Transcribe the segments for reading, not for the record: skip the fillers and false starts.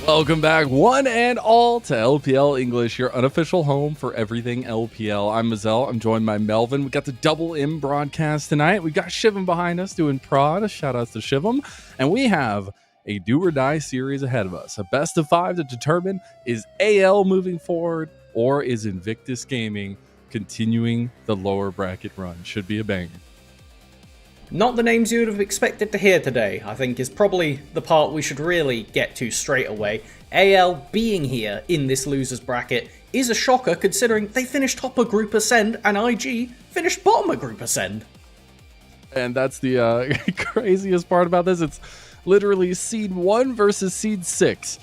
Welcome back, one and all, to LPL English, your unofficial home for everything LPL. I'm Mazel. I'm joined by Melvin. We got the Double M broadcast tonight. We got Shivam behind us doing prod. Shout outs to Shivam. And we have a do or die series ahead of us. A best of 5 to determine, is AL moving forward or is Invictus Gaming continuing the lower bracket run? Should be a banger. Not the names you would have expected to hear today, I think, is probably the part we should really get to straight away. AL being here in this losers bracket is a shocker considering they finished top of Group Ascend and IG finished bottom of Group Ascend. And that's the craziest part about this. It's literally Seed 1 versus Seed 6.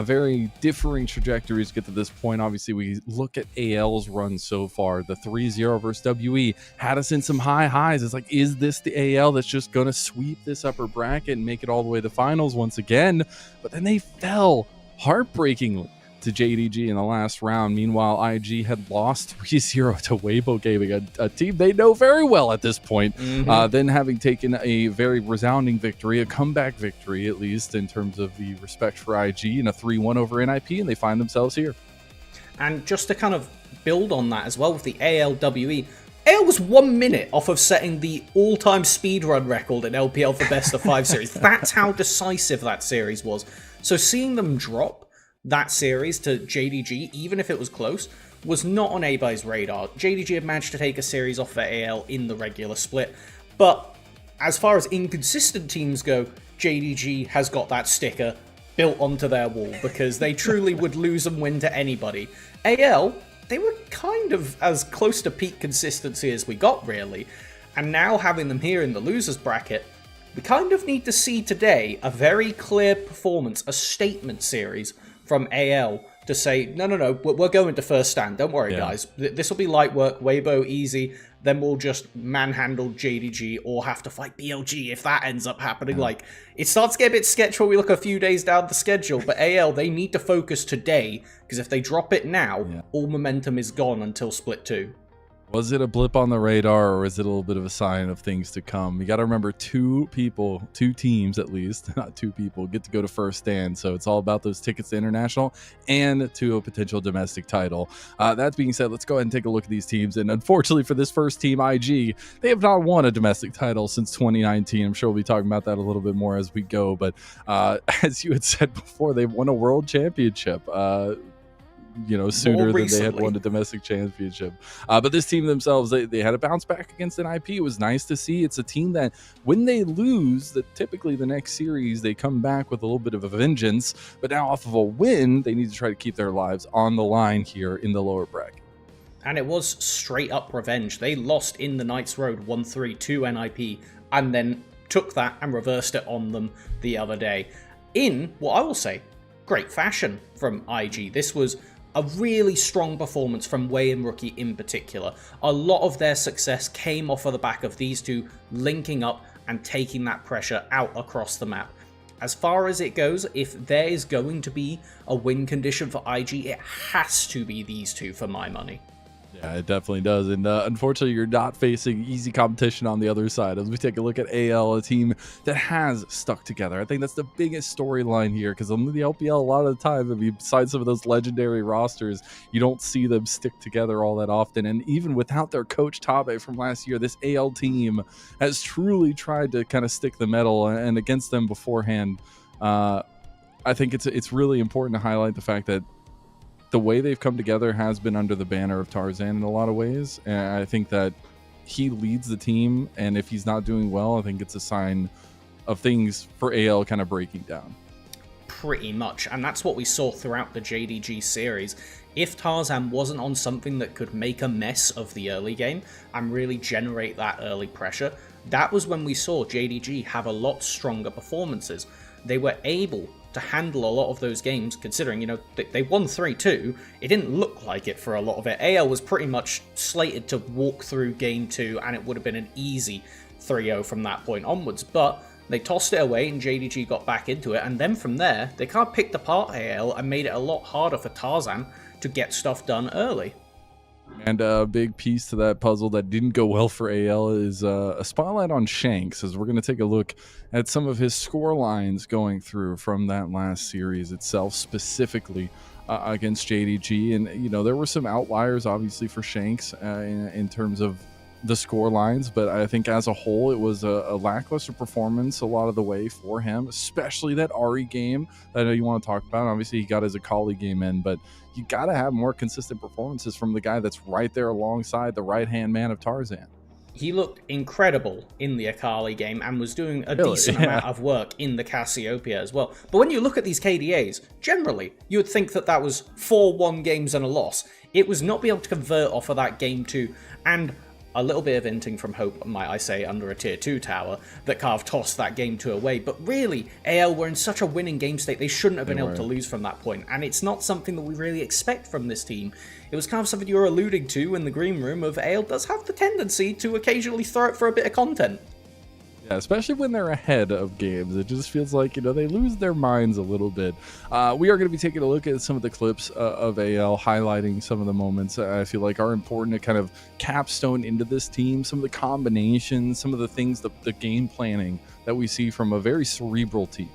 Very differing trajectories get to this point. Obviously, we look at AL's run so far. The 3-0 versus WE had us in some high highs. It's like, is this the AL that's just going to sweep this upper bracket and make it all the way to finals once again? But then they fell heartbreakingly to JDG in the last round. Meanwhile, IG had lost 3-0 to Weibo Gaming, a team they know very well at this point. Then having taken a very resounding victory, a comeback victory, at least in terms of the respect for IG, and a 3-1 over NIP, and they find themselves here. And just to kind of build on that as well with the ALWE, AL was 1 minute off of setting the all-time speedrun record in LPL for best of 5 series. That's how decisive that series was. So seeing them drop that series to JDG, even if it was close, was not on Abay's radar. JDG had managed to take a series off for AL in the regular split, but as far as inconsistent teams go, JDG has got that sticker built onto their wall because they truly would lose and win to anybody. AL, they were kind of as close to peak consistency as we got, really, and now having them here in the losers bracket, we kind of need to see today a very clear performance, a statement series from AL to say, no, we're going to first stand. Don't worry, guys. This will be light work, Weibo, easy. Then we'll just manhandle JDG or have to fight BLG if that ends up happening. Like, it starts to get a bit sketchy when we look a few days down the schedule. But AL, they need to focus today, because if they drop it now, all momentum is gone until Split 2. Was it a blip on the radar, or is it a little bit of a sign of things to come? You got to remember, two teams at least, not two people, get to go to first stand. So it's all about those tickets to international and to a potential domestic title. That being said, let's go ahead and take a look at these teams. And unfortunately for this first team, IG, they have not won a domestic title since 2019. I'm sure we'll be talking about that a little bit more as we go. But as you had said before, they've won a world championship. Sooner than they had won a domestic championship. But this team themselves, they had a bounce back against NIP. It was nice to see. It's a team that when they lose, that typically the next series, they come back with a little bit of a vengeance. But now off of a win, they need to try to keep their lives on the line here in the lower bracket. And it was straight up revenge. They lost in the Knights Road 1-3 to NIP and then took that and reversed it on them the other day. In, what I will say, great fashion from IG. This was a really strong performance from Wei and Rookie in particular. A lot of their success came off of the back of these two linking up and taking that pressure out across the map. As far as it goes, if there is going to be a win condition for IG, it has to be these two for my money. Yeah, it definitely does. And unfortunately, you're not facing easy competition on the other side. As we take a look at AL, a team that has stuck together. I think that's the biggest storyline here, because on the LPL, a lot of the time, besides some of those legendary rosters, you don't see them stick together all that often. And even without their coach Tabe from last year, this AL team has truly tried to kind of stick the metal. And against them beforehand, I think it's really important to highlight the fact that the way they've come together has been under the banner of Tarzan in a lot of ways. And I think that he leads the team, and if he's not doing well, I think it's a sign of things for AL kind of breaking down. Pretty much, and that's what we saw throughout the JDG series. If Tarzan wasn't on something that could make a mess of the early game and really generate that early pressure, that was when we saw JDG have a lot stronger performances. They were able to handle a lot of those games, considering, they won 3-2. It didn't look like it for a lot of it. AL was pretty much slated to walk through game 2, and it would have been an easy 3-0 from that point onwards, but they tossed it away and JDG got back into it, and then from there, they kind of picked apart AL and made it a lot harder for Tarzan to get stuff done early. And a big piece to that puzzle that didn't go well for AL is a spotlight on Shanks, as we're going to take a look at some of his score lines going through from that last series itself, specifically against JDG. And, you know, there were some outliers, obviously, for Shanks in terms of the score lines, but I think as a whole, it was a lackluster performance a lot of the way for him, especially that Ari game that I know you want to talk about. Obviously, he got his Akali game in, but you got to have more consistent performances from the guy that's right there alongside the right-hand man of Tarzan. He looked incredible in the Akali game and was doing a decent amount of work in the Cassiopeia as well. But when you look at these KDAs, generally, you would think that that was 4-1 games and a loss. It was not being able to convert off of that game 2, and a little bit of inting from Hope, might I say, under a tier 2 tower that Carve tossed that game 2 away. But really, AL were in such a winning game state, they shouldn't have been able to lose from that point. And it's not something that we really expect from this team. It was kind of something you were alluding to in the green room of AL does have the tendency to occasionally throw it for a bit of content. Yeah, especially when they're ahead of games. It just feels like, you know, they lose their minds a little bit. We are going to be taking a look at some of the clips of AL, highlighting some of the moments I feel like are important to kind of capstone into this team, some of the combinations, some of the things, the game planning that we see from a very cerebral team.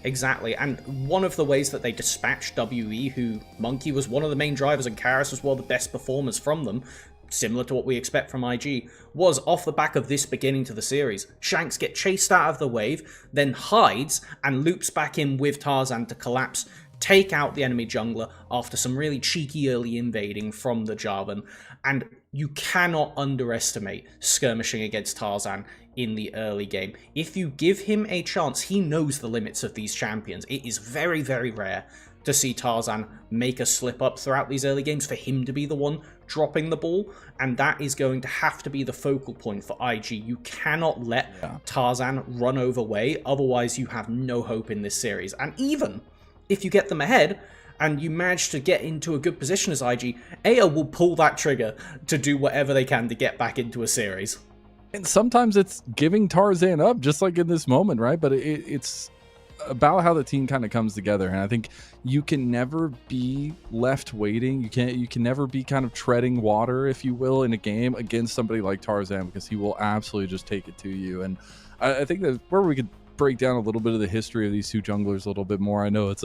Exactly, and one of the ways that they dispatched WE, who Monkey was one of the main drivers and Karis was one of the best performers from them, similar to what we expect from IG, was off the back of this beginning to the series. Shanks get chased out of the wave, then hides and loops back in with Tarzan to collapse, take out the enemy jungler after some really cheeky early invading from the Jarvan. And you cannot underestimate skirmishing against Tarzan in the early game. If you give him a chance, he knows the limits of these champions. It is very, very rare to see Tarzan make a slip up throughout these early games, for him to be the one dropping the ball, and that is going to have to be the focal point for IG. You cannot let Tarzan run over way, otherwise you have no hope in this series. And even if you get them ahead, and you manage to get into a good position as IG, AL will pull that trigger to do whatever they can to get back into a series. And sometimes it's giving Tarzan up, just like in this moment, right? But it's about how the team kind of comes together, and I think you can never be left waiting. You can never be kind of treading water, if you will, in a game against somebody like Tarzan, because he will absolutely just take it to you. And I think that's where we could break down a little bit of the history of these two junglers a little bit more. I know it's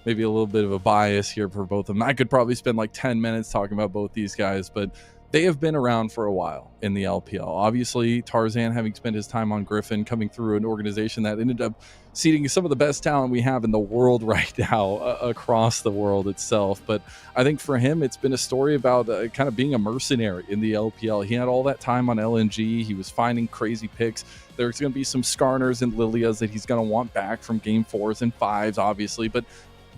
maybe a little bit of a bias here for both of them. I could probably spend like 10 minutes talking about both these guys, but they have been around for a while in the LPL. Obviously, Tarzan, having spent his time on Griffin, coming through an organization that ended up seating some of the best talent we have in the world right now, across the world itself. But I think for him, it's been a story about kind of being a mercenary in the LPL. He had all that time on LNG. He was finding crazy picks. There's going to be some Skarners and Lilias that he's going to want back from game 4s and 5s, obviously. But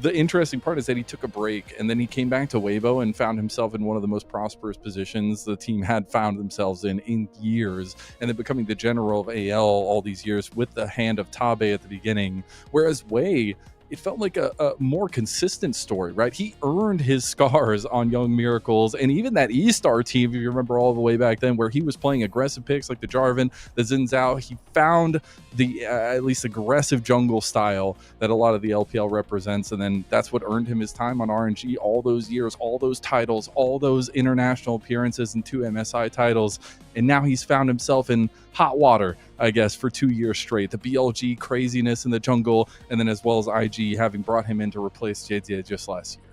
the interesting part is that he took a break, and then he came back to Weibo and found himself in one of the most prosperous positions the team had found themselves in years, and then becoming the general of AL all these years with the hand of Tabe at the beginning. Whereas Wei, it felt like a more consistent story, right? He earned his scars on Young Miracles, and even that E-Star team, if you remember all the way back then, where he was playing aggressive picks like the Jarvan, the Xin Zhao. He found the at least aggressive jungle style that a lot of the LPL represents, and then that's what earned him his time on RNG all those years, all those titles, all those international appearances and 2 MSI titles, and now he's found himself in hot water, I guess, for 2 years straight. The BLG craziness in the jungle, and then as well as IG having brought him in to replace JJ just last year.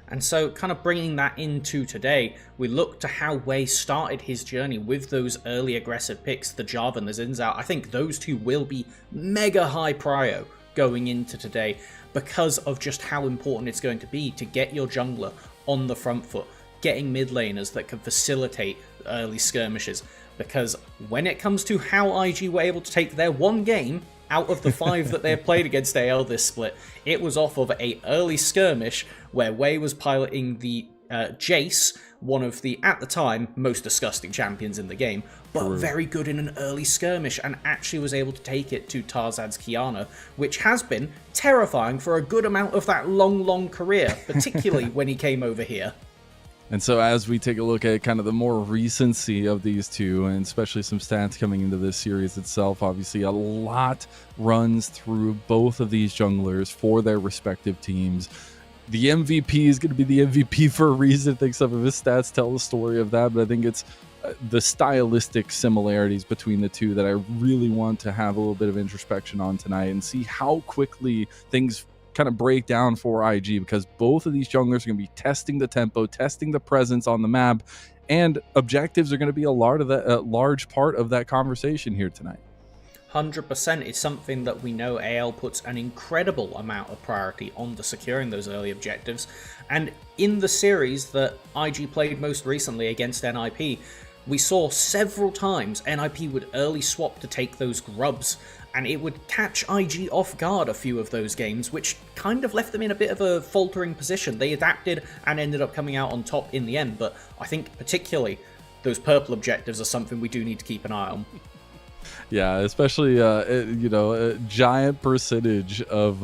And so kind of bringing that into today, we look to how Wei started his journey with those early aggressive picks, the Jarvan and the Xin Zhao. I think those two will be mega high prio going into today because of just how important it's going to be to get your jungler on the front foot, getting mid laners that can facilitate early skirmishes. Because when it comes to how IG were able to take their one game out of the 5 that they have played against AL this split, it was off of a early skirmish where Wei was piloting the Jace, one of the, at the time, most disgusting champions in the game, but very good in an early skirmish, and actually was able to take it to Tarzan's Kiana, which has been terrifying for a good amount of that long career, particularly when he came over here. And so as we take a look at kind of the more recency of these two, and especially some stats coming into this series itself, obviously a lot runs through both of these junglers for their respective teams. the MVP is going to be the MVP for a reason. I think some of his stats tell the story of that, but I think it's the stylistic similarities between the two that I really want to have a little bit of introspection on tonight and see how quickly things kind of break down for IG, because both of these junglers are going to be testing the tempo, testing the presence on the map, and objectives are going to be a large part of that conversation here tonight. 100%. It's something that we know AL puts an incredible amount of priority on to securing those early objectives. And in the series that IG played most recently against NIP, we saw several times NIP would early swap to take those grubs, and it would catch IG off guard a few of those games, which kind of left them in a bit of a faltering position. They adapted and ended up coming out on top in the end, but I think particularly those purple objectives are something we do need to keep an eye on. Yeah, especially, a giant percentage of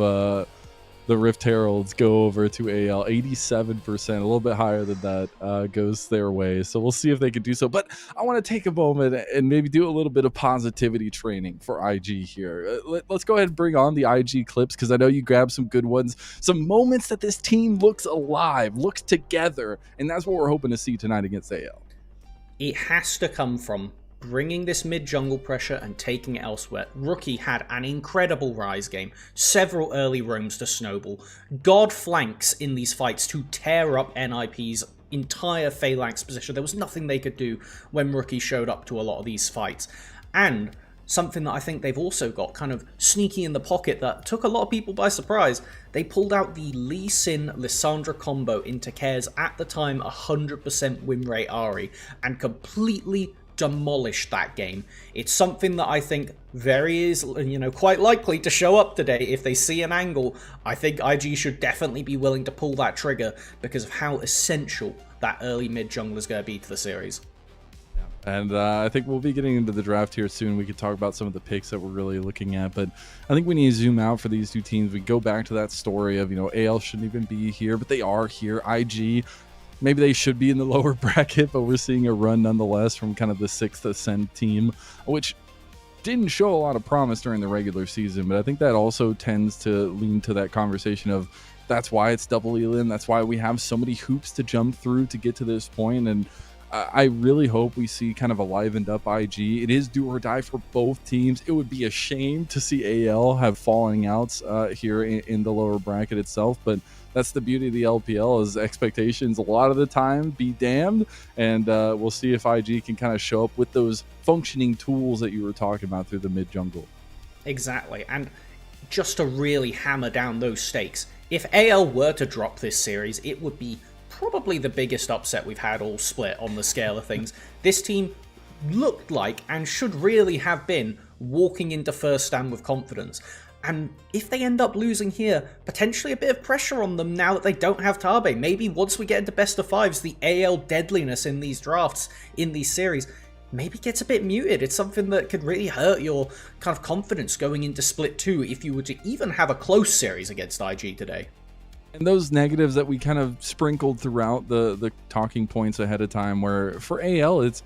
the Rift Heralds go over to AL. 87%, a little bit higher than that, goes their way. So we'll see if they can do so. But I want to take a moment and maybe do a little bit of positivity training for IG here. Let's go ahead and bring on the IG clips, because I know you grabbed some good ones. Some moments that this team looks alive, looks together, and that's what we're hoping to see tonight against AL. It has to come from bringing this mid-jungle pressure and taking it elsewhere. Rookie had an incredible Rise game, several early roams to snowball, god flanks in these fights to tear up NIP's entire phalanx position. There was nothing they could do when Rookie showed up to a lot of these fights. And something that I think they've also got kind of sneaky in the pocket that took a lot of people by surprise, they pulled out the Lee Sin Lissandra combo into Care's at the time 100% win rate Ahri and completely demolished that game. It's something that I think is quite likely to show up today. If they see an angle, I think IG should definitely be willing to pull that trigger because of how essential that early mid jungle is going to be to the series. And I think we'll be getting into the draft here soon. We could talk about some of the picks that we're really looking at, but I think we need to zoom out for these two teams. We go back to that story of, AL shouldn't even be here, but they are here. IG, maybe they should be in the lower bracket, but we're seeing a run nonetheless from kind of the 6th Ascent team, which didn't show a lot of promise during the regular season. But I think that also tends to lean to that conversation of that's why it's double Elan. That's why we have so many hoops to jump through to get to this point. And I really hope we see kind of a livened up IG. It is do or die for both teams. It would be a shame to see AL have falling outs here in the lower bracket itself, but that's the beauty of the LPL, is expectations a lot of the time be damned, and we'll see if IG can kind of show up with those functioning tools that you were talking about through the mid jungle. Exactly, and just to really hammer down those stakes, if AL were to drop this series, it would be probably the biggest upset we've had all split on the scale of things. This team looked like, and should really have been, walking into first stand with confidence. And if they end up losing here, potentially a bit of pressure on them now that they don't have Tabe. Maybe once we get into best of fives, the AL deadliness in these drafts, in these series, maybe gets a bit muted. It's something that could really hurt your kind of confidence going into Split 2 if you were to even have a close series against IG today. And those negatives that we kind of sprinkled throughout the talking points ahead of time, where for AL, it's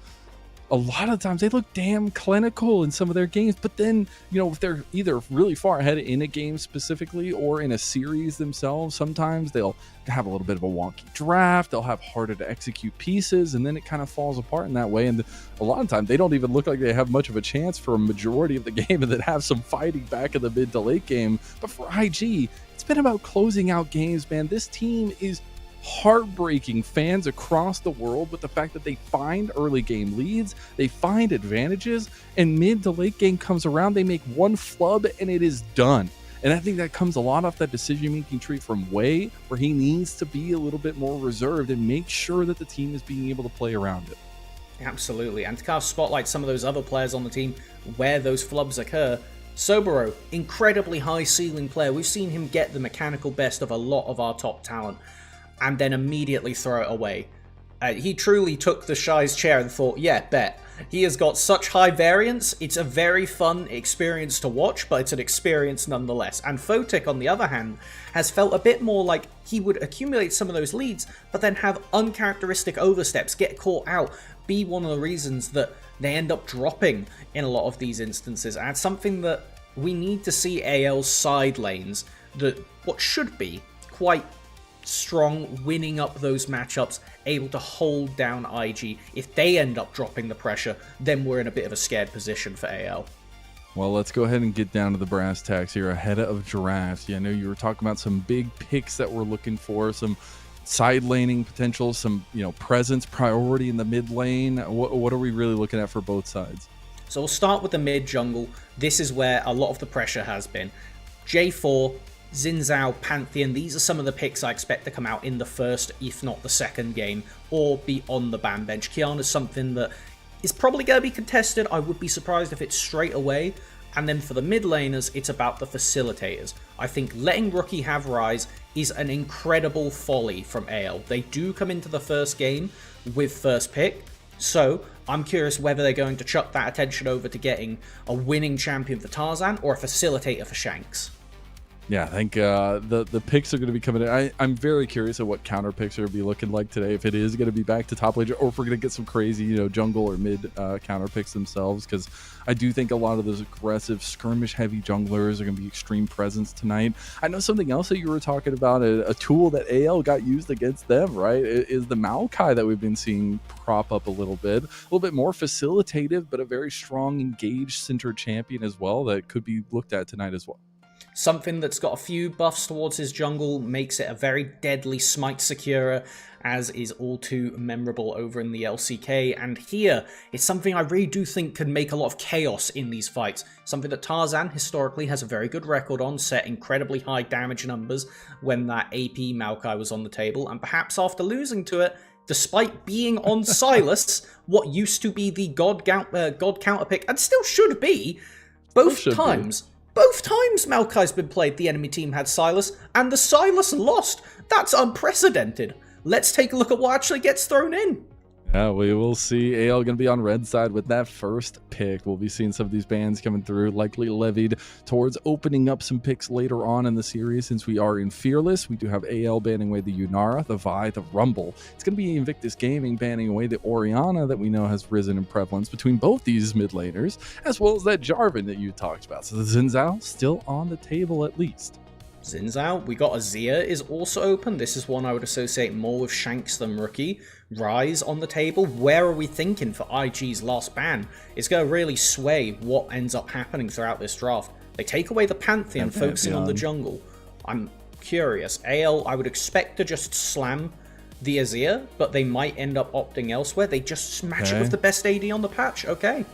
a lot of times they look damn clinical in some of their games, but then, if they're either really far ahead in a game specifically or in a series themselves, sometimes they'll have a little bit of a wonky draft, they'll have harder to execute pieces, and then it kind of falls apart in that way. And a lot of times they don't even look like they have much of a chance for a majority of the game, and then have some fighting back in the mid to late game. But for IG, it's been about closing out games, man. This team is heartbreaking fans across the world with the fact that they find early game leads, they find advantages, and mid to late game comes around, they make one flub and it is done. And I think that comes a lot off that decision-making tree from Wei, where he needs to be a little bit more reserved and make sure that the team is being able to play around it. Absolutely, and to kind of spotlight some of those other players on the team where those flubs occur, Soboro, incredibly high ceiling player. We've seen him get the mechanical best of a lot of our top talent, and then immediately throw it away. He truly took the Shy's chair and thought, yeah, bet. He has got such high variance, it's a very fun experience to watch, but it's an experience nonetheless. And Photic, on the other hand, has felt a bit more like he would accumulate some of those leads, but then have uncharacteristic oversteps, get caught out, be one of the reasons that they end up dropping in a lot of these instances. And it's something that we need to see AL's side lanes, that what should be quite strong, winning up those matchups, able to hold down IG. If they end up dropping the pressure, then we're in a bit of a scared position for AL. Well, let's go ahead and get down to the brass tacks here ahead of drafts. Yeah, I know you were talking about some big picks that we're looking for, some side laning potential, some presence priority in the mid lane. What are we really looking at for both sides? So we'll start with the mid jungle. This is where a lot of the pressure has been. J4, Xin Zhao, Pantheon, these are some of the picks I expect to come out in the first, if not the second game, or be on the ban bench. Qiyana's something that is probably going to be contested. I would be surprised if it's straight away. And then for the mid laners, it's about the facilitators. I think letting Rookie have Rise is an incredible folly from AL. They do come into the first game with first pick, so I'm curious whether they're going to chuck that attention over to getting a winning champion for Tarzan or a facilitator for Shanks. Yeah, I think the picks are going to be coming in. I'm very curious at what counter picks are going to be looking like today. If it is going to be back to top lane, or if we're going to get some crazy, jungle or mid counter picks themselves. Because I do think a lot of those aggressive skirmish-heavy junglers are going to be extreme presence tonight. I know something else that you were talking about, a tool that AL got used against them, right? Is the Maokai that we've been seeing prop up a little bit more facilitative, but a very strong, engaged center champion as well that could be looked at tonight as well. Something that's got a few buffs towards his jungle, makes it a very deadly smite securer, as is all too memorable over in the LCK. And here, it's something I really do think could make a lot of chaos in these fights. Something that Tarzan historically has a very good record on, set incredibly high damage numbers when that AP Maokai was on the table. And perhaps after losing to it, despite being on Sylas, what used to be the God counter pick, and still should be, both times Maokai's been played, the enemy team had Sylas, and the Sylas lost. That's unprecedented. Let's take a look at what actually gets thrown in. Yeah, we will see AL going to be on red side with that first pick. We'll be seeing some of these bans coming through, likely levied towards opening up some picks later on in the series. Since we are in Fearless, we do have AL banning away the Yunara, the Vi, the Rumble. It's going to be Invictus Gaming banning away the Orianna that we know has risen in prevalence between both these mid laners, as well as that Jarvan that you talked about. So the Xin Zhao still on the table at least. Xin Zhao, we got Azir is also open. This is one I would associate more with Shanks than Rookie. Rise on the table. Where are we thinking for IG's last ban? It's going to really sway what ends up happening throughout this draft. They take away the Pantheon, focusing on the jungle. I'm curious. AL, I would expect to just slam the Azir, but they might end up opting elsewhere. They just match it with the best AD on the patch. Okay.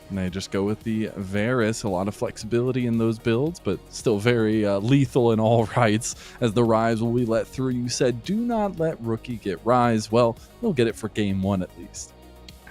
And they just go with the Varus. A lot of flexibility in those builds, but still very lethal in all rights, as the Rise will be let through. You said do not let Rookie get Rise. Well, they'll get it for game one at least.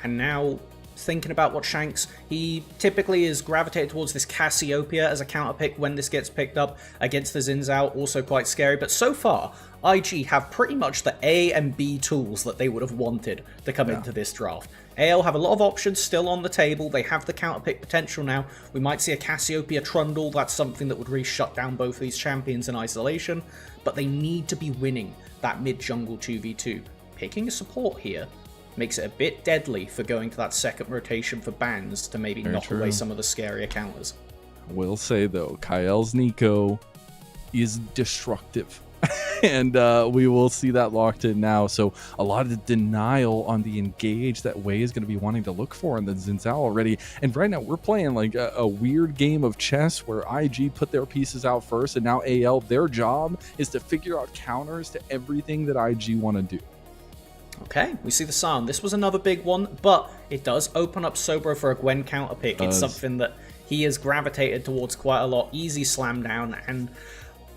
And now, thinking about what Shanks, he typically is gravitated towards this Cassiopeia as a counter pick when this gets picked up against the Xin Zhao, also quite scary. But so far, IG have pretty much the A and B tools that they would have wanted to come into this draft. AL have a lot of options still on the table. They have the counter pick potential now. We might see a Cassiopeia Trundle. That's something that would really shut down both of these champions in isolation. But they need to be winning that mid-jungle 2v2. Picking a support here makes it a bit deadly for going to that second rotation for bans to maybe knock away some of the scarier counters. I will say, though, Kael's Nico is destructive. And we will see that locked in now. So a lot of denial on the engage that Wei is going to be wanting to look for in the Xin Zhao already. And right now we're playing like a weird game of chess where IG put their pieces out first, and now AL, their job is to figure out counters to everything that IG want to do. Okay, we see the Sion. This was another big one, but it does open up Sobro for a Gwen counter pick. It's something that he has gravitated towards quite a lot. Easy slam down, and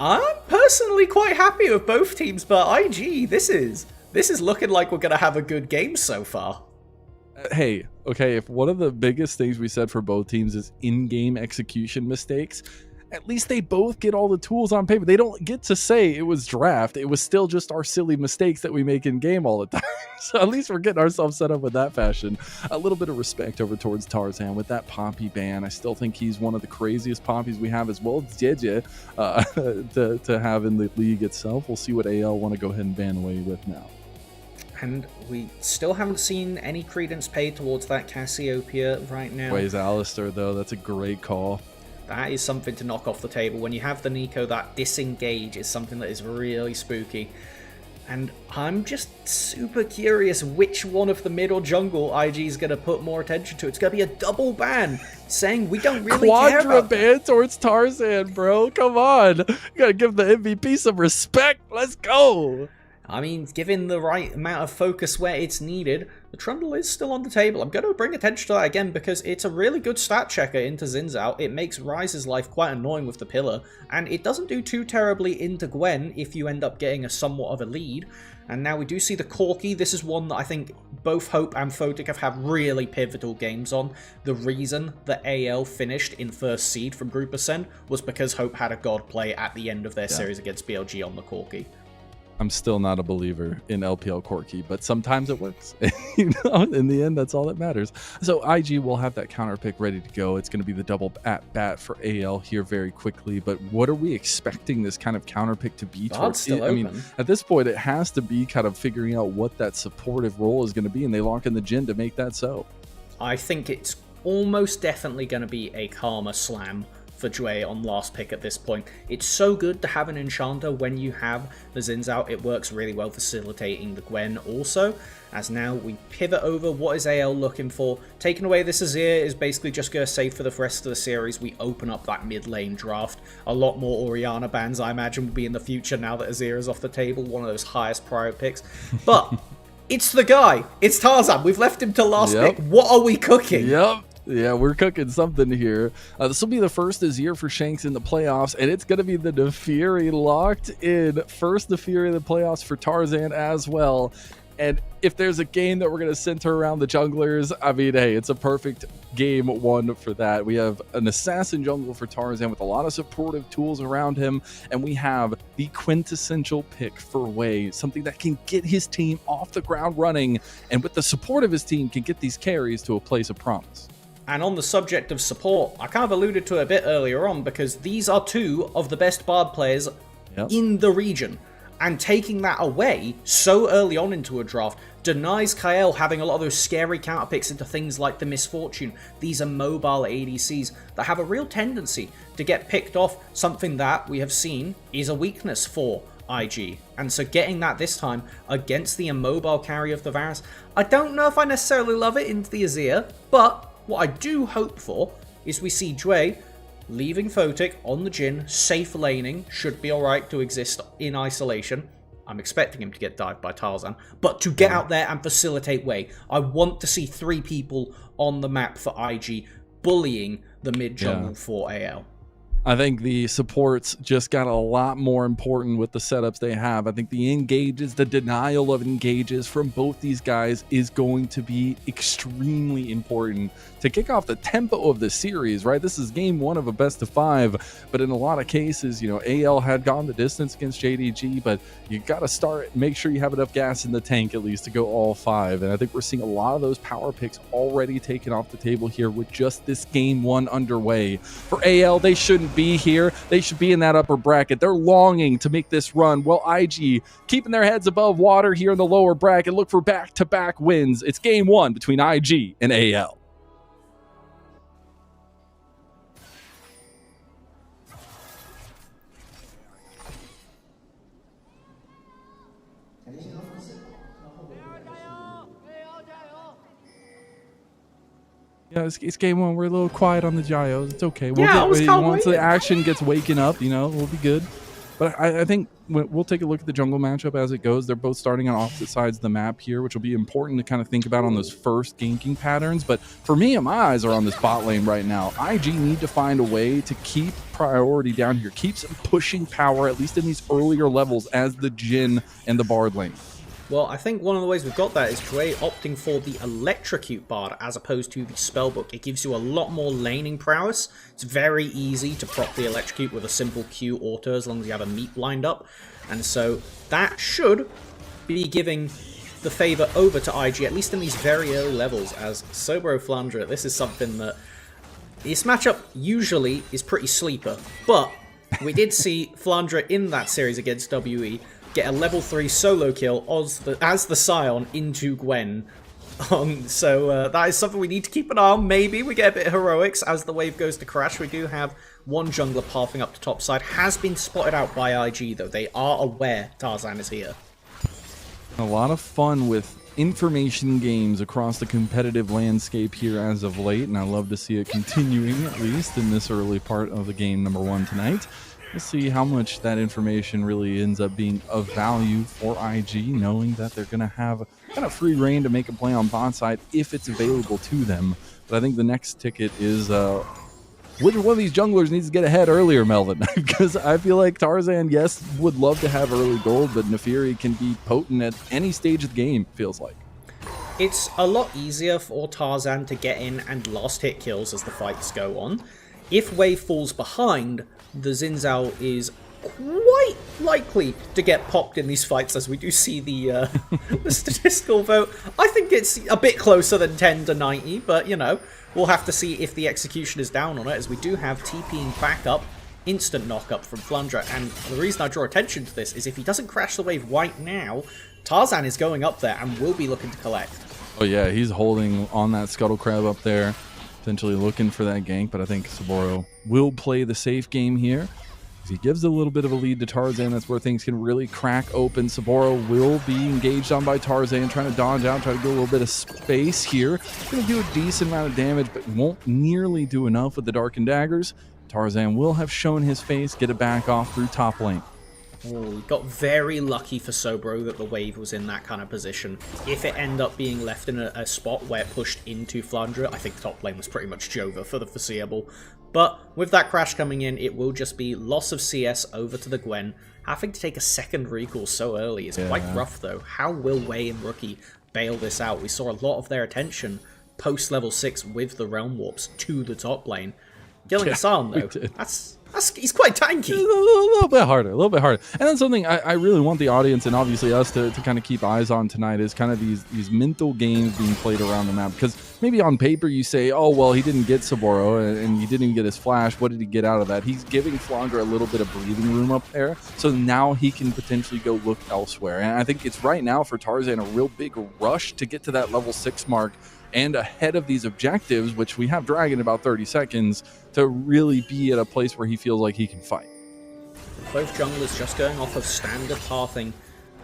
I'm personally quite happy with both teams, but IG, this is looking like we're going to have a good game so far. Hey, okay, if one of the biggest things we said for both teams is in-game execution mistakes, at least they both get all the tools on paper. They don't get to say it was draft. It was still just our silly mistakes that we make in game all the time. So at least we're getting ourselves set up with that fashion. A little bit of respect over towards Tarzan with that Poppy ban. I still think he's one of the craziest Poppies we have, as well as Jeje to have in the league itself. We'll see what AL want to go ahead and ban away with now. And we still haven't seen any credence paid towards that Cassiopeia right now. Ways Alistair, though. That's a great call. That is something to knock off the table. When you have the Nico, that disengage is something that is really spooky. And I'm just super curious which one of the mid or jungle IG is going to put more attention to. It's going to be a double ban, saying we don't really care about ban towards Tarzan, bro. Come on. You got to give the MVP some respect. Let's go. I mean, given the right amount of focus where it's needed, the Trundle is still on the table. I'm going to bring attention to that again because it's a really good stat checker into Xin Zhao. It makes Ryze's life quite annoying with the pillar, and it doesn't do too terribly into Gwen if you end up getting a somewhat of a lead. And now we do see the Corki. This is one that I think both Hope and Photic have had really pivotal games on. The reason that AL finished in first seed from Group Ascend was because Hope had a god play at the end of their series against BLG on the Corki. I'm still not a believer in LPL Corki, but sometimes it works. You know, in the end, that's all that matters. So IG will have that counter pick ready to go. It's going to be the double at bat for AL here very quickly. But what are we expecting this kind of counter pick to be towards? I mean, at this point, it has to be kind of figuring out what that supportive role is going to be, and they lock in the Jhin to make that so. I think it's almost definitely going to be a Karma Slam for Jue on last pick at this point. It's so good to have an Enchanter when you have the Xin Zhao. It works really well facilitating the Gwen also. As now we pivot over, what is AL looking for? Taking away this Azir is basically just going to save for the rest of the series. We open up that mid lane draft. A lot more Orianna bans I imagine will be in the future now that Azir is off the table. One of those highest prior picks. But it's the guy. It's Tarzan. We've left him to last pick. What are we cooking? Yep. Yeah, we're cooking something here. This will be the first Azir for Shanks in the playoffs, and it's going to be the Naafiri locked in. First Naafiri in the playoffs for Tarzan as well. And if there's a game that we're going to center around the junglers, I mean, hey, it's a perfect game one for that. We have an assassin jungle for Tarzan with a lot of supportive tools around him, and we have the quintessential pick for Wei, something that can get his team off the ground running, and with the support of his team can get these carries to a place of promise. And on the subject of support, I kind of alluded to it a bit earlier on because these are two of the best Bard players in the region. And taking that away so early on into a draft denies Kael having a lot of those scary counter picks into things like the Misfortune. These are mobile ADCs that have a real tendency to get picked off, something that we have seen is a weakness for IG. And so getting that this time against the immobile carry of the Varus, I don't know if I necessarily love it into the Azir, but what I do hope for is we see Jue leaving Photic on the Jhin, safe laning, should be alright to exist in isolation. I'm expecting him to get dived by Tarzan, but to get out there and facilitate Wei. I want to see 3 people on the map for IG bullying the mid jungle for AL. I think the supports just got a lot more important with the setups they have. I think the engages, the denial of engages from both these guys is going to be extremely important to kick off the tempo of the series, right? This is game one of a best of 5, but in a lot of cases, you know, AL had gone the distance against JDG, but you got to start, make sure you have enough gas in the tank at least to go all 5. And I think we're seeing a lot of those power picks already taken off the table here with just this game one underway. For AL, they shouldn't be here. They should be in that upper bracket. They're longing to make this run. Well, IG keeping their heads above water here in the lower bracket. Look for back-to-back wins. It's game one between IG and AL. Yeah, it's game one. We're a little quiet on the gyos. It's okay. We'll get ready. Once the action gets waking up, you know, we'll be good. But I think we'll take a look at the jungle matchup as it goes. They're both starting on opposite sides of the map here, which will be important to kind of think about on those first ganking patterns. But for me, my eyes are on this bot lane right now. IG need to find a way to keep priority down here, keep some pushing power, at least in these earlier levels as the Jhin and the Bard lane. Well, I think one of the ways we've got that is Jue opting for the Electrocute Bard as opposed to the Spellbook. It gives you a lot more laning prowess. It's very easy to proc the Electrocute with a simple Q auto as long as you have a meat lined up. And so that should be giving the favour over to IG, at least in these very early levels, as Sobro Flandre, this is something that this matchup usually is pretty sleeper. But we did see Flandre in that series against WE get a level 3 solo kill as the Scion into Gwen. So that is something we need to keep an eye on. Maybe we get a bit of heroics as the wave goes to crash. We do have one jungler pathing up to top side. Has been spotted out by IG though. They are aware Tarzan is here. A lot of fun with information games across the competitive landscape here as of late, and I love to see it continuing, at least in this early part of the game number 1 tonight. We'll see how much that information really ends up being of value for IG, knowing that they're going to have kind of free reign to make a play on bot side if it's available to them. But I think the next ticket is which one of these junglers needs to get ahead earlier, Melvin? Because I feel like Tarzan, yes, would love to have early gold, but Nefiri can be potent at any stage of the game, feels like. It's a lot easier for Tarzan to get in and last hit kills as the fights go on. If Wave falls behind, the Xin Zhao is quite likely to get popped in these fights, as we do see the statistical vote. I think it's a bit closer than 10 to 90, but, you know, we'll have to see if the execution is down on it, as we do have TPing back up, instant knock-up from Flandre. And the reason I draw attention to this is if he doesn't crash the wave right now, Tarzan is going up there and will be looking to collect. Oh yeah, he's holding on that Scuttle Crab up there, potentially looking for that gank, but I think Saburo will play the safe game here. If he gives a little bit of a lead to Tarzan, that's where things can really crack open. Saburo will be engaged on by Tarzan, trying to dodge out, try to get a little bit of space here. Going to do a decent amount of damage, but won't nearly do enough with the Darkened Daggers. Tarzan will have shown his face, get it back off through top lane. Oh, we got very lucky for Sobro that the wave was in that kind of position. If it ended up being left in a spot where it pushed into Flandre, I think top lane was pretty much Jova for the foreseeable. But with that crash coming in, it will just be loss of CS over to the Gwen. Having to take a second recall so early is quite rough, though. How will Wei and Rookie bail this out? We saw a lot of their attention post level 6 with the Realm Warps to the top lane. Killing Hassan, though, he's quite tanky. A little bit harder, a little bit harder. And then something I really want the audience and obviously us to kind of keep eyes on tonight is kind of these mental games being played around the map. Because maybe on paper you say, oh, well, he didn't get Saburo and he didn't even get his flash. What did he get out of that? He's giving Flandre a little bit of breathing room up there. So now he can potentially go look elsewhere. And I think it's right now for Tarzan a real big rush to get to that level 6 mark and ahead of these objectives, which we have Dragon in about 30 seconds, to really be at a place where he feels like he can fight. Both junglers just going off of standard pathing.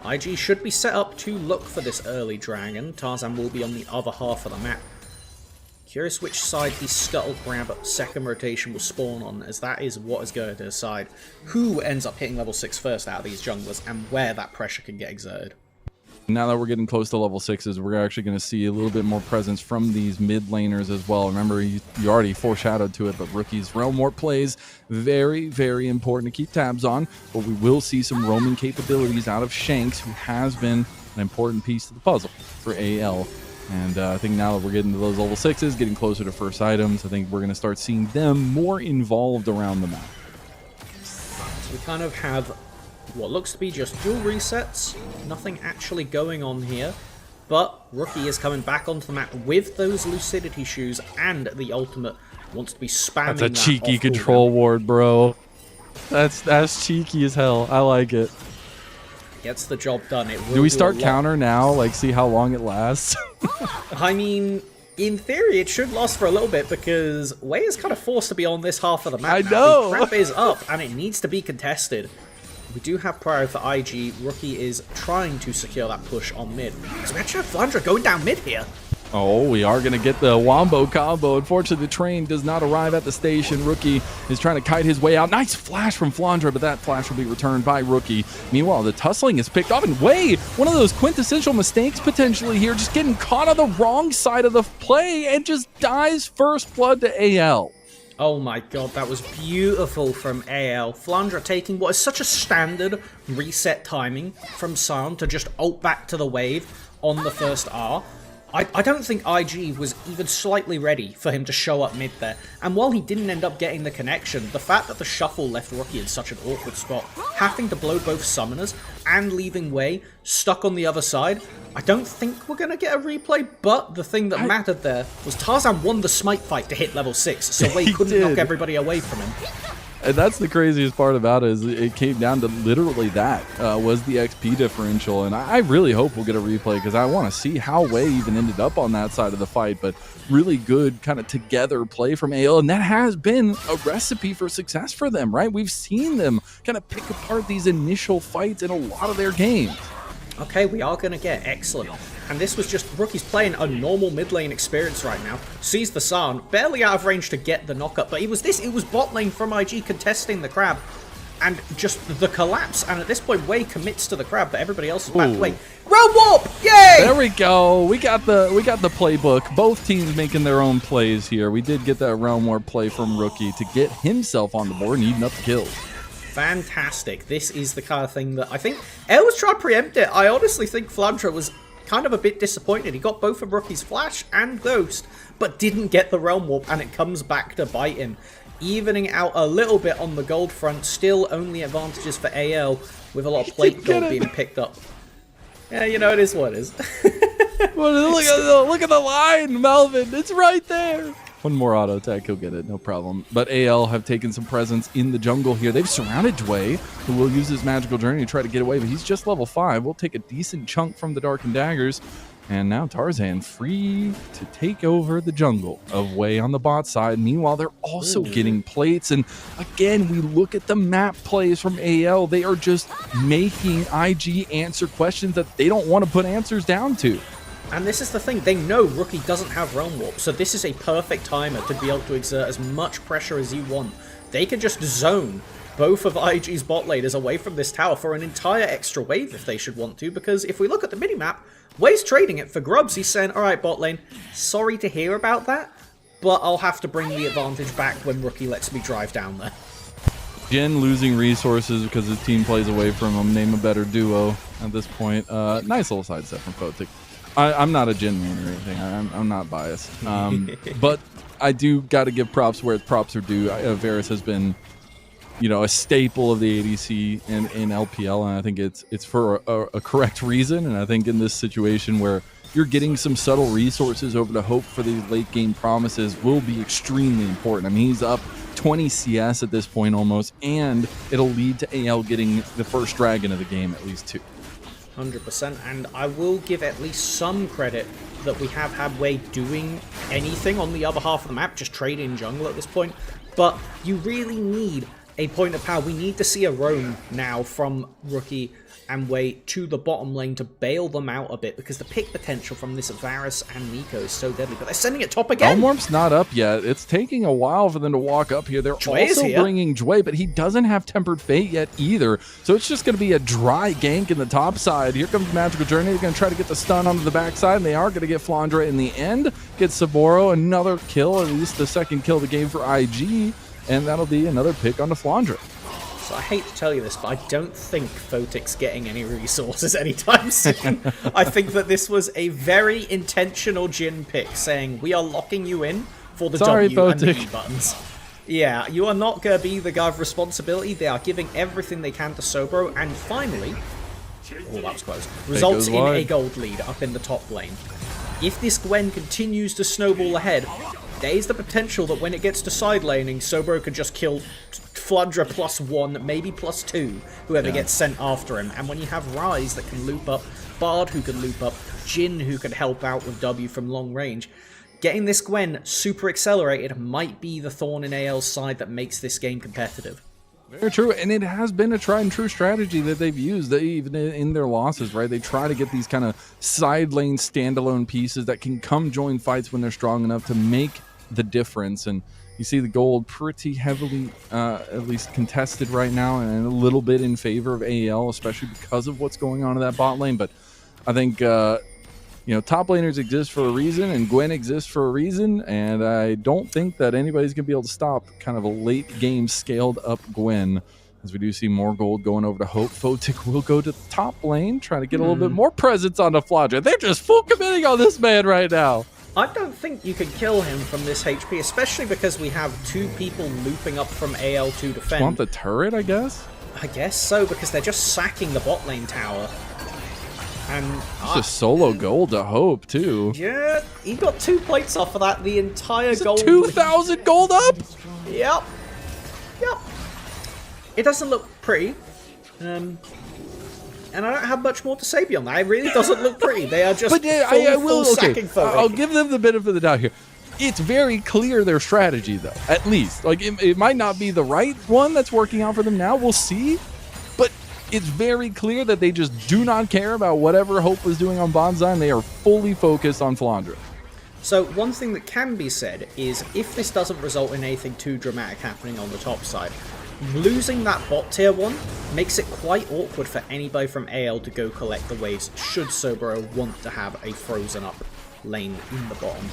IG should be set up to look for this early Dragon. Tarzan will be on the other half of the map. Curious which side the Scuttle Crab second rotation will spawn on, as that is what is going to decide who ends up hitting level 6 first out of these junglers and where that pressure can get exerted. Now that we're getting close to level 6s, we're actually going to see a little bit more presence from these mid laners as well. Remember, you already foreshadowed to it, but Rookie's Realm Warp plays very, very important to keep tabs on. But we will see some roaming capabilities out of Shanks, who has been an important piece to the puzzle for AL. And I think now that we're getting to those level 6s, getting closer to first items, I think we're going to start seeing them more involved around the map. So we kind of have what looks to be just dual resets, nothing actually going on here, but Rookie is coming back onto the map with those Lucidity shoes, and the ultimate wants to be spamming. That's a cheeky control ward, bro. That's cheeky as hell. I like it. Gets the job done. It will do we start counter now? Like, see how long it lasts? I mean, in theory, it should last for a little bit because Wei is kind of forced to be on this half of the map. I know. The trap is up, and it needs to be contested. We do have prior for IG. Rookie is trying to secure that push on mid. So we actually have Flandre going down mid here. Oh, we are going to get the Wombo combo. Unfortunately, the train does not arrive at the station. Rookie is trying to kite his way out. Nice flash from Flandre, but that flash will be returned by Rookie. Meanwhile, the tussling is picked up, and Wei, one of those quintessential mistakes potentially here, just getting caught on the wrong side of the play and just dies first blood to AL. Oh my god, that was beautiful from AL. Flandre taking what is such a standard reset timing from Sion to just ult back to the wave on the first R. I don't think IG was even slightly ready for him to show up mid there. And while he didn't end up getting the connection, the fact that the shuffle left Rookie in such an awkward spot, having to blow both summoners and leaving Wei stuck on the other side, I don't think we're going to get a replay, but the thing that mattered there was Tarzan won the smite fight to hit level 6, so Wei couldn't knock everybody away from him. And that's the craziest part about it, is it came down to literally that, was the XP differential. And I really hope we'll get a replay, because I want to see how Wei even ended up on that side of the fight. But really good kind of together play from AL, and that has been a recipe for success for them, right? We've seen them kind of pick apart these initial fights in a lot of their games. Okay, we are going to get excellent. And this was just, Rookie's playing a normal mid lane experience right now. Sees the Sarn, barely out of range to get the knockup, but it was bot lane from IG contesting the Crab. And just the collapse, and at this point, Wei commits to the Crab, but everybody else is back away. Realm Warp! Yay! There we go. We got the playbook. Both teams making their own plays here. We did get that Realm Warp play from Rookie to get himself on the board and eating up the kills. Fantastic. This is the kind of thing that I think El was trying to preempt it. I honestly think Flandra was kind of a bit disappointed. He got both of Rookie's Flash and Ghost, but didn't get the Realm Warp, and it comes back to bite him. Evening out a little bit on the gold front, still only advantages for AL with a lot of plate gold being picked up. Yeah, you know, it is what it is. Well, look at the line, Melvin. It's right there. One more auto attack, he'll get it, no problem. But AL have taken some presence in the jungle here. They've surrounded Dway, who will use his magical journey to try to get away, but he's just level 5. We'll take a decent chunk from the Darkened Daggers. And now Tarzan free to take over the jungle of Wei on the bot side. Meanwhile, they're also getting plates. And again, we look at the map plays from AL. They are just making IG answer questions that they don't want to put answers down to. And this is the thing, they know Rookie doesn't have Realm Warp, so this is a perfect timer to be able to exert as much pressure as you want. They can just zone both of IG's bot laners away from this tower for an entire extra wave if they should want to, because if we look at the minimap, Wei's trading it for grubs. He's saying, alright bot lane, sorry to hear about that, but I'll have to bring the advantage back when Rookie lets me drive down there. Jin losing resources because his team plays away from him. Name a better duo at this point. Nice little sidestep from Photic. I'm not a Jin main or anything. I'm not biased. But I do got to give props where props are due. Varus has been, you know, a staple of the ADC in LPL, and I think it's for a correct reason. And I think in this situation where you're getting some subtle resources over to hope for these late game promises will be extremely important. I mean, he's up 20 CS at this point almost, and it'll lead to AL getting the first dragon of the game, at least 2. 100%, and I will give at least some credit that we have had Wei doing anything on the other half of the map, just trading jungle at this point, but you really need a point of power. We need to see a roam now from Rookie and Wei to the bottom lane to bail them out a bit, because the pick potential from this Varus and Nico is so deadly. But they're sending it top again. Elmorp's not up yet. It's taking a while for them to walk up here. They're also bringing Dway, but he doesn't have Tempered Fate yet either. So it's just going to be a dry gank in the top side. Here comes Magical Journey. They're going to try to get the stun onto the backside, and they are going to get Flandra in the end. Get Saboro another kill, at least the second kill of the game for IG, and that'll be another pick on the Flandra. So I hate to tell you this, but I don't think Photic's getting any resources anytime soon. I think that this was a very intentional Jin pick, saying we are locking you in for the W Photic and the E buttons. Yeah, you are not going to be the guy of responsibility. They are giving everything they can to Sobro, and finally, oh, that was close, results in a gold lead up in the top lane. If this Gwen continues to snowball ahead, there is the potential that when it gets to side laning, Sobro could just kill Flandra +1, maybe +2, whoever gets sent after him. And when you have Ryze that can loop up, Bard who can loop up, Jin who can help out with W from long range, getting this Gwen super accelerated might be the thorn in AL's side that makes this game competitive. Very true, and it has been a tried and true strategy that they've used, even in their losses, right? They try to get these kind of side lane standalone pieces that can come join fights when they're strong enough to make the difference. And you see the gold pretty heavily, at least contested right now, and a little bit in favor of AL, especially because of what's going on in that bot lane. But I think, you know, top laners exist for a reason, and Gwen exists for a reason, and I don't think that anybody's going to be able to stop kind of a late game scaled up Gwen, as we do see more gold going over to Hope. Photic will go to the top lane, trying to get a little bit more presence on the Flandra. They're just full committing on this man right now. I don't think you can kill him from this HP, especially because we have 2 people looping up from AL to defend. Want the turret, I guess? I guess so, because they're just sacking the bot lane tower. And just solo gold to Hope, too. Yeah, he got 2 plates off of that, the entire gold. 2,000 gold up? Yep. Yep. It doesn't look pretty. And I don't have much more to say beyond that. It really doesn't look pretty. They are just full sacking Photic. I'll give them the benefit of the doubt here. It's very clear their strategy, though, at least. Like, it might not be the right one that's working out for them now. We'll see. But it's very clear that they just do not care about whatever Hope was doing on Bonsai, and they are fully focused on Flandre. So one thing that can be said is if this doesn't result in anything too dramatic happening on the top side, losing that bot tier 1 makes it quite awkward for anybody from AL to go collect the waves should Soboro want to have a frozen up lane in the bottom.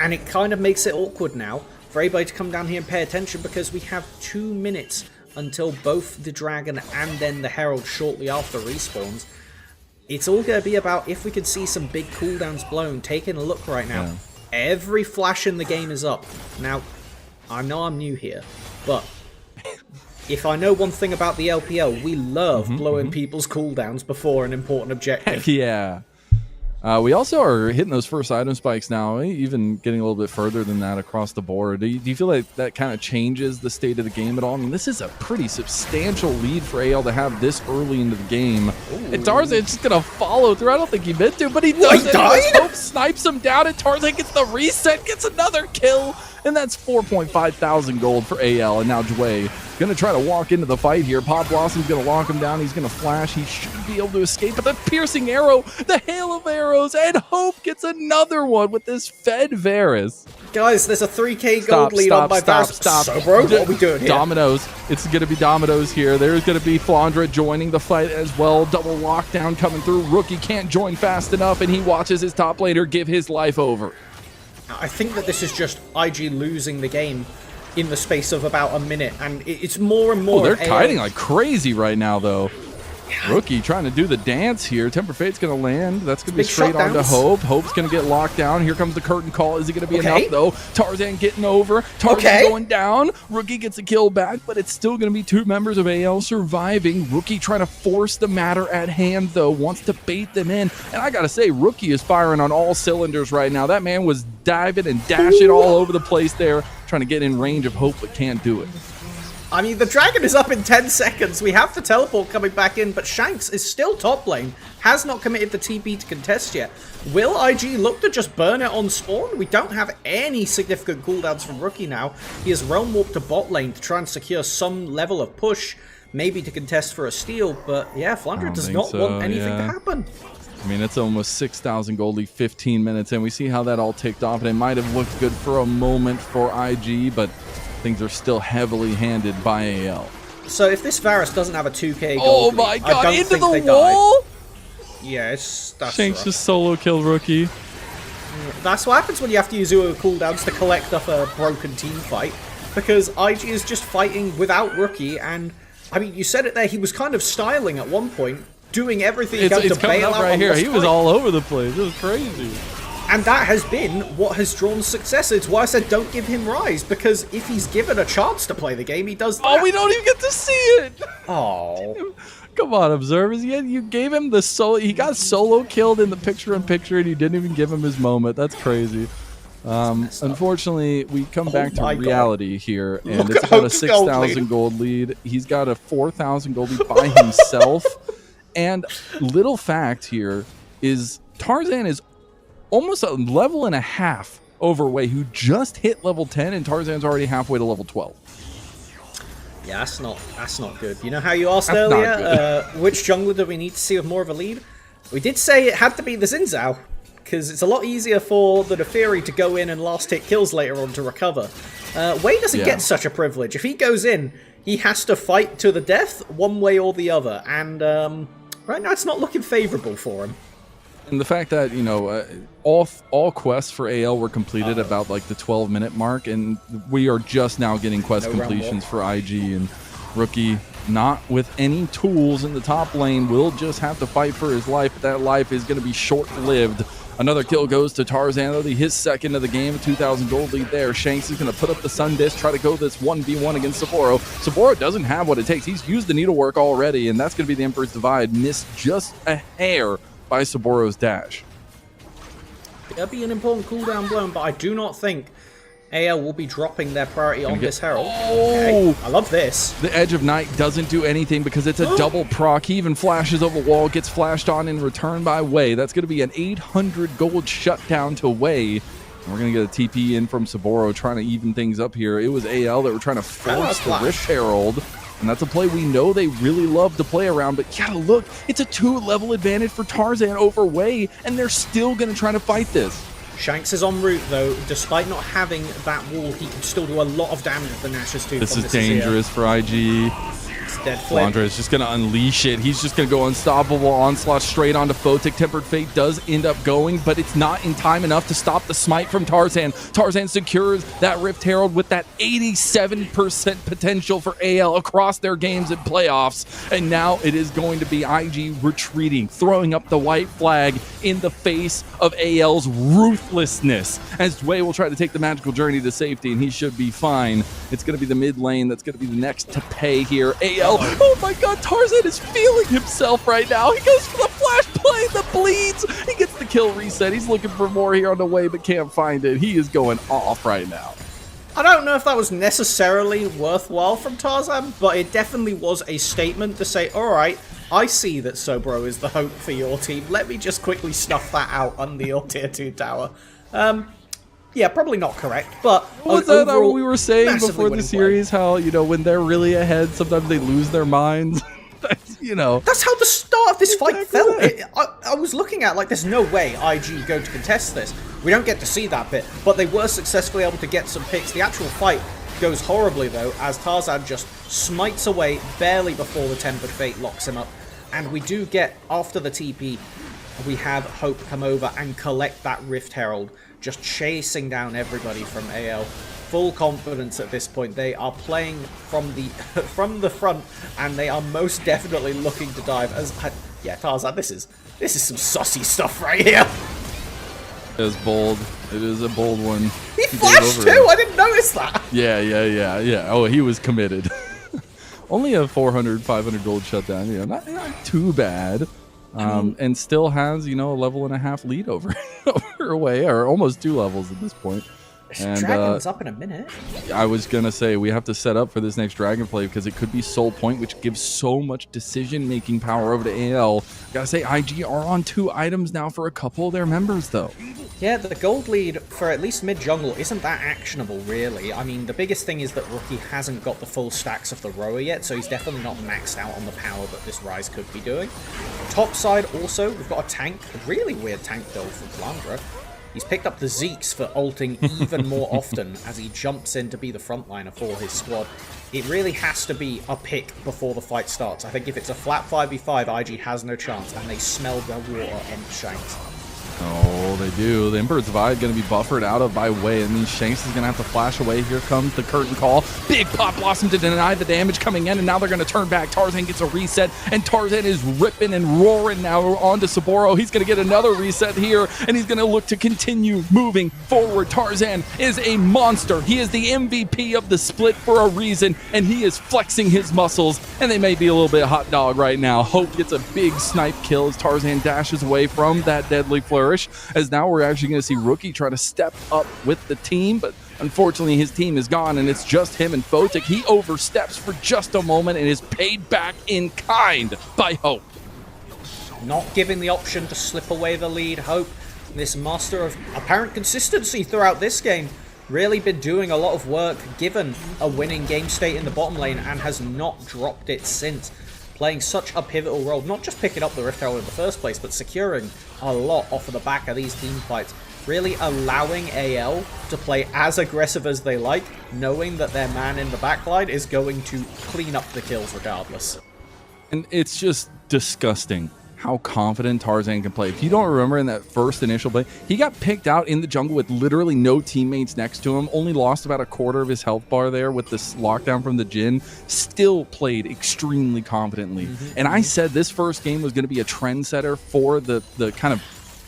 And it kind of makes it awkward now for everybody to come down here and pay attention because we have 2 minutes until both the Dragon and then the Herald shortly after respawns. It's all going to be about if we can see some big cooldowns blown. Taking a look right now, every flash in the game is up. Now, I know I'm new here, but if I know one thing about the LPL, we love blowing people's cooldowns before an important objective. Heck yeah. We also are hitting those first item spikes now, even getting a little bit further than that across the board. Do you feel like that kind of changes the state of the game at all? I mean, this is a pretty substantial lead for AL to have this early into the game. Ooh. And Tarzan's just going to follow through. I don't think he meant to, but he does it. Hope snipes him down, and Tarzan gets the reset, gets another kill. And that's 4.5 thousand gold for AL. And now Dway going to try to walk into the fight here. Pop Blossom's going to lock him down. He's going to flash. He should be able to escape. But the piercing arrow, the hail of arrows, and Hope gets another one with this Fed Varus. Guys, there's a 3k gold lead on my Varus. So, bro, what are we doing here? Dominoes. It's going to be Dominoes here. There's going to be Flandre joining the fight as well. Double lockdown coming through. Rookie can't join fast enough, and he watches his top laner give his life over. I think that this is just IG losing the game in the space of about a minute, and it's more and more. Oh, they're kiting like crazy right now, though. Rookie trying to do the dance here. Temper Fate's going to land. That's going to be straight onto Hope. Hope's going to get locked down. Here comes the curtain call. Is it going to be enough, though? Tarzan getting over. Tarzan going down. Rookie gets a kill back, but it's still going to be 2 members of AL surviving. Rookie trying to force the matter at hand, though. Wants to bait them in. And I got to say, Rookie is firing on all cylinders right now. That man was diving and dashing all over the place there, trying to get in range of Hope, but can't do it. I mean, the Dragon is up in 10 seconds. We have the teleport coming back in, but Shanks is still top lane. Has not committed the TP to contest yet. Will IG look to just burn it on spawn? We don't have any significant cooldowns from Rookie now. He has Realm Warp to bot lane to try and secure some level of push, maybe to contest for a steal. But yeah, Flandre does not want anything to happen. I mean, it's almost 6,000 gold lead, 15 minutes in. We see how that all ticked off, and it might have looked good for a moment for IG, but things are still heavily handed by AL. So if this Varus doesn't have a 2k gold oh my lead, god, into the wall? Yeah, that's Shanks just solo kill Rookie. That's what happens when you have to use your cooldowns to collect up a broken team fight, because IG is just fighting without Rookie, and I mean, you said it there, he was kind of styling at one point, doing everything he could to bail out right here. He was fight. all over the place. It was crazy. And that has been what has drawn success. It's why I said don't give him Rise, because if he's given a chance to play the game, he does that. Oh, we don't even get to see it! Oh. Come on, observers. You gave him the solo. He got solo killed in the picture-in-picture, and you didn't even give him his moment. That's crazy. Unfortunately, we come back to reality here, and it's about a 6,000 gold lead. He's got a 4,000 gold lead by himself. And little fact here is Tarzan is almost a level and a half over Wei, who just hit level 10, and Tarzan's already halfway to level 12. Yeah, that's not good. You know how you asked earlier, which jungler do we need to see with more of a lead? We did say it had to be the Xin Zhao, because it's a lot easier for the Neferi to go in and last hit kills later on to recover. Wei doesn't get such a privilege. If he goes in, he has to fight to the death one way or the other, and right now it's not looking favorable for him. And the fact that, you know, all quests for AL were completed about like the 12-minute mark, and we are just now getting quest completions for IG, and Rookie, not with any tools in the top lane, will just have to fight for his life, but that life is going to be short-lived. Another kill goes to Tarzan, though, his second of the game, 2,000 gold lead there. Shanks is going to put up the Sun Disc, try to go this 1v1 against Saboro. Saboro doesn't have what it takes. He's used the needlework already, and that's going to be the Emperor's Divide. Missed just a hair by Saboro's dash. It'll be an important cooldown blown, but I do not think AL will be dropping their priority on this Herald. Oh! Okay, I love this. The Edge of Night doesn't do anything because it's a double proc. He even flashes over the wall, gets flashed on in return by Wei. That's going to be an 800 gold shutdown to Wei. And we're going to get a TP in from Saboro trying to even things up here. It was AL that were trying to force the Rift Herald. And that's a play we know they really love to play around. But yeah, look, it's a 2-level advantage for Tarzan over Wei, and they're still going to try to fight this. Shanks is en route, though. Despite not having that wall, he can still do a lot of damage with the Nash's too. This is dangerous for IG. Dead flip. Flandre is just going to unleash it. He's just going to go unstoppable onslaught straight onto Photic. Tempered Fate does end up going, but it's not in time enough to stop the smite from Tarzan. Tarzan secures that Rift Herald with that 87% potential for AL across their games and playoffs. And now it is going to be IG retreating, throwing up the white flag in the face of AL's ruthlessness. As Wei will try to take the magical journey to safety, and he should be fine. It's going to be the mid lane that's going to be the next to pay here. AL, oh my god, Tarzan is feeling himself right now. He goes for the flash play, the bleeds. He gets the kill reset. He's looking for more here on the way, but can't find it. He is going off right now. I don't know if that was necessarily worthwhile from Tarzan, but it definitely was a statement to say, alright, I see that Sobro is the hope for your team. Let me just quickly snuff that out under your tier 2 tower. Yeah, probably not correct, but was that overall, what we were saying before the winning series? How, you know, when they're really ahead, sometimes they lose their minds. You know, that's how the start of this fight felt. I was looking at, like, there's no way IG go to contest this. We don't get to see that bit, but they were successfully able to get some picks. The actual fight goes horribly, though, as Tarzan just smites away barely before the Tempered Fate locks him up. And we do get, after the TP, we have Hope come over and collect that Rift Herald, just chasing down everybody from AL. Full confidence at this point. They are playing from the from the front, and they are most definitely looking to dive. Yeah, Tarzan, this is some saucy stuff right here. It is bold. It is a bold one. He flashed too. I didn't notice that. Yeah. Oh, he was committed. Only a 400, 500 gold shutdown. You know, not too bad. And still has, you know, a level and a half lead over Wei, or almost 2 levels at this point. And Dragon's up in a minute. I was gonna say we have to set up for this next Dragon play because it could be Soul Point, which gives so much decision-making power over to AL. Gotta say, IG are on 2 items now for a couple of their members, though. Yeah, the gold lead for at least mid-jungle isn't that actionable, really. I mean, the biggest thing is that Rookie hasn't got the full stacks of the Rower yet, so he's definitely not maxed out on the power that this Ryze could be doing. Top side, also, we've got a tank, a really weird tank build from Flandre. He's picked up the Zeeks for ulting even more often as he jumps in to be the frontliner for his squad. It really has to be a pick before the fight starts. I think if it's a flat 5v5, IG has no chance, and they smell the water on Shanks. Oh, they do. The Emperor's Vibe going to be buffered out of by Wei, and then Shanks is going to have to flash away. Here comes the curtain call. Big Pop Blossom to deny the damage coming in, and now they're going to turn back. Tarzan gets a reset, and Tarzan is ripping and roaring now onto Saboro. He's going to get another reset here, and he's going to look to continue moving forward. Tarzan is a monster. He is the MVP of the split for a reason, and he is flexing his muscles, and they may be a little bit hot dog right now. Hope gets a big snipe kill as Tarzan dashes away from that deadly flourish, as now we're actually going to see Rookie try to step up with the team, but unfortunately his team is gone and it's just him and Photic. He oversteps for just a moment and is paid back in kind by Hope. Not giving the option to slip away the lead. Hope, this master of apparent consistency throughout this game, really been doing a lot of work given a winning game state in the bottom lane and has not dropped it since. Playing such a pivotal role, not just picking up the Rift Herald in the first place, but securing a lot off of the back of these team fights. Really allowing AL to play as aggressive as they like, knowing that their man in the backline is going to clean up the kills regardless. And it's just disgusting how confident Tarzan can play. If you don't remember in that first initial play, he got picked out in the jungle with literally no teammates next to him, only lost about a quarter of his health bar there with this lockdown from the Jhin, still played extremely confidently. And I said this first game was going to be a trendsetter for the kind of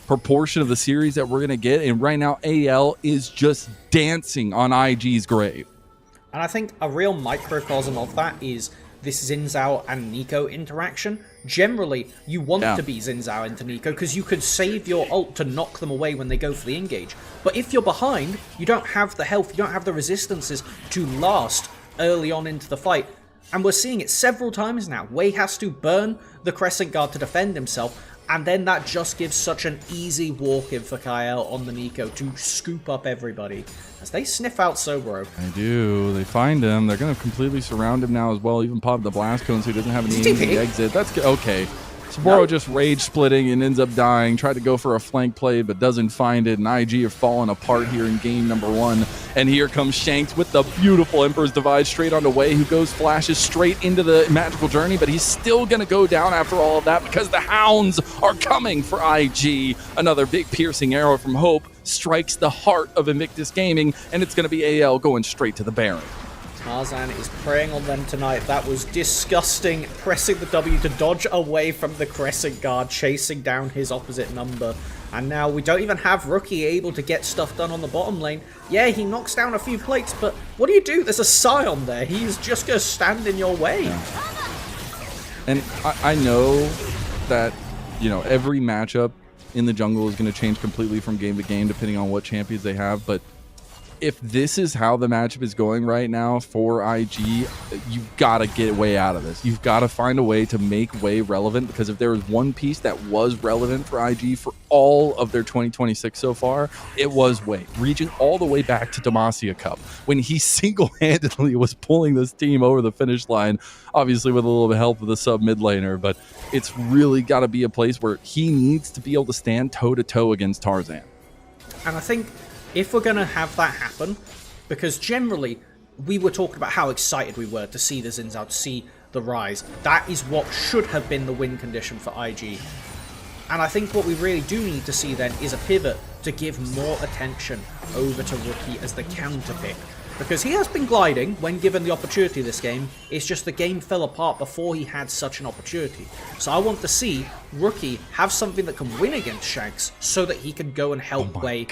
proportion of the series that we're going to get, and right now AL is just dancing on IG's grave. And I think a real microcosm of that is this Xin Zhao and Nico interaction. Generally, you want to be Xin Zhao into Nico because you could save your ult to knock them away when they go for the engage. But if you're behind, you don't have the health, you don't have the resistances to last early on into the fight. And we're seeing it several times now. Wei has to burn the Crescent Guard to defend himself, And then that just gives such an easy walk-in for Kyle on the Nico to scoop up everybody as they sniff out Sobro. They do. They find him. They're going to completely surround him now as well. Even pop the blast cone so he doesn't have any easy exit. That's good. Okay. Saburo just rage splitting and ends up dying. Tried to go for a flank play, but doesn't find it. And IG are falling apart here in game number 1. And here comes Shanks with the beautiful Emperor's Divide straight on the way, who flashes straight into the magical journey, but he's still going to go down after all of that because the hounds are coming for IG. Another big piercing arrow from Hope strikes the heart of Invictus Gaming, and it's going to be AL going straight to the Baron. Tarzan is preying on them tonight. That was disgusting. Pressing the W to dodge away from the Crescent Guard, chasing down his opposite number. And now we don't even have Rookie able to get stuff done on the bottom lane. Yeah, he knocks down a few plates, but what do you do? There's a Scion there. He's just going to stand in your way. Yeah. And I know that, every matchup in the jungle is going to change completely from game to game depending on what champions they have, but if this is how the matchup is going right now for IG, you've got to get way out of this. You've got to find a way to make way relevant, because if there was one piece that was relevant for IG for all of their 2026 so far, it was way. Reaching all the way back to Demacia Cup when he single-handedly was pulling this team over the finish line, obviously with a little bit of help of the sub mid laner, but it's really got to be a place where he needs to be able to stand toe-to-toe against Tarzan. And I think if we're going to have that happen, because generally we were talking about how excited we were to see the Xin Zhao, to see the rise. That is what should have been the win condition for IG. And I think what we really do need to see then is a pivot to give more attention over to Rookie as the counter pick. Because he has been gliding when given the opportunity this game, it's just the game fell apart before he had such an opportunity. So I want to see Rookie have something that can win against Shanks so that he can go and help play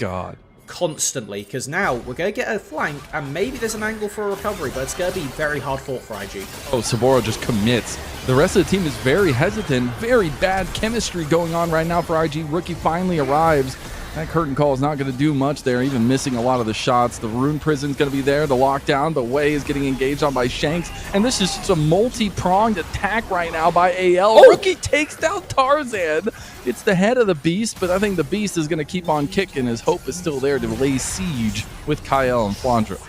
constantly, because now we're going to get a flank and maybe there's an angle for a recovery, but it's going to be very hard fought for IG. Oh, Saburo just commits. The rest of the team is very hesitant. Very bad chemistry going on right now for IG. Rookie finally arrives. That curtain call is not going to do much there, even missing a lot of the shots. The Rune Prison's going to be there, the lockdown, but Wei is getting engaged on by Shanks. And this is just a multi-pronged attack right now by AL. Oh! Rookie takes down Tarzan. It's the head of the Beast, but I think the Beast is going to keep on kicking. His hope is still there to lay siege with Kyle and Flandra.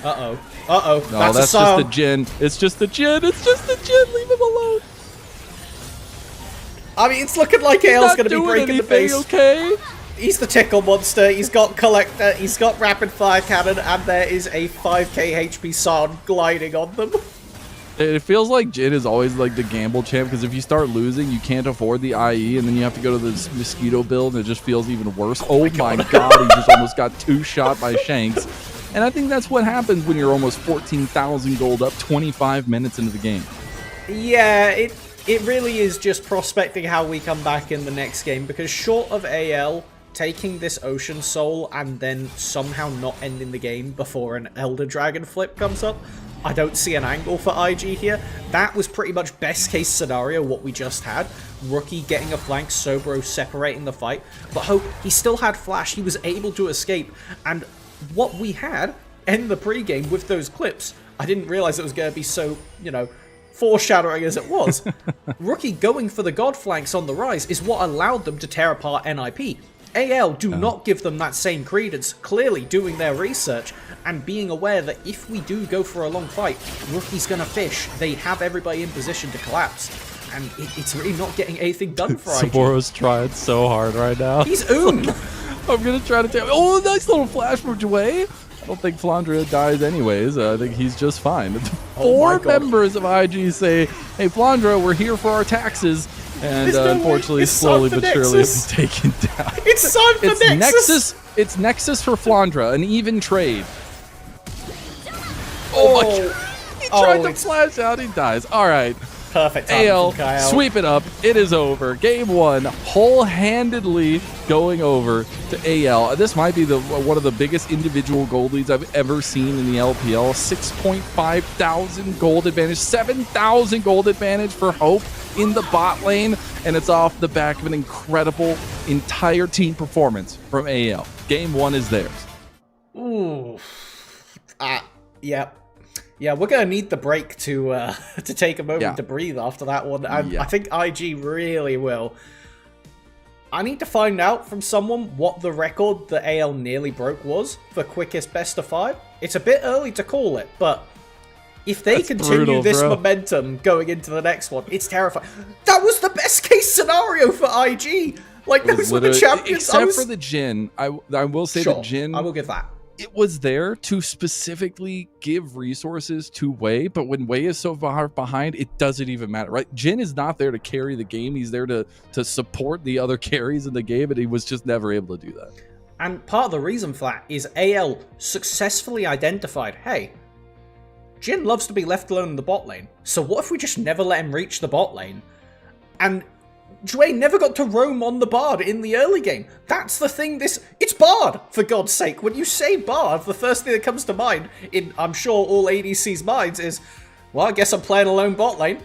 Uh-oh. Uh-oh. No, that's just the Jhin. It's just the Jhin. It's just the Jhin. Leave him alone. I mean, it's looking like AL's going to be breaking the base. Okay? He's the tickle monster, he's got Collector, he's got Rapid Fire Cannon, and there is a 5k HP Scion gliding on them. It feels like Jhin is always like the gamble champ, because if you start losing, you can't afford the IE, and then you have to go to this Mosquito build, and it just feels even worse. Oh my god, he just almost got 2-shot by Shanks. And I think that's what happens when you're almost 14,000 gold up 25 minutes into the game. Yeah, it really is just prospecting how we come back in the next game, because short of AL taking this Ocean Soul and then somehow not ending the game before an Elder Dragon flip comes up, I don't see an angle for IG here. That was pretty much best case scenario what we just had. Rookie getting a flank, Sobro separating the fight, but Hope, he still had Flash, he was able to escape, and what we had in the pregame with those clips, I didn't realize it was going to be so, foreshadowing as it was. Rookie going for the God flanks on the rise is what allowed them to tear apart NIP. AL do not give them that same credence, clearly doing their research and being aware that if we do go for a long fight, Rookie's going to fish. They have everybody in position to collapse, and it's really not getting anything done for IG. Saburo's trying so hard right now. He's owned. I'm going to try to tell you. Oh, nice little flash from Jway. I don't think Flandra dies anyways. I think he's just fine. Four members of IG say, hey, Flandra, we're here for our taxes. And unfortunately, slowly but surely, it's taken down. It's time for Nexus. It's Nexus for Flandra, an even trade. Oh my god. He tried to flash out, he dies. All right. Perfect. AL, sweep it up. It is over. Game 1, whole-handedly going over to AL. This might be one of the biggest individual gold leads I've ever seen in the LPL. 6.5 thousand gold advantage, 7,000 gold advantage for Hope in the bot lane, and it's off the back of an incredible entire team performance from AL. Game 1 is theirs. Ooh. Yep. Yeah, we're going to need the break to take a moment to breathe after that one. And I think IG really will I need to find out from someone what the record that AL nearly broke was for quickest best of 5. It's a bit early to call it, but if they continue brutal, this bro. momentum going into the next one, it's terrifying. That was the best case scenario for IG. Like, those were the champions. Except for the Jhin. I will say Sure, the Jhin, I will give that. it was there to specifically give resources to Wei, but when Wei is so far behind, it doesn't even matter, right? Jhin is not there to carry the game. He's there to support the other carries in the game, and he was just never able to do that. And part of the reason for that is AL successfully identified, hey, Jhin loves to be left alone in the bot lane, so what if we just never let him reach the bot lane? And Dwayne never got to roam on the Bard in the early game. That's the thing, it's Bard, for God's sake. When you say Bard, the first thing that comes to mind, in I'm sure all ADC's minds, is, well, I guess I'm playing alone bot lane.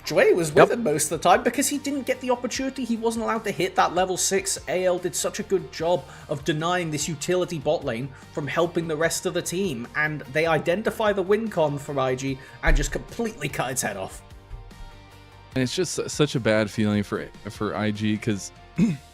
Dwayne was with him most of the time because he didn't get the opportunity. He wasn't allowed to hit that level 6. AL did such a good job of denying this utility bot lane from helping the rest of the team, and they identify the win con from IG and just completely cut its head off. And it's just such a bad feeling for IG, because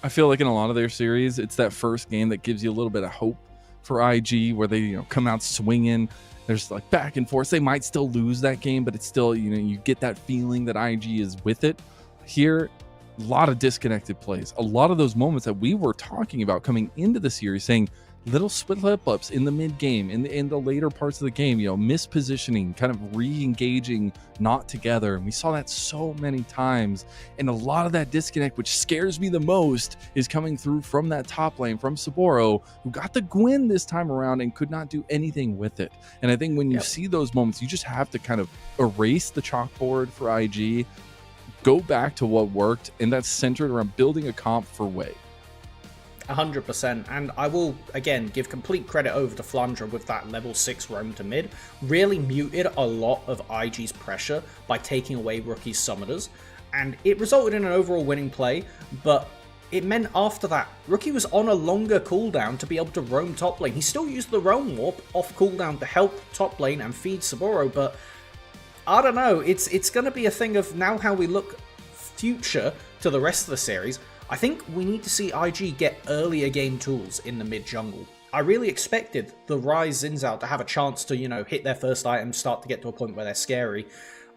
I feel like in a lot of their series, it's that first game that gives you a little bit of hope for IG, where they come out swinging. There's like back and forth. They might still lose that game, but it's still, you get that feeling that IG is with it. Here, a lot of disconnected plays. A lot of those moments that we were talking about coming into the series, saying little slip-ups in the mid-game, in the later parts of the game, mispositioning, kind of re-engaging, not together. And we saw that so many times. And a lot of that disconnect, which scares me the most, is coming through from that top lane, from Saboro, who got the Gwyn this time around and could not do anything with it. And I think when you see those moments, you just have to kind of erase the chalkboard for IG, go back to what worked, and that's centered around building a comp for Wei. 100%, and I will, again, give complete credit over to Flandre with that level 6 roam to mid. Really muted a lot of IG's pressure by taking away Rookie's summoners, and it resulted in an overall winning play, but it meant after that, Rookie was on a longer cooldown to be able to roam top lane. He still used the roam warp off cooldown to help top lane and feed Saboro, but I don't know, it's going to be a thing of now how we look future to the rest of the series. I think we need to see IG get earlier game tools in the mid jungle. I really expected the Ryze Xin Zhao to have a chance to, hit their first item, start to get to a point where they're scary.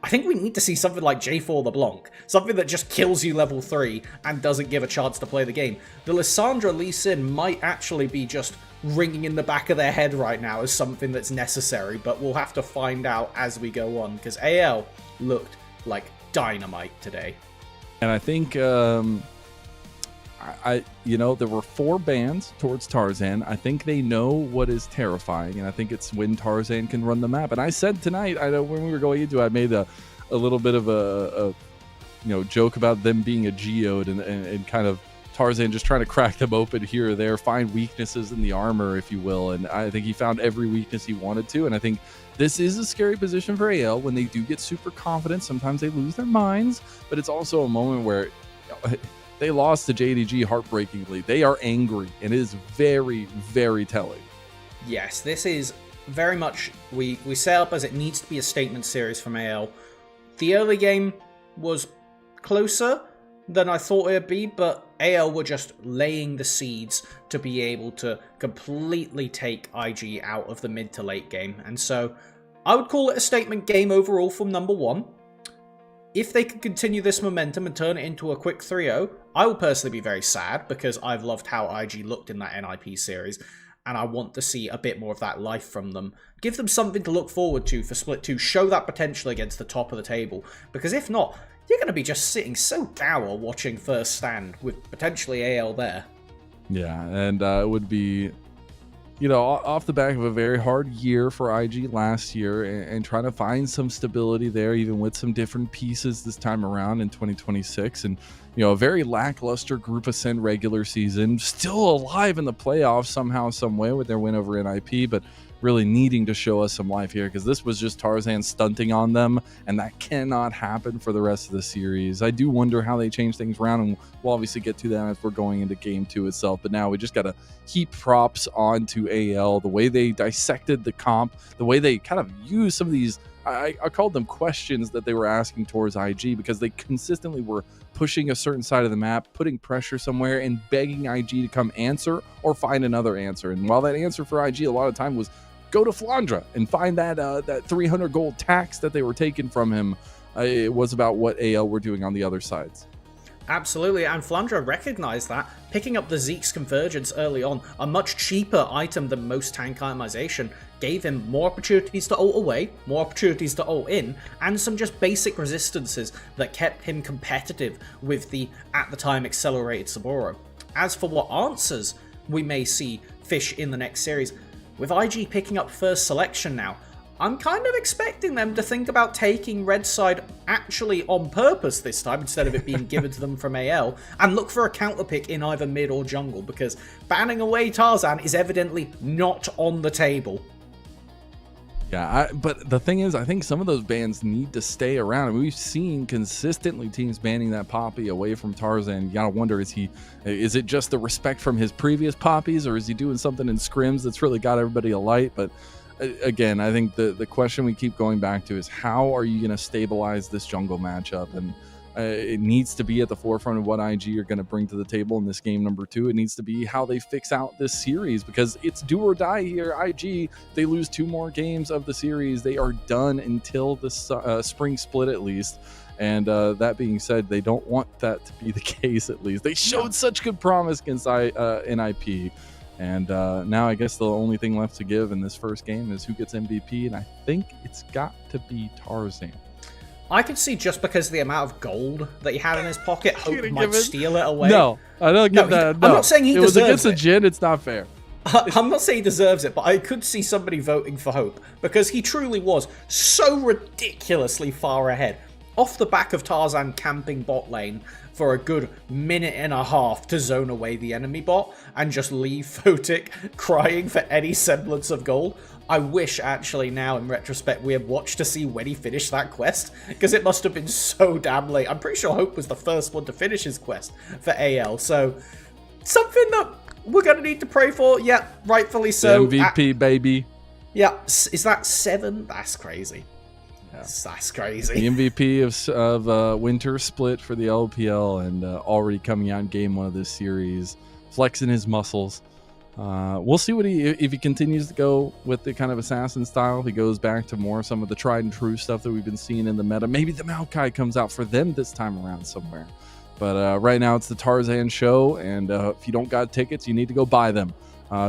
I think we need to see something like J4 LeBlanc, something that just kills you level 3 and doesn't give a chance to play the game. The Lissandra Lee Sin might actually be just ringing in the back of their head right now as something that's necessary, but we'll have to find out as we go on, because AL looked like dynamite today. And I think there were 4 bans towards Tarzan. I think they know what is terrifying, and I think it's when Tarzan can run the map. And I said tonight, I know when we were going into it, I made a little bit of a joke about them being a geode and kind of Tarzan just trying to crack them open here or there, find weaknesses in the armor, if you will. And I think he found every weakness he wanted to. And I think this is a scary position for AL when they do get super confident. Sometimes they lose their minds, but it's also a moment where they lost to JDG heartbreakingly. They are angry, and it is very, very telling. Yes, this is very much, we set up as it needs to be a statement series from AL. The early game was closer than I thought it would be, but AL were just laying the seeds to be able to completely take IG out of the mid to late game. And so I would call it a statement game overall from number 1. If they can continue this momentum and turn it into a quick 3-0, I will personally be very sad, because I've loved how IG looked in that NIP series, and I want to see a bit more of that life from them. Give them something to look forward to for Split 2, show that potential against the top of the table, because if not, you're going to be just sitting so dour watching First Stand with potentially AL there. Yeah, and it would be, off the back of a very hard year for IG last year, and trying to find some stability there, even with some different pieces this time around in 2026. And, a very lackluster Group Ascent regular season, still alive in the playoffs somehow, some way with their win over NIP, but really needing to show us some life here, because this was just Tarzan stunting on them, and that cannot happen for the rest of the series. I do wonder how they change things around, and we'll obviously get to that as we're going into Game 2 itself, but now we just got to heap props onto AL, the way they dissected the comp, the way they kind of used some of these I called them questions that they were asking towards IG, because they consistently were pushing a certain side of the map, putting pressure somewhere, and begging IG to come answer or find another answer. And while that answer for IG a lot of time was go to Flandra and find that 300 gold tax that they were taking from him, it was about what AL were doing on the other sides. Absolutely, and Flandra recognized that, picking up the Zeke's Convergence early on, a much cheaper item than most tank itemization, gave him more opportunities to ult away, more opportunities to ult in, and some just basic resistances that kept him competitive with the, at the time, accelerated Saburo. As for what answers we may see Fish in the next series, with IG picking up first selection now, I'm kind of expecting them to think about taking red side actually on purpose this time, instead of it being given to them from AL, and look for a counter pick in either mid or jungle, because banning away Tarzan is evidently not on the table. Yeah, but the thing is, I think some of those bans need to stay around. I mean, we've seen consistently teams banning that Poppy away from Tarzan. You gotta wonder, is it just the respect from his previous Poppies, or is he doing something in scrims that's really got everybody alight? But again, I think the question we keep going back to is, how are you going to stabilize this jungle matchup? And it needs to be at the forefront of what IG are going to bring to the table in this game number 2. It needs to be how they fix out this series, because it's do or die here. IG, they lose 2 more games of the series, they are done until the spring split at least. And that being said, they don't want that to be the case. At least they showed such good promise against NIP. And now I guess the only thing left to give in this first game is who gets MVP, and I think it's got to be Tarzan. I could see, just because of the amount of gold that he had in his pocket, Hope might steal it away. No, I don't give that. No. I'm not saying he deserves it. It was against a Jhin, it's not fair. I'm not saying he deserves it, but I could see somebody voting for Hope, because he truly was so ridiculously far ahead. Off the back of Tarzan camping bot lane for a good minute and a half to zone away the enemy bot and just leave Photic crying for any semblance of gold. I wish, actually, now in retrospect, we had watched to see when he finished that quest, because it must have been so damn late. I'm pretty sure Hope was the first one to finish his quest for AL, so something that we're going to need to pray for. Yeah, rightfully so. The MVP, baby. Yeah, is that 7? That's crazy. Yeah. That's crazy. The MVP of Winter Split for the LPL, and already coming out in game 1 of this series, flexing his muscles. We'll see if he continues to go with the kind of assassin style. If he goes back to more some of the tried and true stuff that we've been seeing in the meta. Maybe the Maokai comes out for them this time around somewhere. But right now it's the Tarzan show, and if you don't got tickets, you need to go buy them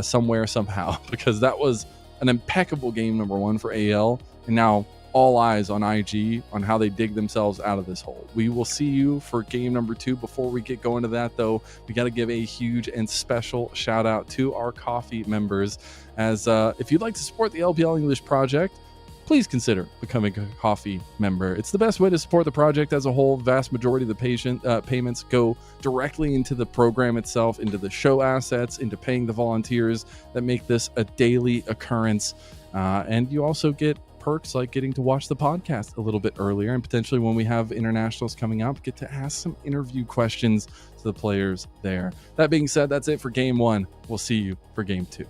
somewhere, somehow, because that was an impeccable game number 1 for AL, and now all eyes on IG on how they dig themselves out of this hole. We will see you for game number 2. Before we get going to that, though, we got to give a huge and special shout out to our coffee members, as if you'd like to support the LPL English project, please consider becoming a coffee member. It's the best way to support the project as a whole. Vast majority of the payments go directly into the program itself, into the show assets, into paying the volunteers that make this a daily occurrence. And you also get perks like getting to watch the podcast a little bit earlier, and potentially when we have internationals coming up, get to ask some interview questions to the players there. That being said, that's it for game 1. We'll see you for game 2.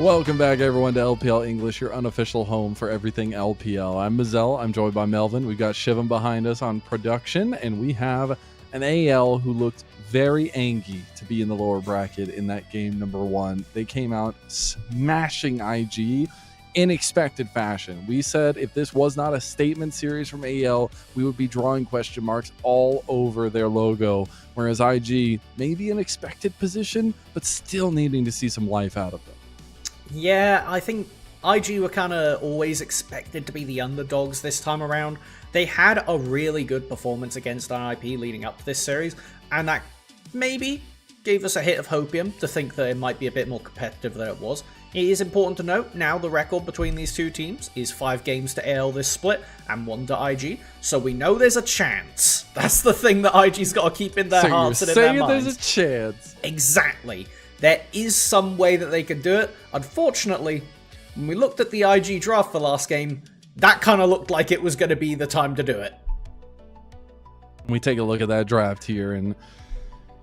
Welcome back, everyone, to LPL English, your unofficial home for everything LPL. I'm Mazel. I'm joined by Melvin. We've got Shivam behind us on production, and we have an AL who looked very angry to be in the lower bracket in that game number 1. They came out smashing IG in expected fashion. We said if this was not a statement series from AL, we would be drawing question marks all over their logo, whereas IG, maybe an expected position, but still needing to see some life out of them. Yeah, I think IG were kind of always expected to be the underdogs this time around. They had a really good performance against IIP leading up to this series, and that maybe gave us a hit of hopium to think that it might be a bit more competitive than it was. It is important to note, now the record between these two teams is 5 games to AL this split and 1 to IG, so we know there's a chance. That's the thing that IG's got to keep in their hearts and in their minds. There's a chance. Exactly. There is some way that they could do it. Unfortunately, when we looked at the IG draft for last game, that kind of looked like it was going to be the time to do it. We take a look at that draft here and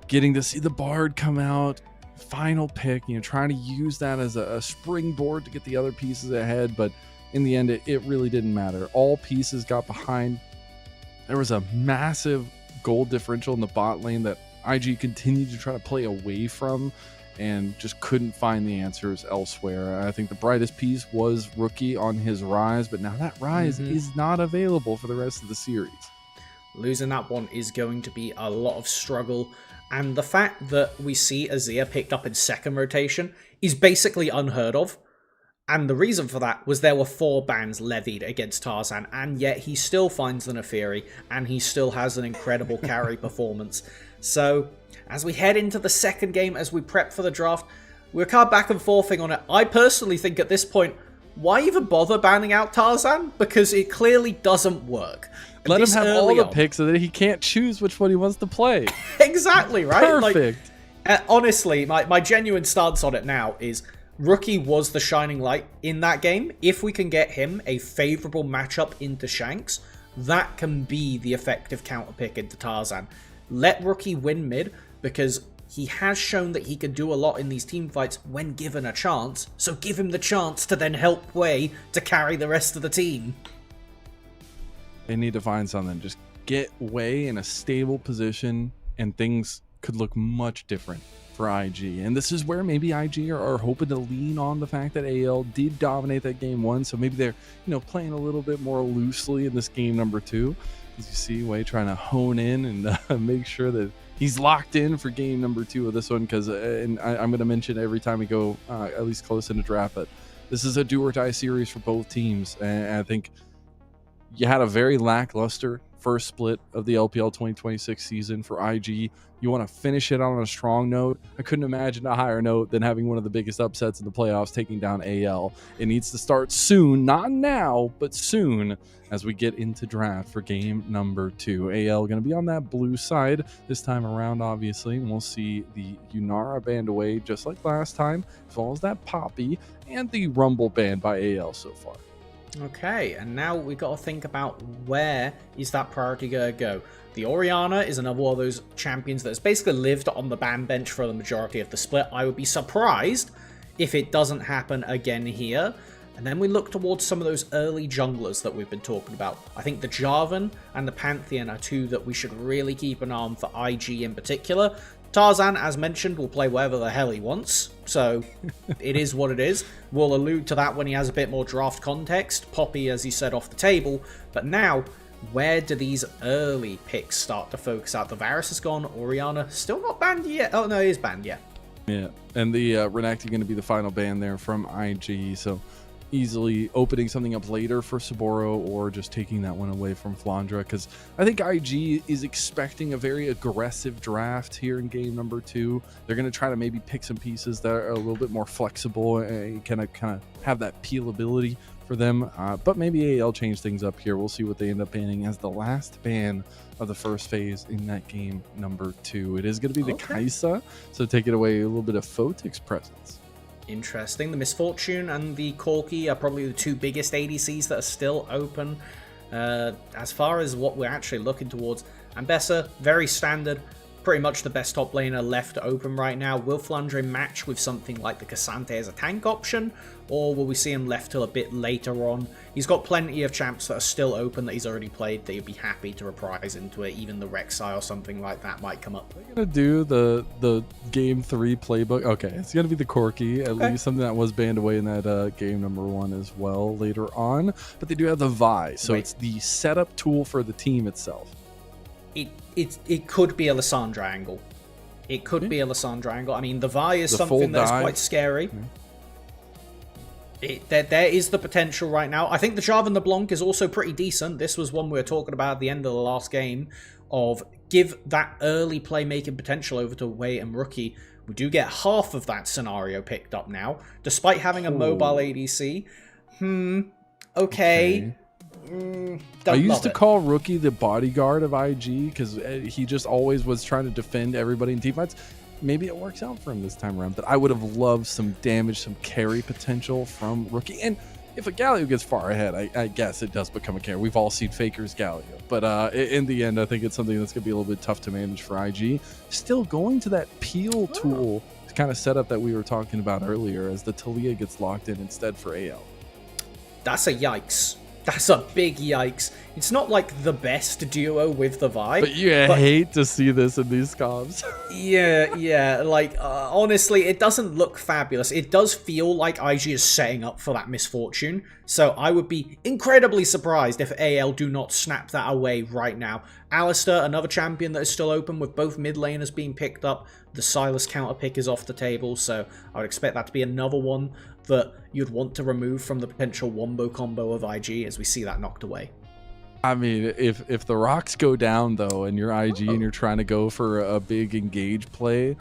getting to see the Bard come out, final pick, trying to use that as a springboard to get the other pieces ahead, but in the end, it really didn't matter. All pieces got behind. There was a massive gold differential in the bot lane that IG continued to try to play away from and just couldn't find the answers elsewhere. I think the brightest piece was Rookie on his rise, but now that rise is not available for the rest of the series. Losing that one is going to be a lot of struggle, and the fact that we see Azir picked up in second rotation is basically unheard of. And the reason for that was there were 4 bans levied against Tarzan, and yet he still finds the Neferi, and he still has an incredible carry performance. So, as we head into the second game, as we prep for the draft, we're kind of back and forthing on it. I personally think at this point, why even bother banning out Tarzan? Because it clearly doesn't work. Let him have all the picks so that he can't choose which one he wants to play. Exactly, right? Perfect. Honestly, my genuine stance on it now is Rookie was the shining light in that game. If we can get him a favorable matchup into Shanks, that can be the effective counter pick into Tarzan. Let Rookie win mid, because he has shown that he can do a lot in these team fights when given a chance, so give him the chance to then help Wei to carry the rest of the team. They need to find something. Just get Wei in a stable position, and things could look much different for IG. And this is where maybe IG are hoping to lean on the fact that AL did dominate that game 1, so maybe they're playing a little bit more loosely in this game number 2. As you see Wei trying to hone in and make sure that he's locked in for game number 2 of this one, because I'm going to mention every time we go at least close in the draft that this is a do-or-die series for both teams. And I think you had a very lackluster first split of the LPL 2026 season for IG. You want to finish it on a strong note. I couldn't imagine a higher note than having one of the biggest upsets in the playoffs, taking down AL. It needs to start soon, not now, but soon, as we get into draft for game number 2. AL going to be on that blue side this time around, obviously, and we'll see the Yunara banned away just like last time, as well as that Poppy and the Rumble banned by AL so far. Okay, and now we've got to think about where is that priority going to go. The Orianna is another one of those champions that's basically lived on the ban bench for the majority of the split. I would be surprised if it doesn't happen again here. And then we look towards some of those early junglers that we've been talking about. I think the Jarvan and the Pantheon are 2 that we should really keep an eye on for IG in particular. Tarzan, as mentioned, will play wherever the hell he wants, so it is what it is. We'll allude to that when he has a bit more draft context. Poppy, as you said, off the table. But now, where do these early picks start to focus out? The Varus is gone, Orianna still not banned yet. Oh, no, he is banned yet. Yeah, and the Renekton going to be the final ban there from IG, so easily opening something up later for Saboro, or just taking that one away from Flandra, because I think IG is expecting a very aggressive draft here in game number 2. They're going to try to maybe pick some pieces that are a little bit more flexible and kind of have that peelability for them, but maybe AL change things up here. We'll see what they end up banning as the last ban of the first phase in that game number 2. It is going to be the Kaisa, so take it away, a little bit of Photic's presence. Interesting. The Misfortune and the Corki are probably the 2 biggest ADCs that are still open. As far as what we're actually looking towards, Ambessa, very standard. pretty much the best top laner left open right now. Will Flandre match with something like the Cassante as a tank option, or will we see him left till a bit later on? He's got plenty of champs that are still open that he's already played that he'd be happy to reprise into it. Even the Rek'Sai or something like that might come up. They're gonna do the game 3 playbook. Okay, it's gonna be the Corki, at least something that was banned away in that game number 1 as well later on. But they do have the Vi, so it's the setup tool for the team itself. It could be a Lissandra angle. It could be a Lissandra angle. I mean, the Vi is something that's quite scary. There is the potential right now. I think the Jarvan the Blanc is also pretty decent. This was one we were talking about at the end of the last game, of give that early playmaking potential over to Wei and Rookie. We do get half of that scenario picked up now, despite having a mobile ADC. Okay. I used to call Rookie the bodyguard of IG because he just always was trying to defend everybody in teamfights. Maybe it works out for him this time around, but I would have loved some damage, some carry potential from Rookie. And if a Galio gets far ahead, I guess it does become a carry. We've all seen Faker's Galio, but in the end, I think it's something that's going to be a little bit tough to manage for IG. Still going to that peel tool kind of setup that we were talking about earlier as the Talia gets locked in instead for AL. That's a yikes. That's a big yikes. It's not like the best duo with the Vi. But you hate to see this in these comps. Yeah. Like, honestly, it doesn't look fabulous. It does feel like IG is setting up for that misfortune. So I would be incredibly surprised if AL do not snap that away right now. Alistair, another champion that is still open with both mid laners being picked up. The Silas counter pick is off the table, so I would expect that to be another one that you'd want to remove from the potential wombo combo of IG as we see that knocked away. I mean, if the rocks go down, though, and you're IG and you're trying to go for a big engage play,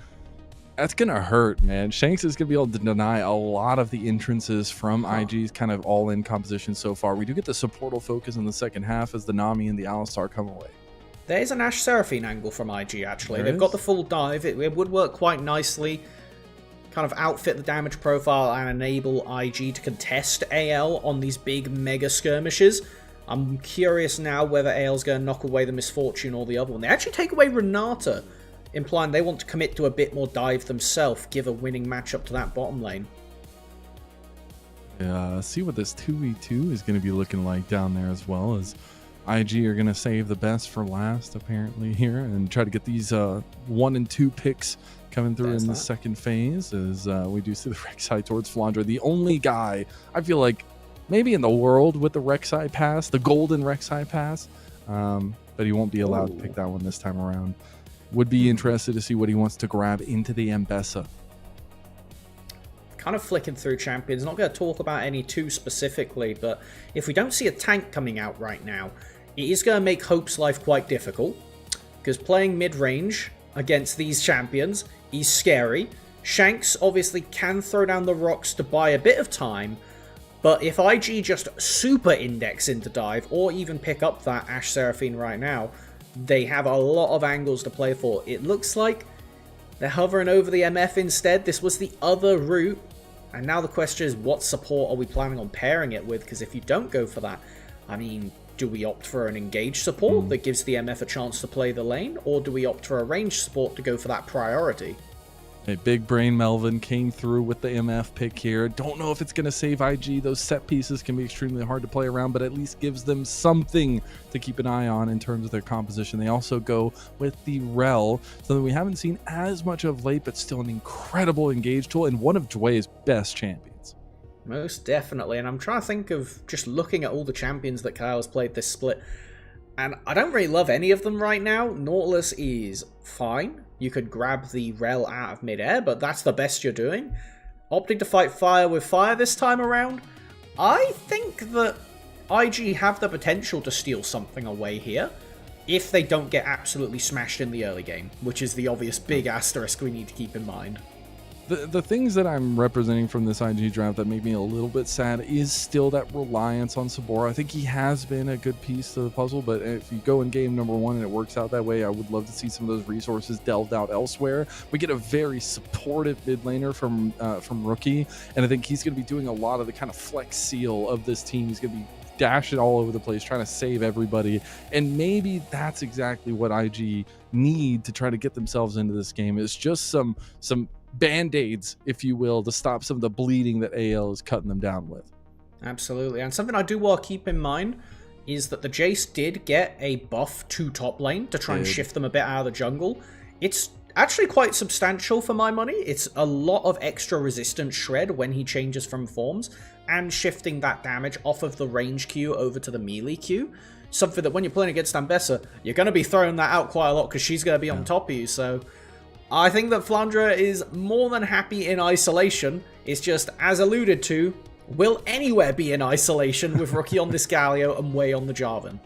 that's going to hurt, man. Shanks is going to be able to deny a lot of the entrances from IG's kind of all-in composition so far. We do get the supportal focus in the second half as the Nami and the Alistar come away. There is an Ashe Seraphine angle from IG, actually. They've got the full dive. It would work quite nicely. Kind of outfit the damage profile and enable IG to contest AL on these big mega skirmishes. I'm curious now whether AL's going to knock away the Misfortune or the other one. They actually take away Renata, implying they want to commit to a bit more dive themselves, give a winning matchup to that bottom lane. Yeah, see what this 2v2 is going to be looking like down there as well, as IG are going to save the best for last, apparently, here, and try to get these 1 and 2 picks coming through in the second phase, as we do see the Rek'Sai towards Flandre. The only guy, I feel like, maybe in the world with the Rek'Sai pass, the golden Rek'Sai pass, but he won't be allowed to pick that one this time around. Would be interested to see what he wants to grab into the Ambessa. Kind of flicking through champions, not going to talk about any too specifically, but if we don't see a tank coming out right now, it is going to make Hope's life quite difficult, because playing mid-range against these champions is scary. Shanks obviously can throw down the rocks to buy a bit of time, but if IG just super index into dive, or even pick up that Ashe Seraphine right now, they have a lot of angles to play for. It looks like they're hovering over the MF instead. This was the other route, and now the question is, what support are we planning on pairing it with? Because if you don't go for that, I mean, do we opt for an engaged support that gives the MF a chance to play the lane, or do we opt for a ranged support to go for that priority? A big brain Melvin came through with the MF pick here. Don't know if it's going to save IG. Those set pieces can be extremely hard to play around, but at least gives them something to keep an eye on in terms of their composition. They also go with the Rel, something we haven't seen as much of late, but still an incredible engage tool and one of Dway's best champions. Most definitely, and I'm trying to think of just looking at all the champions that Kyle's played this split, and I don't really love any of them right now. Nautilus is fine. You could grab the Rel out of midair, but that's the best you're doing. Opting to fight fire with fire this time around, I think that IG have the potential to steal something away here if they don't get absolutely smashed in the early game, which is the obvious big asterisk we need to keep in mind. The things that I'm representing from this IG draft that make me a little bit sad is still that reliance on Sabora. I think he has been a good piece to the puzzle, but if you go in game number 1 and it works out that way, I would love to see some of those resources delved out elsewhere. We get a very supportive mid laner from Rookie, and I think he's going to be doing a lot of the kind of flex seal of this team. He's going to be dashing all over the place, trying to save everybody. And maybe that's exactly what IG need to try to get themselves into this game. It's just some band-aids, if you will, to stop some of the bleeding that AL is cutting them down with. Absolutely. And something I do want to keep in mind is that the Jace did get a buff to top lane to try and shift them a bit out of the jungle. It's actually quite substantial for my money. It's a lot of extra resistance shred when he changes from forms, and shifting that damage off of the range queue over to the melee queue. Something that when you're playing against Ambessa, you're going to be throwing that out quite a lot because she's going to be on top of you. So I think that Flandre is more than happy in isolation. It's just, as alluded to, will anywhere be in isolation with Rookie on this Galio and Wei on the Jarvan?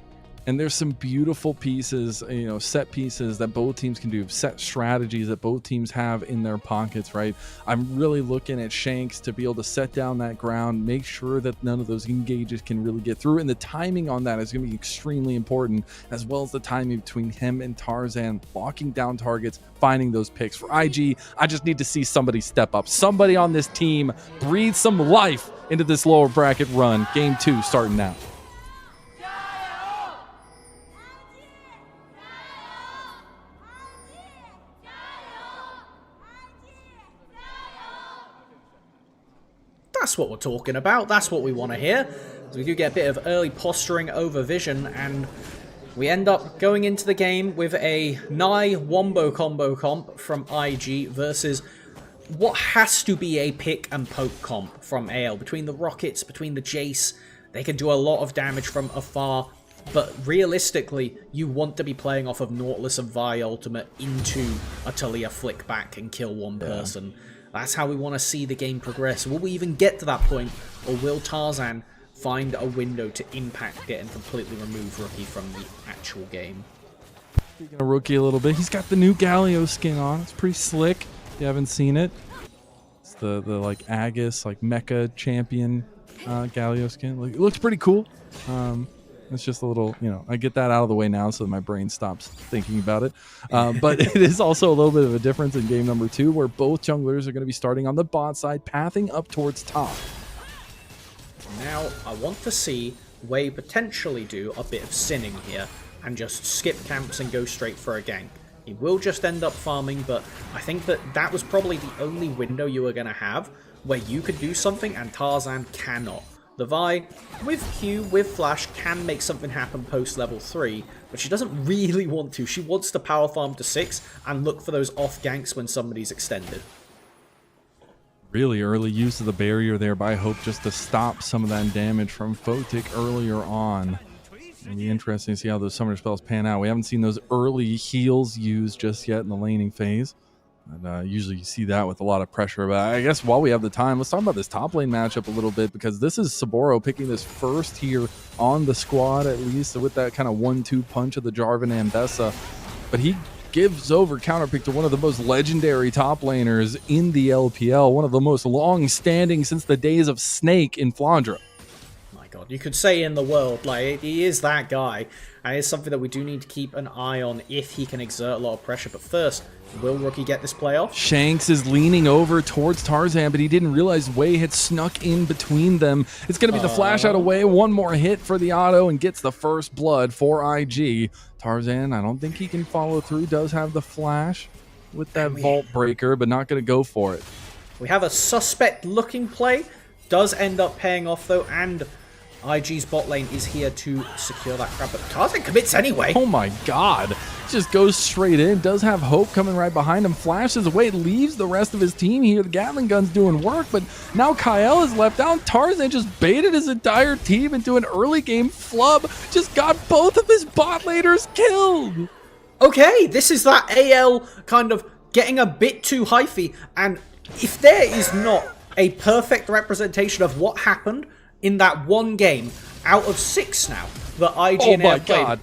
And there's some beautiful pieces, set pieces that both teams can do, set strategies that both teams have in their pockets, right? I'm really looking at Shanks to be able to set down that ground, make sure that none of those engages can really get through. And the timing on that is going to be extremely important, as well as the timing between him and Tarzan, locking down targets, finding those picks. For IG, I just need to see somebody step up. Somebody on this team breathe some life into this lower bracket run. Game 2 starting now. That's what we're talking about. That's what we want to hear. So we do get a bit of early posturing over vision, and we end up going into the game with a Nai Wombo combo comp from IG versus what has to be a pick and poke comp from AL. Between the Rockets, between the Jace, they can do a lot of damage from afar, but realistically, you want to be playing off of Nautilus and Vi ultimate into a Talia flick back and kill one person. That's how we want to see the game progress. Will we even get to that point, or will Tarzan find a window to impact it and completely remove Rookie from the actual game? Speaking of Rookie a little bit, he's got the new Galio skin on. It's pretty slick. If you haven't seen it, it's the like Agus, like Mecha champion Galio skin. It looks pretty cool. It's just a little, I get that out of the way now so that my brain stops thinking about it. But it is also a little bit of a difference in game number 2, where both junglers are going to be starting on the bot side, pathing up towards top. Now, I want to see Wei potentially do a bit of sinning here and just skip camps and go straight for a gank. He will just end up farming, but I think that was probably the only window you were going to have where you could do something and Tarzan cannot. The Vi, with Q, with Flash, can make something happen post level 3, but she doesn't really want to. She wants to power farm to 6 and look for those off ganks when somebody's extended. Really early use of the barrier there by Hope just to stop some of that damage from Photic earlier on. It'll be interesting to see how those summoner spells pan out. We haven't seen those early heals used just yet in the laning phase. And usually you see that with a lot of pressure. But I guess while we have the time, let's talk about this top lane matchup a little bit, because this is Saboro picking this first here on the squad, at least with that kind of 1-2 punch of the Jarvan Ambessa. But he gives over counterpick to one of the most legendary top laners in the LPL, one of the most long-standing since the days of Snake in Flandre. My God, you could say in the world, like, he is that guy. And it's something that we do need to keep an eye on if he can exert a lot of pressure. But first, will Rookie get this play off? Shanks is leaning over towards Tarzan, but he didn't realize Wei had snuck in between them. It's going to be the flash out of Wei. One more hit for the auto and gets the first blood for IG. Tarzan, I don't think he can follow through. Does have the flash with that vault breaker, but not going to go for it. We have a suspect-looking play. Does end up paying off, though, and IG's bot lane is here to secure that crab, but Tarzan commits anyway. Oh my God. Just goes straight in. Does have Hope coming right behind him. Flashes away, leaves the rest of his team here. The Gatling gun's doing work, but now Kyle is left out. Tarzan just baited his entire team into an early game flub. Just got both of his bot laners killed. Okay, this is that AL kind of getting a bit too hyphy, and if there is not a perfect representation of what happened in that one game out of 6 now that IG and AL played,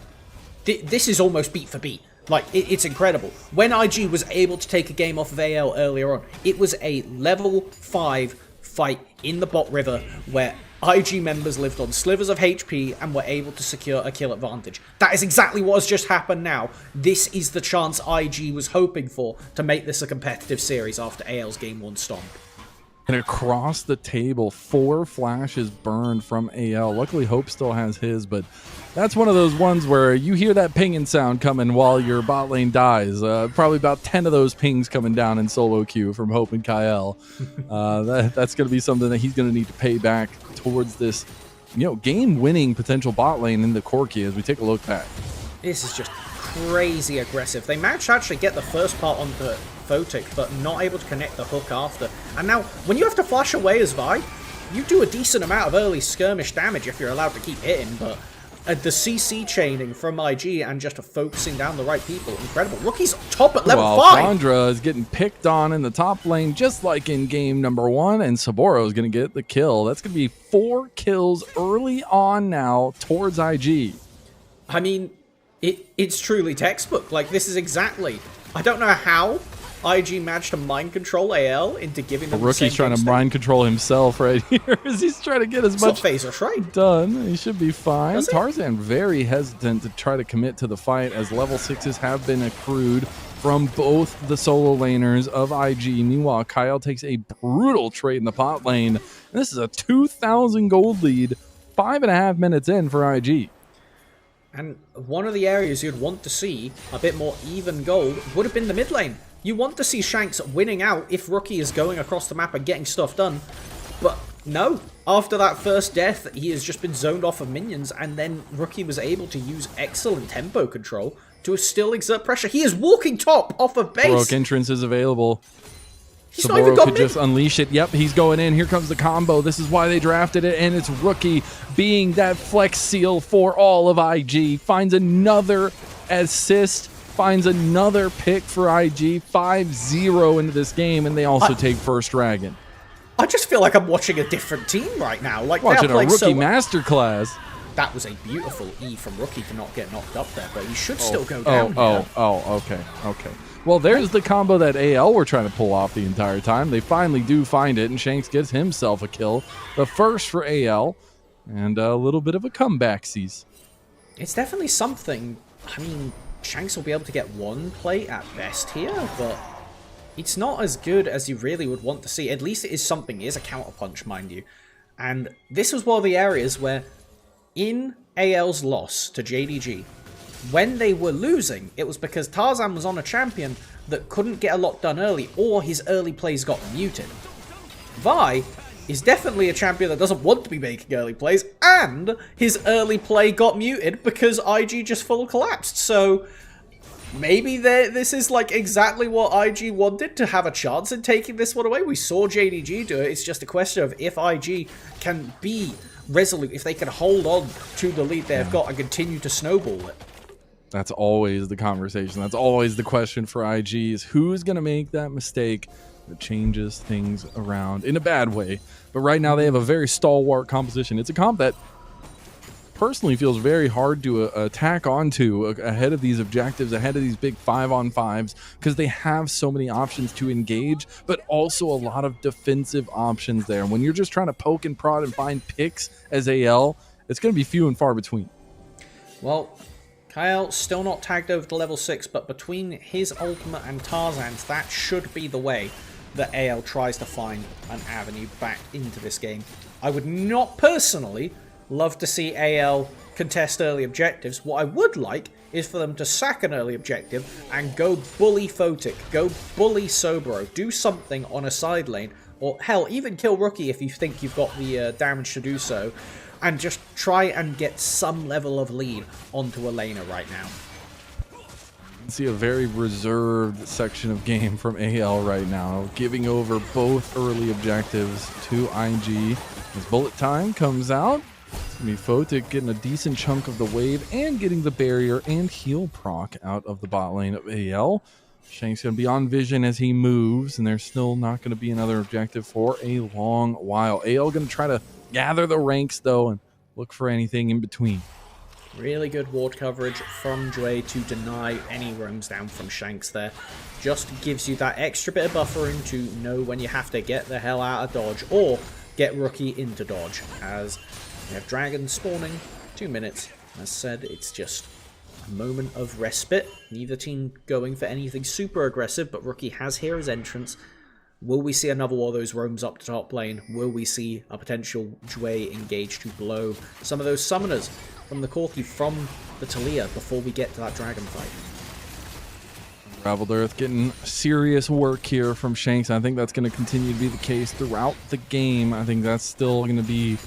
this is almost beat for beat. Like, it's incredible. When IG was able to take a game off of AL earlier on, it was a level 5 fight in the bot river where IG members lived on slivers of HP and were able to secure a kill advantage. That is exactly what has just happened now. This is the chance IG was hoping for to make this a competitive series after AL's game 1 stomp. And across the table, 4 flashes burned from AL. Luckily, Hope still has his, but that's one of those ones where you hear that pinging sound coming while your bot lane dies. Probably about 10 of those pings coming down in solo queue from Hope and Kyle. That's going to be something that he's going to need to pay back towards this, game-winning potential bot lane in the Corki as we take a look back. This is just crazy aggressive. They managed to actually get the first part onto Photic, but not able to connect the hook after. And now, when you have to flash away as Vi, you do a decent amount of early skirmish damage if you're allowed to keep hitting, but the CC chaining from IG and just focusing down the right people, incredible. Rookie's top at level 5! Sandra is getting picked on in the top lane, just like in game number 1, and Saboro is going to get the kill. That's going to be 4 kills early on now towards IG. I mean, it's truly textbook. Like, this is exactly... I don't know how IG managed to mind control AL into giving them Rookie's trying to mind control himself right here as he's trying to get as much Phaser's right. done. He should be fine. Tarzan very hesitant to try to commit to the fight as level 6s have been accrued from both the solo laners of IG. Meanwhile, Kyle takes a brutal trade in the bot lane. And this is a 2,000 gold lead, 5.5 minutes in for IG. And one of the areas you'd want to see a bit more even gold would have been the mid lane. You want to see Shanks winning out if Rookie is going across the map and getting stuff done. But no, after that first death, he has just been zoned off of minions, and then Rookie was able to use excellent tempo control to still exert pressure. He is walking top off of base. Broke entrance is available. Saboro could just unleash it. Yep, he's going in. Here comes the combo. This is why they drafted it, and it's Rookie being that flex seal for all of IG. Finds another assist, finds another pick for IG. 5-0 into this game, and they also take first dragon. I just feel like I'm watching a different team right now. Like watching a Rookie masterclass. That was a beautiful E from Rookie to not get knocked up there, but he should still go down here. Okay. Well, there's the combo that AL were trying to pull off the entire time. They finally do find it, and Shanks gets himself a kill. The first for AL, and a little bit of a comeback sees. It's definitely something. I mean, Shanks will be able to get one play at best here, but it's not as good as you really would want to see. At least it is something. It is a counterpunch, mind you. And this was one of the areas where, in AL's loss to JDG, when they were losing, it was because Tarzan was on a champion that couldn't get a lot done early, or his early plays got muted. Vi is definitely a champion that doesn't want to be making early plays, and his early play got muted because IG just full collapsed. So maybe this is like exactly what IG wanted, to have a chance in taking this one away. We saw JDG do it. It's just a question of if IG can be resolute, if they can hold on to the lead they've got and continue to snowball it. That's always the conversation. That's always the question for IG is who's going to make that mistake that changes things around in a bad way. But right now they have a very stalwart composition. It's a comp that personally feels very hard to attack onto ahead of these objectives, ahead of these big 5-on-5s, because they have so many options to engage, but also a lot of defensive options there. And when you're just trying to poke and prod and find picks as AL, it's going to be few and far between. Well, Kyle still not tagged over to level 6, but between his ultimate and Tarzan's, that should be the way that AL tries to find an avenue back into this game. I would not personally love to see AL contest early objectives. What I would like is for them to sack an early objective and go bully Photic, go bully Soboro, do something on a side lane, or hell, even kill Rookie if you think you've got the damage to do so, and just try and get some level of lead onto a laner right now. See a very reserved section of game from AL right now, giving over both early objectives to IG. As bullet time comes out, it's going to be Photic getting a decent chunk of the wave and getting the barrier and heal proc out of the bot lane of AL. Shank's going to be on vision as he moves, and there's still not going to be another objective for a long while. AL going to try to gather the ranks, though, and look for anything in between. Really good ward coverage from Dway to deny any roams down from Shanks there. Just gives you that extra bit of buffering to know when you have to get the hell out of dodge, or get Rookie into dodge, as we have dragons spawning, 2 minutes. As said, it's just a moment of respite. Neither team going for anything super aggressive, but Rookie has here his entrance. Will we see another one of those roams up to top lane? Will we see a potential Jue engage to blow some of those summoners from the Corki, from the Talia, before we get to that dragon fight? Unraveled Earth getting serious work here from Shanks. I think that's going to continue to be the case throughout the game. I think that's still going to be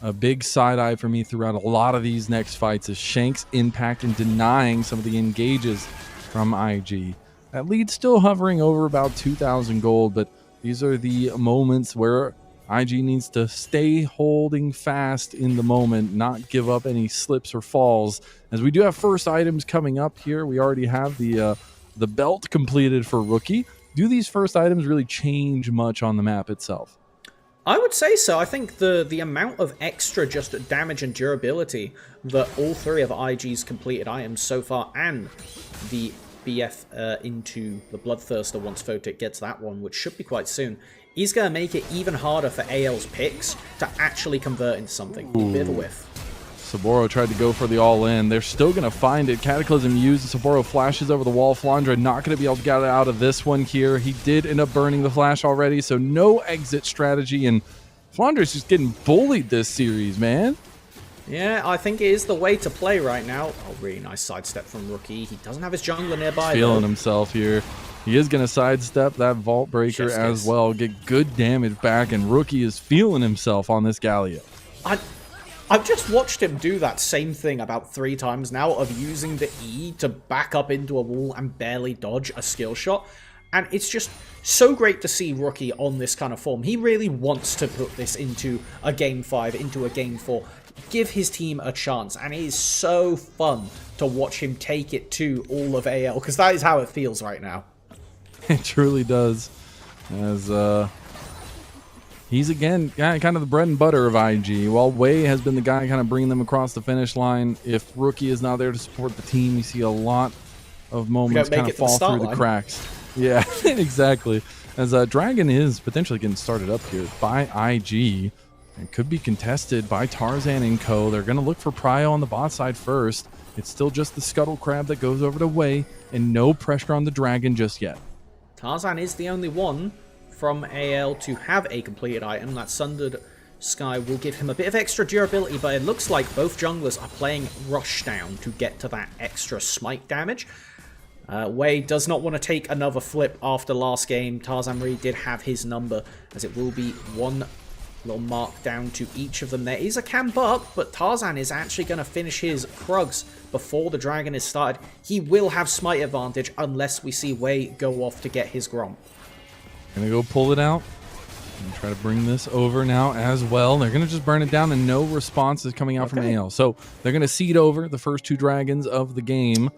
a big side eye for me throughout a lot of these next fights, is Shanks' impact in denying some of the engages from IG. That lead's still hovering over about 2,000 gold, but these are the moments where IG needs to stay holding fast in the moment, not give up any slips or falls. As we do have first items coming up here, we already have the belt completed for Rookie. Do these first items really change much on the map itself? I would say so. I think the amount of extra just damage and durability that all three of IG's completed items so far, and the BF into the Bloodthirster once Photic gets that one, which should be quite soon, is going to make it even harder for AL's picks to actually convert into something. Ooh. Bit of a whiff. Saboro tried to go for the all-in. They're still going to find it. Cataclysm used. Saboro flashes over the wall. Flandra not going to be able to get out of this one here. He did end up burning the flash already, so no exit strategy. And Flandra's just getting bullied this series, man. Yeah, I think it is the way to play right now. Oh, really nice sidestep from Rookie. He doesn't have his jungler nearby. He's feeling himself here. He is going to sidestep that Vault Breaker as well. Get good damage back, and Rookie is feeling himself on this Galio. I've just watched him do that same thing about 3 times now, of using the E to back up into a wall and barely dodge a skill shot. And it's just so great to see Rookie on this kind of form. He really wants to put this into a Game 5, into a Game 4. Give his team a chance. And it is so fun to watch him take it to all of AL, because that is how it feels right now. It truly does. As he's, again, kind of the bread and butter of IG. While Wei has been the guy kind of bringing them across the finish line, if Rookie is not there to support the team, you see a lot of moments kind of fall through the cracks. Yeah, exactly. As Dragon is potentially getting started up here by IG. It could be contested by Tarzan and co. They're going to look for Prio on the bot side first. It's still just the Scuttle Crab that goes over to Wei, and no pressure on the Dragon just yet. Tarzan is the only one from AL to have a completed item. That Sundered Sky will give him a bit of extra durability, but it looks like both junglers are playing Rushdown to get to that extra smite damage. Wei does not want to take another flip after last game. Tarzan really did have his number, as it will be one little mark down to each of them. There is a camp up, but Tarzan is actually going to finish his Krugs before the Dragon is started. He will have smite advantage unless we see Wei go off to get his Grom. Gonna go pull it out and try to bring this over now as well. They're gonna just burn it down, and no response is coming out from AL. So they're gonna seed over the first 2 dragons of the game.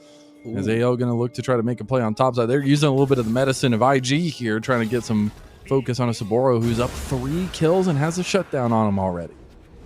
Ooh. As AL gonna look to try to make a play on top side. They're using a little bit of the medicine of IG here, trying to get some focus on a Saboro who's up 3 kills and has a shutdown on him already.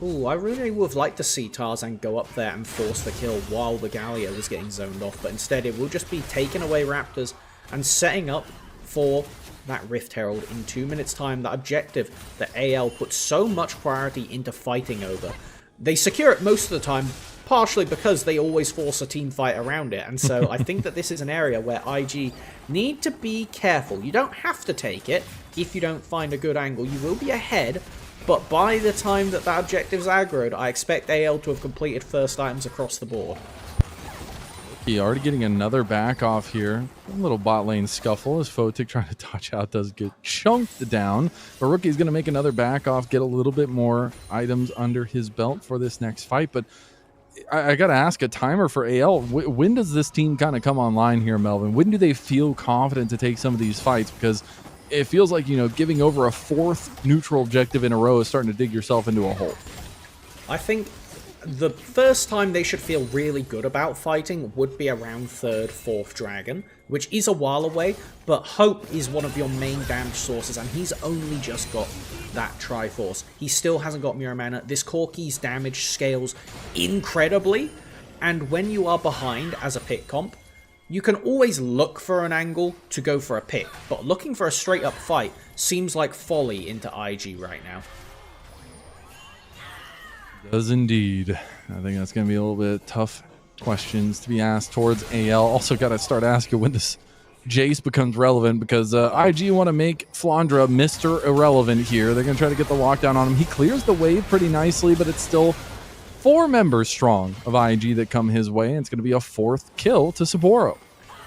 Ooh, I really would have liked to see Tarzan go up there and force the kill while the Galio was getting zoned off, but instead it will just be taking away Raptors and setting up for that Rift Herald in 2 minutes time, that objective that AL puts so much priority into fighting over. They secure it most of the time, partially because they always force a team fight around it, and so I think that this is an area where IG need to be careful. You don't have to take it if you don't find a good angle. You will be ahead, but by the time that that objective's aggroed, I expect AL to have completed first items across the board. He already getting another back off here. A little bot lane scuffle as Photic trying to dodge out does get chunked down. But Rookie's going to make another back off, get a little bit more items under his belt for this next fight. But I got to ask, a timer for AL, when does this team kind of come online here, Melvin? When do they feel confident to take some of these fights? Because it feels like, you know, giving over a 4th neutral objective in a row is starting to dig yourself into a hole. I think the first time they should feel really good about fighting would be around 3rd, 4th Dragon, which is a while away, but Hope is one of your main damage sources, and he's only just got that Triforce. He still hasn't got Mirror Mana. This Corki's damage scales incredibly, and when you are behind as a pick comp, you can always look for an angle to go for a pick, but looking for a straight up fight seems like folly into IG right now. Does indeed. I think that's going to be a little bit tough questions to be asked towards AL. Also got to start asking when this Jace becomes relevant because IG want to make Flandra Mr. Irrelevant here. They're going to try to get the lockdown on him. He clears the wave pretty nicely, but it's still 4 members strong of IG that come his way, and it's going to be a 4th kill to Saburo.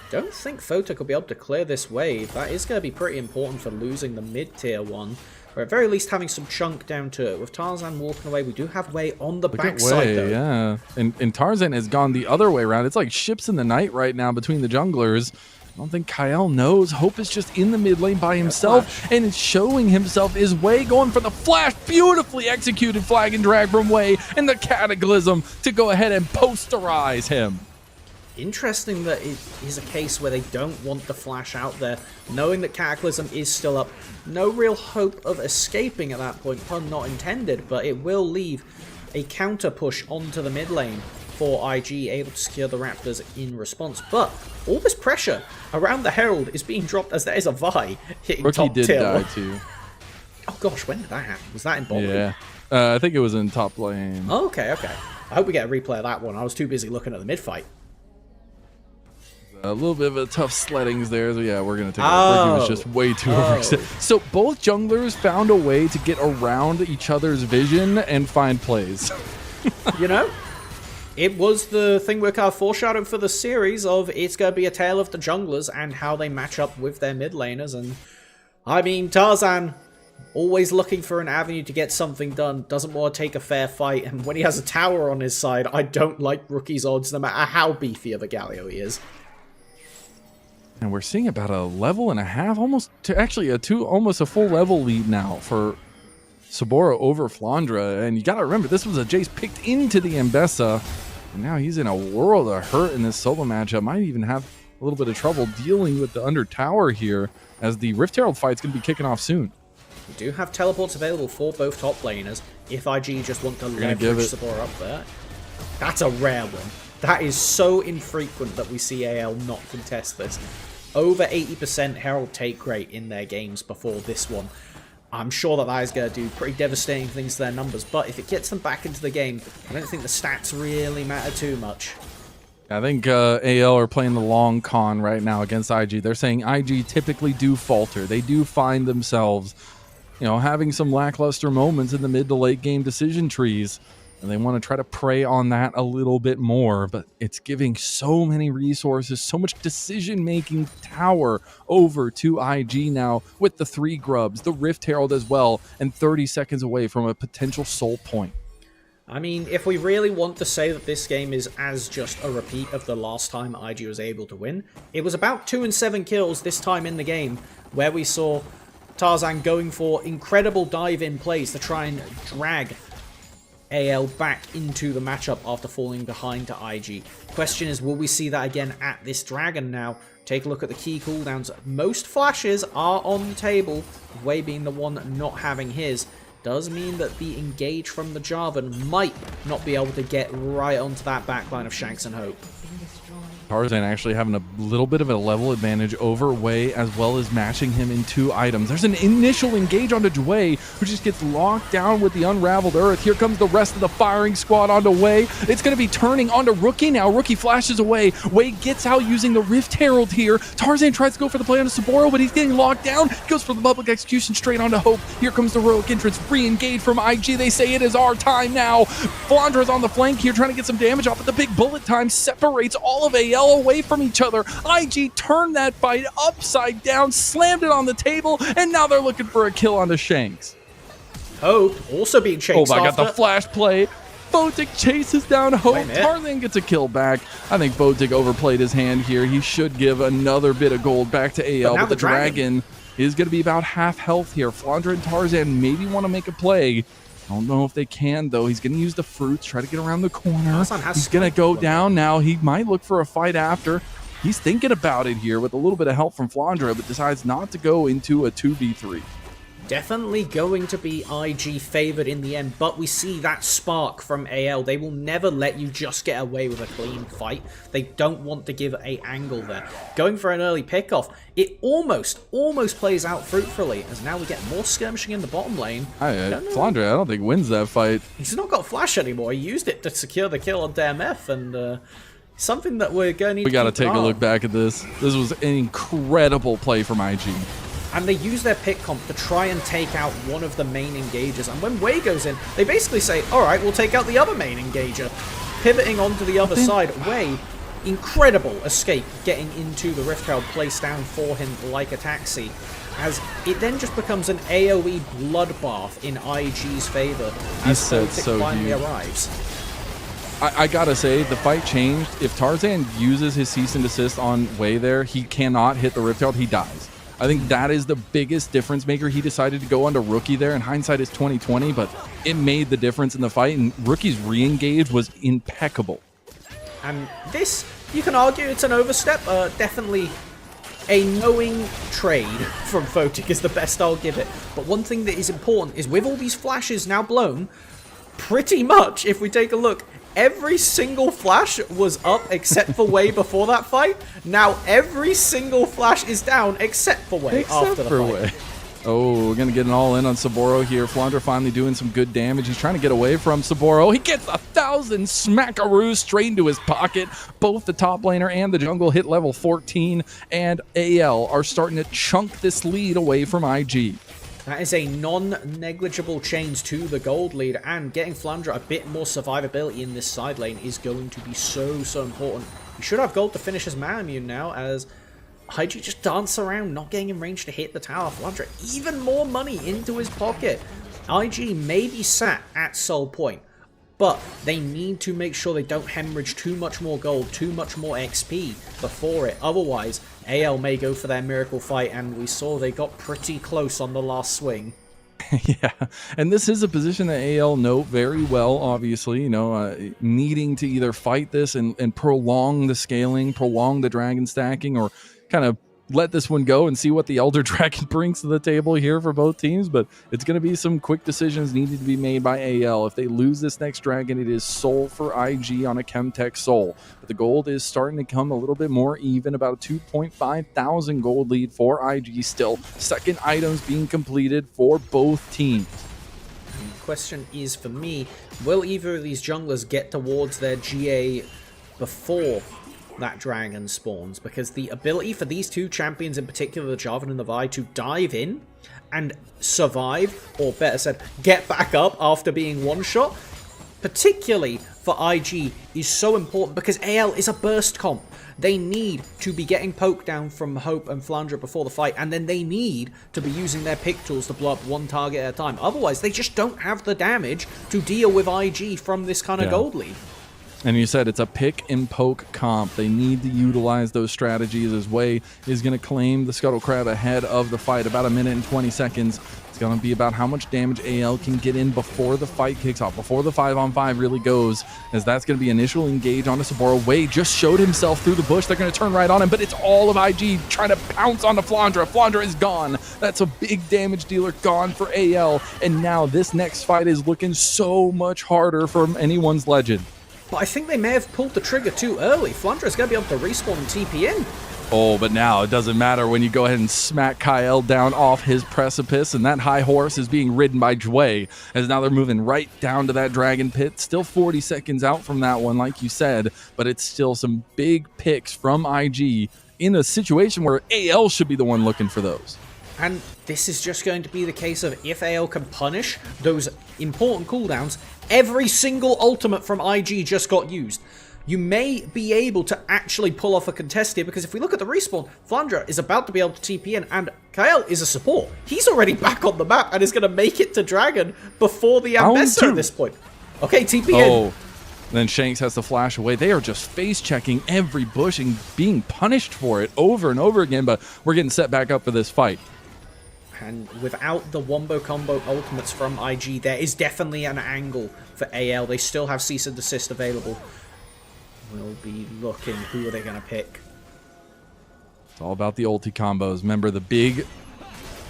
Don't think Photic will be able to clear this wave. That is going to be pretty important for losing the mid-tier one. Or at very least having some chunk down to it. With Tarzan walking away, we do have Wei on the backside though. Yeah, and Tarzan has gone the other way around. It's like ships in the night right now between the junglers. I don't think Kyle knows. Hope is just in the mid lane by himself and is showing himself is Wei going for the flash. Beautifully executed flag and drag from Wei and the Cataclysm to go ahead and posterize him. Interesting that it is a case where they don't want the flash out there, knowing that Cataclysm is still up. No real hope of escaping at that point, pun not intended, but it will leave a counter push onto the mid lane for IG, able to secure the Raptors in response. But all this pressure around the Herald is being dropped as there is a Vi hitting Rookie top did tier. die too. Oh gosh, when did that happen? Was that in bottom? Yeah, I think it was in top lane. Oh, okay. I hope we get a replay of that one. I was too busy looking at the mid fight. A little bit of a tough sleddings there. So yeah, we're going to take it. Rookie was just way too overextended. So both junglers found a way to get around each other's vision and find plays. You know? It was the thing we're kind of foreshadowing for the series of it's going to be a tale of the junglers and how they match up with their mid laners. And I mean, Tarzan, always looking for an avenue to get something done, doesn't want to take a fair fight. And when he has a tower on his side, I don't like Rookie's odds, no matter how beefy of a Galio he is. And we're seeing about a level and a half, almost to actually almost a full level lead now for Saburo over Flandra. And you got to remember, this was a Jace picked into the Mbessa. And now he's in a world of hurt in this solo matchup. Might even have a little bit of trouble dealing with the under tower here, as the Rift Herald fight's going to be kicking off soon. We do have teleports available for both top laners if IG just want to leverage Saburo up there. That's a rare one. That is so infrequent that we see AL not contest this. Over 80% Herald take rate in their games before this one. I'm sure that is going to do pretty devastating things to their numbers, but if it gets them back into the game, I don't think the stats really matter too much. I think AL are playing the long con right now against IG. They're saying IG typically do falter. They do find themselves, having some lackluster moments in the mid to late game decision trees. And they want to try to prey on that a little bit more, but it's giving so many resources, so much decision-making tower over to IG now with the 3 grubs, the Rift Herald as well, and 30 seconds away from a potential soul point. I mean, if we really want to say that this game is as just a repeat of the last time IG was able to win, it was about 2 and 7 kills this time in the game, where we saw Tarzan going for incredible dive-in plays to try and drag AL back into the matchup after falling behind to IG. Question is, will we see that again at this Dragon now? Take a look at the key cooldowns. Most flashes are on the table, Wei being the one not having his. Does mean that the engage from the Jarvan might not be able to get right onto that backline of Shanks and Hope. Tarzan actually having a little bit of a level advantage over Wei, as well as matching him in 2 items. There's an initial engage onto Wei, who just gets locked down with the Unraveled Earth. Here comes the rest of the firing squad onto Wei. It's going to be turning onto Rookie now. Rookie flashes away. Wei gets out using the Rift Herald here. Tarzan tries to go for the play onto Saburo, but he's getting locked down. He goes for the public execution straight onto Hope. Here comes the heroic entrance. Re-engage from IG. They say it is our time now. Flandra's on the flank here, trying to get some damage off, but the big bullet time separates all of AL away from each other. IG turned that fight upside down, slammed it on the table, and now they're looking for a kill onto Shanks. Hope also being chased. Oh my god, the flash play. Photic chases down Hope. Tarzan gets a kill back. I think Photic overplayed his hand here. He should give another bit of gold back to AL, but the Dragon is going to be about half health here. Flandra and Tarzan maybe want to make a play. I don't know if they can, though. He's going to use the fruits, try to get around the corner. He's going to go down now. He might look for a fight after. He's thinking about it here with a little bit of help from Flandra, but decides not to go into a 2v3. Definitely going to be IG favored in the end, but we see that spark from AL. They will never let you just get away with a clean fight. They don't want to give a angle there. Going for an early pickoff, it almost plays out fruitfully, as now we get more skirmishing in the bottom lane. Flandra, I don't think wins that fight. He's not got flash anymore. He used it to secure the kill on DMF, and Something that we're going to need We got to to keep take an a eye look on. back at this. This was an incredible play from IG. And they use their pick comp to try and take out one of the main engagers. And when Wei goes in, they basically say, all right, we'll take out the other main engager. Pivoting onto the other side, Wei, incredible escape getting into the Rift Herald placed down for him like a taxi. As it then just becomes an AoE bloodbath in IG's favor as Photic finally arrives. I gotta say, the fight changed. If Tarzan uses his cease and desist on Wei there, he cannot hit the Rift Herald, he dies. I think that is the biggest difference maker. He decided to go onto Rookie there, and hindsight is 2020, but it made the difference in the fight, and Rookie's re-engage was impeccable. And this, you can argue it's an overstep. Definitely a knowing trade from Photic is the best I'll give it. But one thing that is important is with all these flashes now blown, pretty much, if we take a look, every single flash was up except for Wei before that fight. Now every single flash is down except for Wei after the fight. Wei. Oh, we're going to get an all-in on Saboro here. Flandre finally doing some good damage. He's trying to get away from Saboro. He gets 1,000 smackaroos straight into his pocket. Both the top laner and the jungle hit level 14, and AL are starting to chunk this lead away from IG. That is a non-negligible change to the gold lead, and getting Flandre a bit more survivability in this side lane is going to be so important. He should have gold to finish his man immune now, as IG just dance around, not getting in range to hit the tower. Flandre even more money into his pocket. IG may be sat at Soul Point, but they need to make sure they don't hemorrhage too much more gold, too much more XP before it. Otherwise, AL may go for their miracle fight, and we saw they got pretty close on the last swing. Yeah, and this is a position that AL know very well, obviously, you know, needing to either fight this and prolong the scaling, prolong the dragon stacking, or kind of let this one go and see what the Elder Dragon brings to the table here for both teams. But it's going to be some quick decisions needed to be made by AL. If they lose this next dragon, it is soul for IG on a Chemtech soul. But the gold is starting to come a little bit more even, about a 2.5 thousand gold lead for IG still. Second items being completed for both teams. And the question is, for me, will either of these junglers get towards their GA before that dragon spawns? Because the ability for these two champions, in particular the Jarvan and the Vi, to dive in and survive, or better said, get back up after being one-shot, particularly for IG, is so important because AL is a burst comp. They need to be getting poked down from Hope and Flandre before the fight, and then they need to be using their pick tools to blow up one target at a time. Otherwise, they just don't have the damage to deal with IG from this kind of gold lead. And you said it's a pick and poke comp. They need to utilize those strategies, as Wei is going to claim the Scuttle Crab ahead of the fight. About 1 minute and 20 seconds. It's going to be about how much damage AL can get in before the fight kicks off, before the 5-on-5 really goes, as that's going to be initial engage onto Saboro. Wei just showed himself through the bush. They're going to turn right on him, but it's all of IG trying to pounce onto Flandre. Flandre is gone. That's a big damage dealer gone for AL, and now this next fight is looking so much harder from anyone's legend. But I think they may have pulled the trigger too early. Flandre is going to be able to respawn and TP in. Oh, but now it doesn't matter when you go ahead and smack Kyle down off his precipice, and that high horse is being ridden by Jway, as now they're moving right down to that dragon pit. Still 40 seconds out from that one, like you said, but it's still some big picks from IG in a situation where AL should be the one looking for those. And this is just going to be the case of, if AL can punish those important cooldowns, every single ultimate from IG just got used. You may be able to actually pull off a contest here, because if we look at the respawn, Flandre is about to be able to TP in, and Kyle is a support. He's already back on the map and is going to make it to Dragon before the Ambessa at this point. Okay, TP in. Oh, then Shanks has to flash away. They are just face-checking every bush and being punished for it over and over again, but we're getting set back up for this fight. And without the wombo combo ultimates from IG, there is definitely an angle for AL. They still have cease and desist available. We'll be looking. Who are they going to pick? It's all about the ulti combos. Remember, the big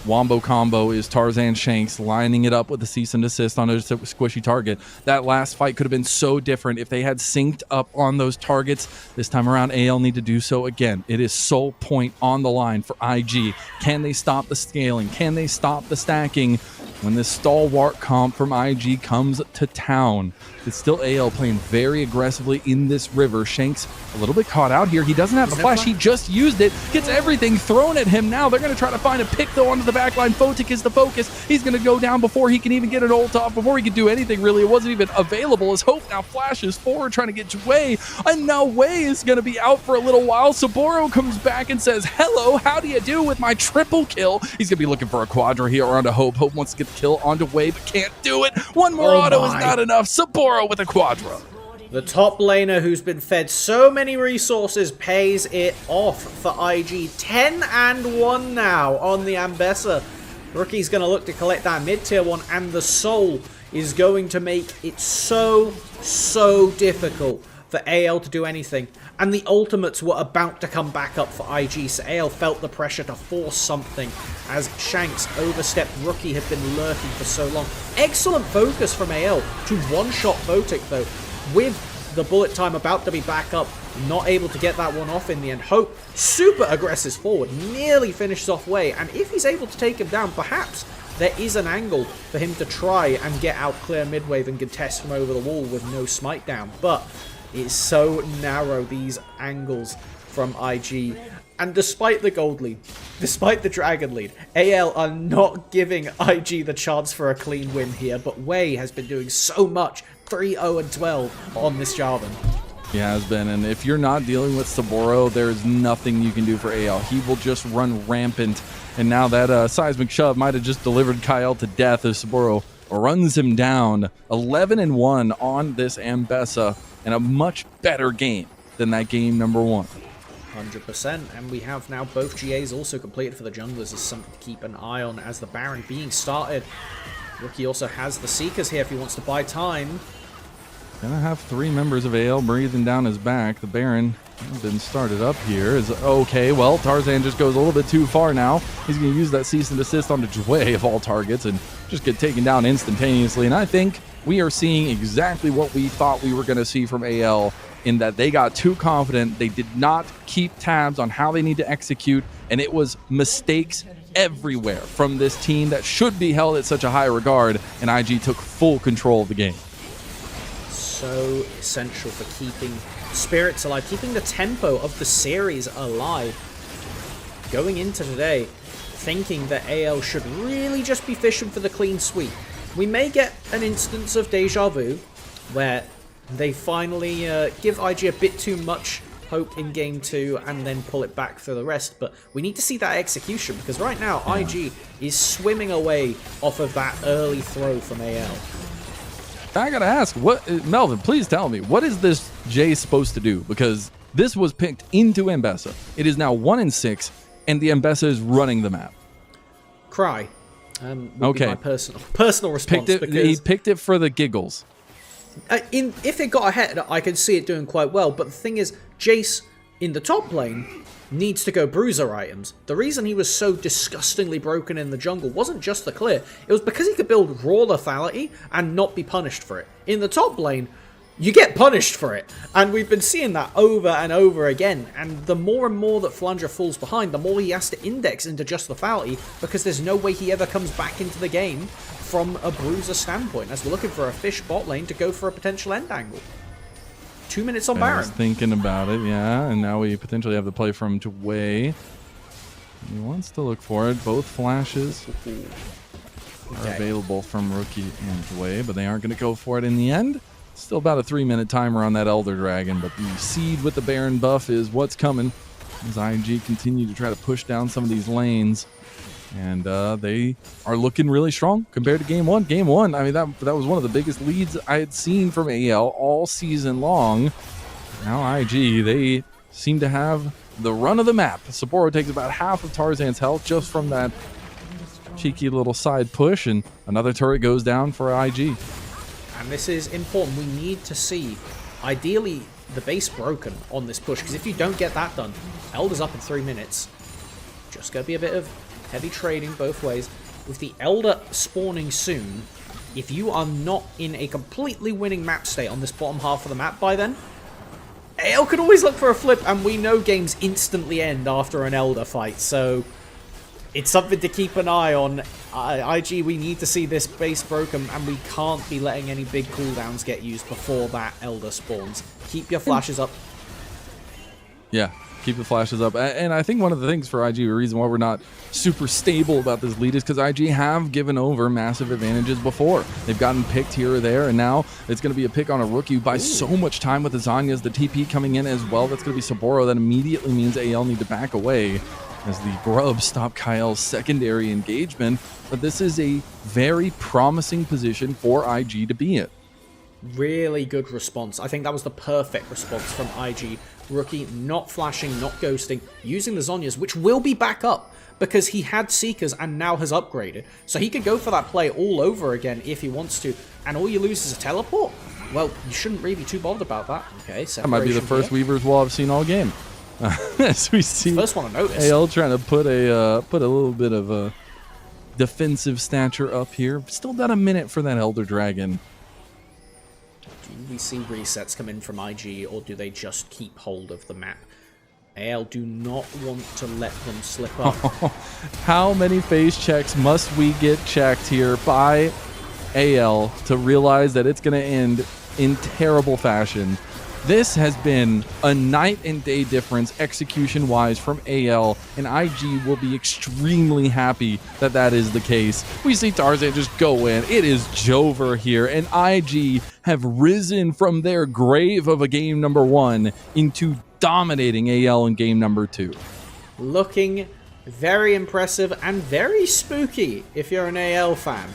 Wombo combo is Tarzan Shanks lining it up with the cease and desist on a squishy target. That last fight could have been so different if they had synced up on those targets. This time around, AL need to do so again. It is soul point on the line for IG. Can they stop the scaling? Can they stop the stacking when this stalwart comp from IG comes to town? It's still AL playing very aggressively in this river. Shanks a little bit caught out here. He doesn't have the flash. He just used it. Gets everything thrown at him now. They're going to try to find a pick, though, onto the backline. Photic is the focus. He's going to go down before he can even get an ult off, before he can do anything, really. It wasn't even available. His Hope now flashes forward, trying to get Wei. And now Wei is going to be out for a little while. Saburo comes back and says, hello, how do you do with my triple kill? He's going to be looking for a quadra here onto Hope. Hope wants to get the kill onto Wei, but can't do it. One more auto is not enough. Saburo with a quadra. The top laner who's been fed so many resources pays it off for IG. 10-1 now on the Ambessa. Rookie's going to look to collect that mid-tier one, and the Soul is going to make it so difficult for AL to do anything. And the ultimates were about to come back up for IG, so AL felt the pressure to force something as Shanks overstepped. Rookie had been lurking for so long. Excellent focus from AL to one-shot Photic, though, with the bullet time about to be back up. Not able to get that one off in the end. Hope, super aggressive forward, nearly finishes off Wei, and if he's able to take him down, perhaps there is an angle for him to try and get out clear mid-wave and contest from over the wall with no smite down, but it's so narrow, these angles from IG. And despite the gold lead, despite the dragon lead, AL are not giving IG the chance for a clean win here, but Wei has been doing so much. 3-0-12 on this Jarvan. He has been, and if you're not dealing with Saburo, there's nothing you can do for AL. He will just run rampant, and now that seismic shove might have just delivered Kyle to death as Saburo runs him down. 11-1 on this Ambessa, and a much better game than that game number 1. 100%, and we have now both GAs also completed for the junglers as something to keep an eye on as the Baron being started. Rookie also has the Seekers here if he wants to buy time. Gonna have 3 members of AL breathing down his back. The Baron has been started up here. Is okay, well, Tarzan just goes a little bit too far now. He's gonna use that cease and desist onto Jway of all targets and just get taken down instantaneously. And I think we are seeing exactly what we thought we were gonna see from AL, in that they got too confident. They did not keep tabs on how they need to execute, and it was mistakes everywhere from this team that should be held at such a high regard, and IG took full control of the game. So essential for keeping spirits alive, keeping the tempo of the series alive. Going into today, thinking that AL should really just be fishing for the clean sweep. We may get an instance of deja vu, where they finally give IG a bit too much hope in game 2 and then pull it back for the rest, but we need to see that execution, because right now IG is swimming away off of that early throw from AL. I gotta ask, what, Melvin, please tell me, what is this J supposed to do? Because this was picked into Ambessa. It is now 1-6, and the Ambessa is running the map. Cry. Would be my personal response. He picked it for the giggles. If it got ahead, I could see it doing quite well, but the thing is, Jace in the top lane needs to go bruiser items. The reason he was so disgustingly broken in the jungle wasn't just the clear, it was because he could build raw lethality and not be punished for it. In the top lane, you get punished for it, and we've been seeing that over and over again, and the more and more that Flanger falls behind, the more he has to index into just lethality, because there's no way he ever comes back into the game from a bruiser standpoint, as we're looking for a fish bot lane to go for a potential end angle. 2 minutes on Baron. I was thinking about it, yeah, and now we potentially have the play from Jway. He wants to look for it. Both flashes are available from Rookie and Jway, but they aren't going to go for it in the end. Still about a 3-minute timer on that Elder Dragon, but the seed with the Baron buff is what's coming as IG continue to try to push down some of these lanes. And they are looking really strong compared to Game 1. Game 1, I mean, that was one of the biggest leads I had seen from AL all season long. Now IG, they seem to have the run of the map. Sapporo takes about half of Tarzan's health just from that cheeky little side push, and another turret goes down for IG. And this is important. We need to see, ideally, the base broken on this push, because if you don't get that done, Elder's up in 3 minutes. Just going to be a bit of Heavy trading both ways. With the Elder spawning soon, if you are not in a completely winning map state on this bottom half of the map by then, AL could always look for a flip, and we know games instantly end after an Elder fight, so it's something to keep an eye on. IG, we need to see this base broken, and we can't be letting any big cooldowns get used before that Elder spawns. Keep your flashes up. Yeah, keep the flashes up. And I think one of the things for IG, the reason why we're not super stable about this lead is because IG have given over massive advantages before. They've gotten picked here or there, and now it's going to be a pick on a rookie who buys so much time with the Zhonya's, the TP coming in as well. That's going to be Saboro. That immediately means AL need to back away as the Grubs stop Kyle's secondary engagement. But this is a very promising position for IG to be in. Really good response. I think that was the perfect response from IG. Rookie not flashing, not ghosting, using the Zhonya's, which will be back up because he had Seekers and now has upgraded. So he could go for that play all over again if he wants to. And all you lose is a teleport? Well, you shouldn't really be too bothered about that. Okay, that might be the first Weaver's Wall I've seen all game. As we see, first one to notice. AL trying to put a little bit of a defensive stature up here. Still got a minute for that Elder Dragon. Do we see resets come in from IG, or do they just keep hold of the map? AL do not want to let them slip up. How many phase checks must we get checked here by AL to realize that it's going to end in terrible fashion? This has been a night and day difference execution-wise from AL, and IG will be extremely happy that that is the case. We see Tarzan just go in. It is Jover here, and IG have risen from their grave of a game number 1 into dominating AL in game number 2. Looking very impressive and very spooky if you're an AL fan.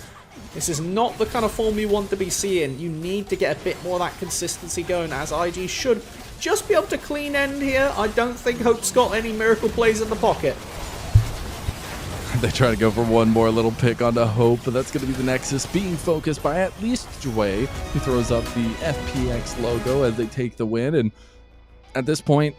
This is not the kind of form you want to be seeing. You need to get a bit more of that consistency going, as IG should just be able to clean end here. I don't think Hope's got any miracle plays in the pocket. They try to go for one more little pick onto Hope, but that's going to be the Nexus being focused by at least Jway, who throws up the FPX logo as they take the win. And at this point,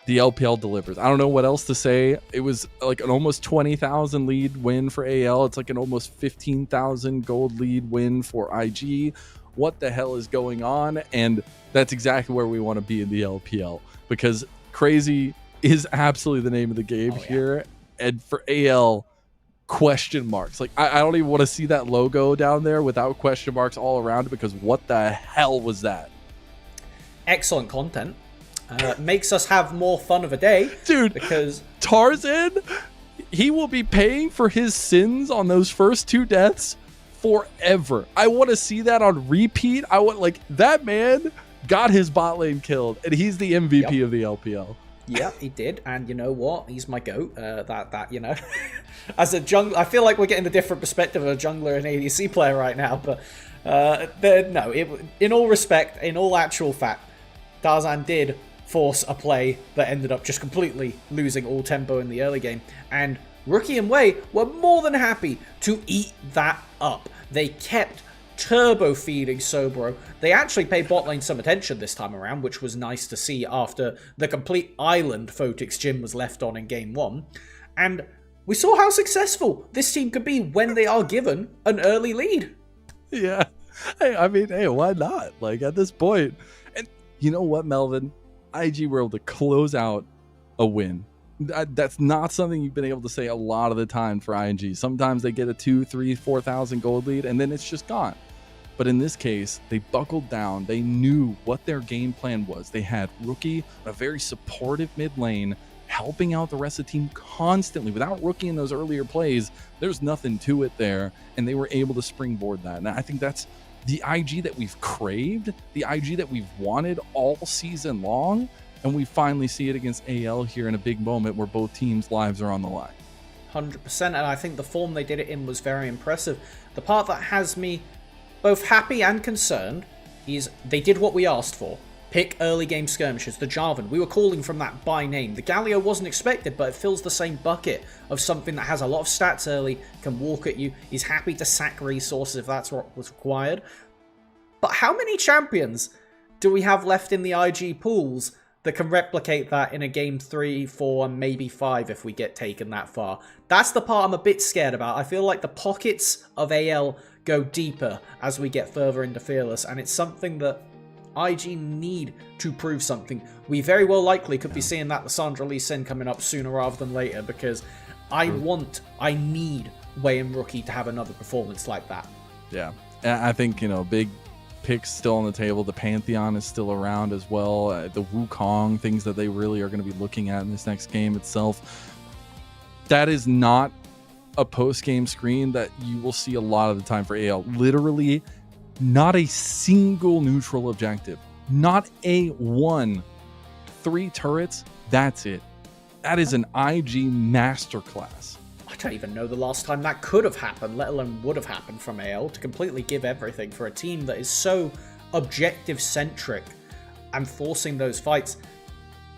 the LPL delivers. I don't know what else to say. It was like an almost 20,000 lead win for AL. It's like an almost 15,000 gold lead win for IG. What the hell is going on? And that's exactly where we want to be in the LPL, because crazy is absolutely the name of the game here. And for AL, question marks. Like, I don't even want to see that logo down there without question marks all around it, because what the hell was that? Excellent content. Makes us have more fun of a day. Dude, because Tarzan, he will be paying for his sins on those first 2 deaths forever. I want to see that on repeat. I want, like, that man got his bot lane killed, and he's the MVP of the LPL. Yeah, he did, and you know what? He's my goat. That you know, as a jungler, I feel like we're getting a different perspective of a jungler and ADC player right now. But no, in all respect, in all actual fact, Tarzan did force a play that ended up just completely losing all tempo in the early game, and Rookie and Wei were more than happy to eat that up. They kept turbo feeding Sobro. They actually paid bot lane some attention this time around, which was nice to see after the complete island Photix Jim was left on in game 1. And we saw how successful this team could be when they are given an early lead. Yeah. Hey, I mean, hey, why not? Like, at this point. And you know what, Melvin? IG were able to close out a win. That's not something you've been able to say a lot of the time for ING. Sometimes they get a 2, 3, 4,000 gold lead, and then it's just gone. But in this case, they buckled down. They knew what their game plan was. They had Rookie, a very supportive mid lane, helping out the rest of the team constantly. Without Rookie in those earlier plays, there's nothing to it there, and they were able to springboard that. And I think that's the IG that we've craved, the IG that we've wanted all season long, and we finally see it against AL here in a big moment where both teams' lives are on the line. 100%, and I think the form they did it in was very impressive. The part that has me both happy and concerned is they did what we asked for. Pick early game skirmishes, the Jarvan. We were calling from that by name. The Galio wasn't expected, but it fills the same bucket of something that has a lot of stats early, can walk at you, is happy to sack resources if that's what was required. But how many champions do we have left in the IG pools that can replicate that in a game 3, 4, and maybe 5 if we get taken that far. That's the part I'm a bit scared about. I feel like the pockets of AL go deeper as we get further into Fearless, and it's something that IG need to prove something. We very well likely could be seeing that Lissandra Lee Sin coming up sooner rather than later, because I need Wei and Rookie to have another performance like that. Yeah, I think, big picks still on the table. The Pantheon is still around as well. The Wukong, things that they really are going to be looking at in this next game itself. That is not a post-game screen that you will see a lot of the time for AL. Literally, not a single neutral objective. Not a one. 3 turrets, that's it. That is an IG masterclass. I don't even know the last time that could have happened, let alone would have happened from AL, to completely give everything for a team that is so objective-centric and forcing those fights.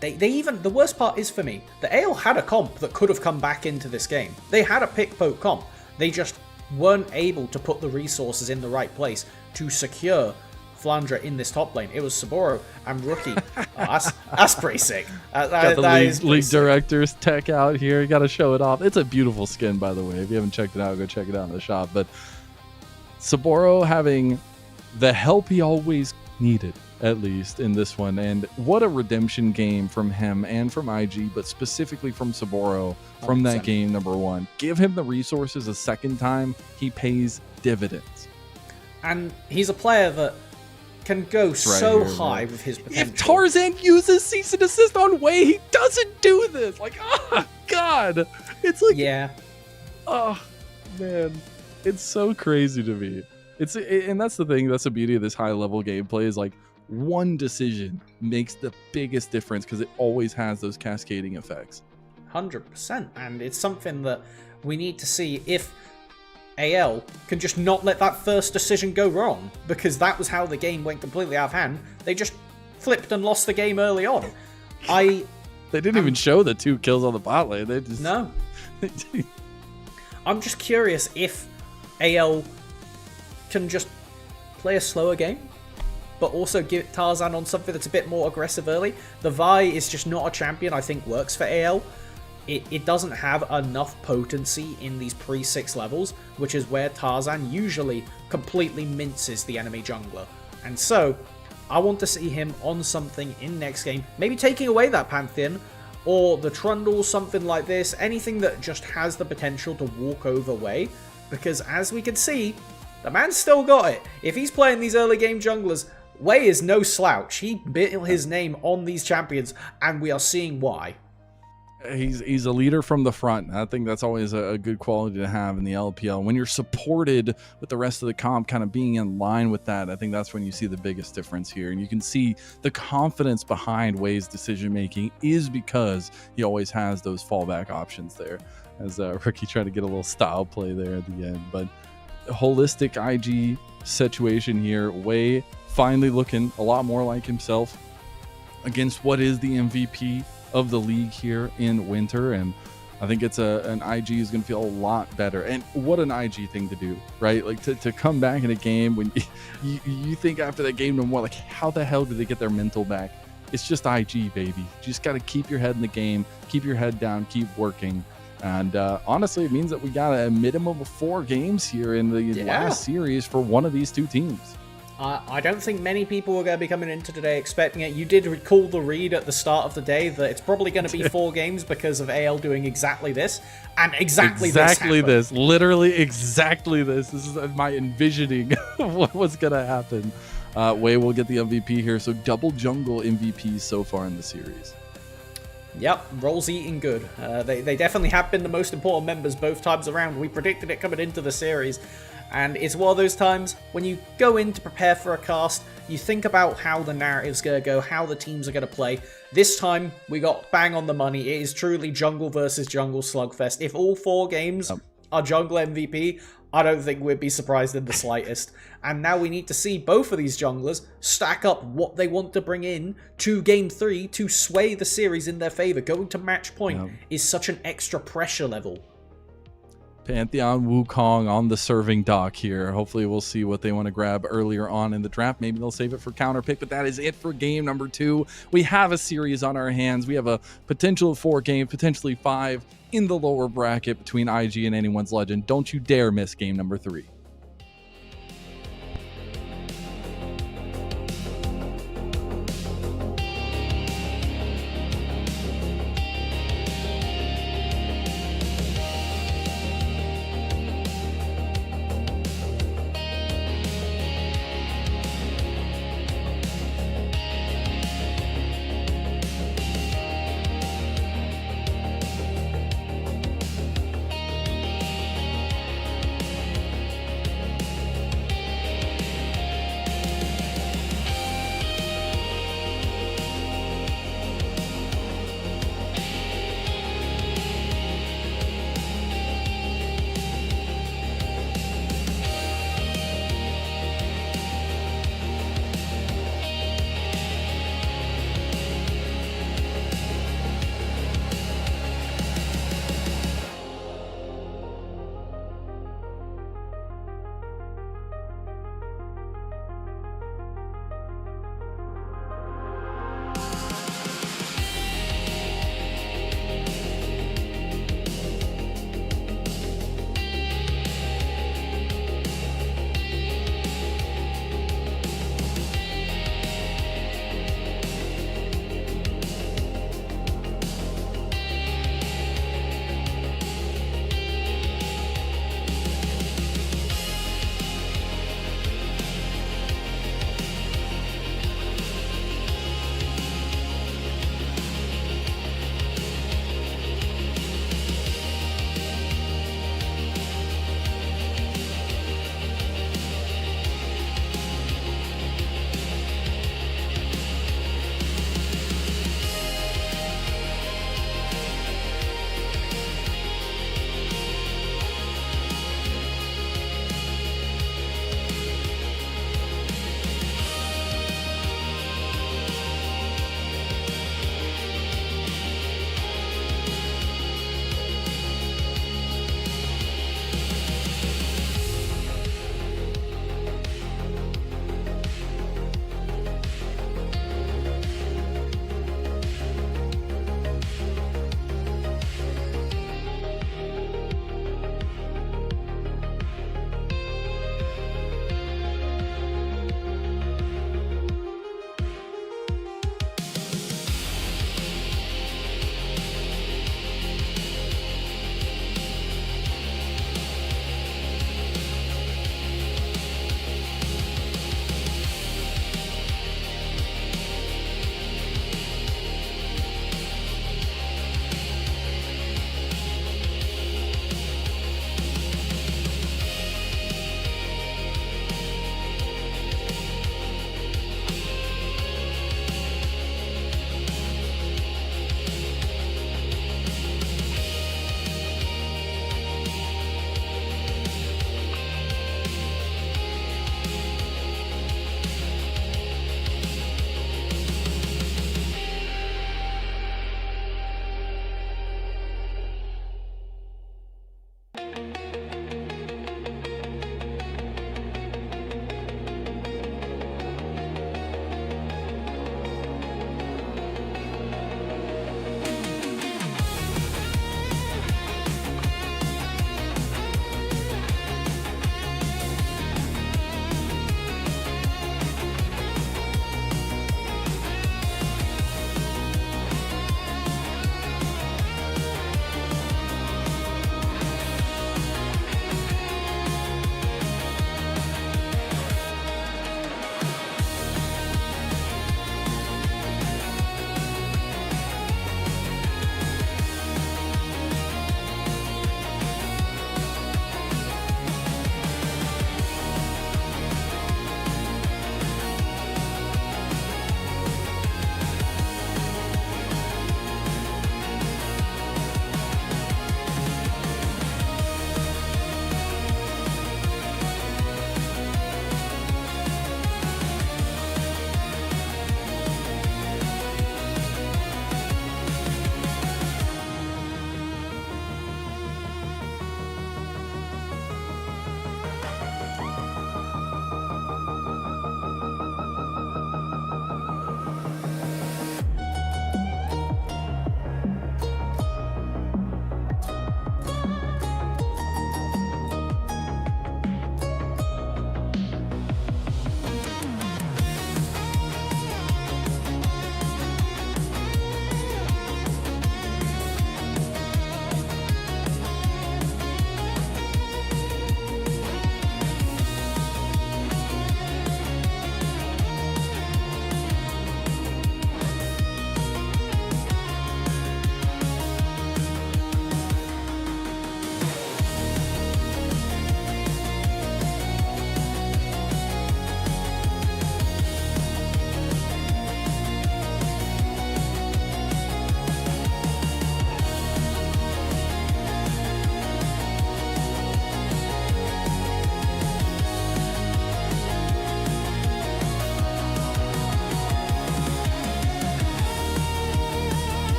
The worst part is for me, the AL had a comp that could have come back into this game. They had a pick-poke comp. They just weren't able to put the resources in the right place to secure Flandre in this top lane. It was Saburo and Rookie. That's pretty sick. Got the league director's tech out here. You got to show it off. It's a beautiful skin, by the way. If you haven't checked it out, go check it out in the shop. But Saburo having the help he always needed, at least in this one. And what a redemption game from him and from IG, but specifically from Saburo from 100%. That game number 1. Give him the resources a second time, he pays dividends. And he's a player that can go so high with his potential. If Tarzan uses cease and desist on Wei, he doesn't do this. Like, oh God. It's like, yeah. Oh man, it's so crazy to me. And that's the thing. That's the beauty of this high level gameplay, is like one decision makes the biggest difference, because it always has those cascading effects. 100%. And it's something that we need to see if AL can just not let that first decision go wrong, because that was how the game went completely out of hand. They just flipped and lost the game early on. They didn't even show the 2 kills on the bot lane. They just... No. I'm just curious if AL can just play a slower game, but also get Tarzan on something that's a bit more aggressive early. The Vi is just not a champion I think works for AL. It doesn't have enough potency in these pre-6 levels, which is where Tarzan usually completely minces the enemy jungler. And so, I want to see him on something in next game, maybe taking away that Pantheon, or the Trundle, something like this, anything that just has the potential to walk over Wei, because as we can see, the man's still got it. If he's playing these early game junglers, Wei is no slouch. He built his name on these champions, and we are seeing why. He's a leader from the front. I think that's always a good quality to have in the LPL. When you're supported with the rest of the comp kind of being in line with that, I think that's when you see the biggest difference here. And you can see the confidence behind Wei's decision making is because he always has those fallback options there. As Rookie tried to get a little style play there at the end. But holistic IG situation here. Wei finally looking a lot more like himself against what is the MVP of the league here in winter, and I think it's an IG is going to feel a lot better. And what an IG thing to do, right? Like to come back in a game when you think after that game no more, like how the hell did they get their mental back? It's just IG, baby. You just got to keep your head in the game, keep your head down, keep working. And honestly, it means that we got a minimum of 4 games here in the last series for one of these 2 teams. I don't think many people are going to be coming into today expecting it. You did recall the read at the start of the day that it's probably going to be 4 games because of AL doing exactly this. And exactly this. Literally exactly this. This is my envisioning of what was going to happen. Wei will get the MVP here. So double jungle MVPs so far in the series. Yep, roles eating good. They definitely have been the most important members both times around. We predicted it coming into the series. And it's one of those times when you go in to prepare for a cast, you think about how the narrative's going to go, how the teams are going to play. This time, we got bang on the money. It is truly jungle versus jungle slugfest. If all 4 games are jungle MVP, I don't think we'd be surprised in the slightest. And now we need to see both of these junglers stack up what they want to bring in to Game 3 to sway the series in their favor. Going to match point is such an extra pressure level. Pantheon Wukong on the serving dock here. Hopefully we'll see what they want to grab earlier on in the draft. Maybe they'll save it for counter pick, but that is it for game number 2. We have a series on our hands. We have a potential of 4 games, potentially 5 in the lower bracket between IG and Anyone's Legend. Don't you dare miss game number 3.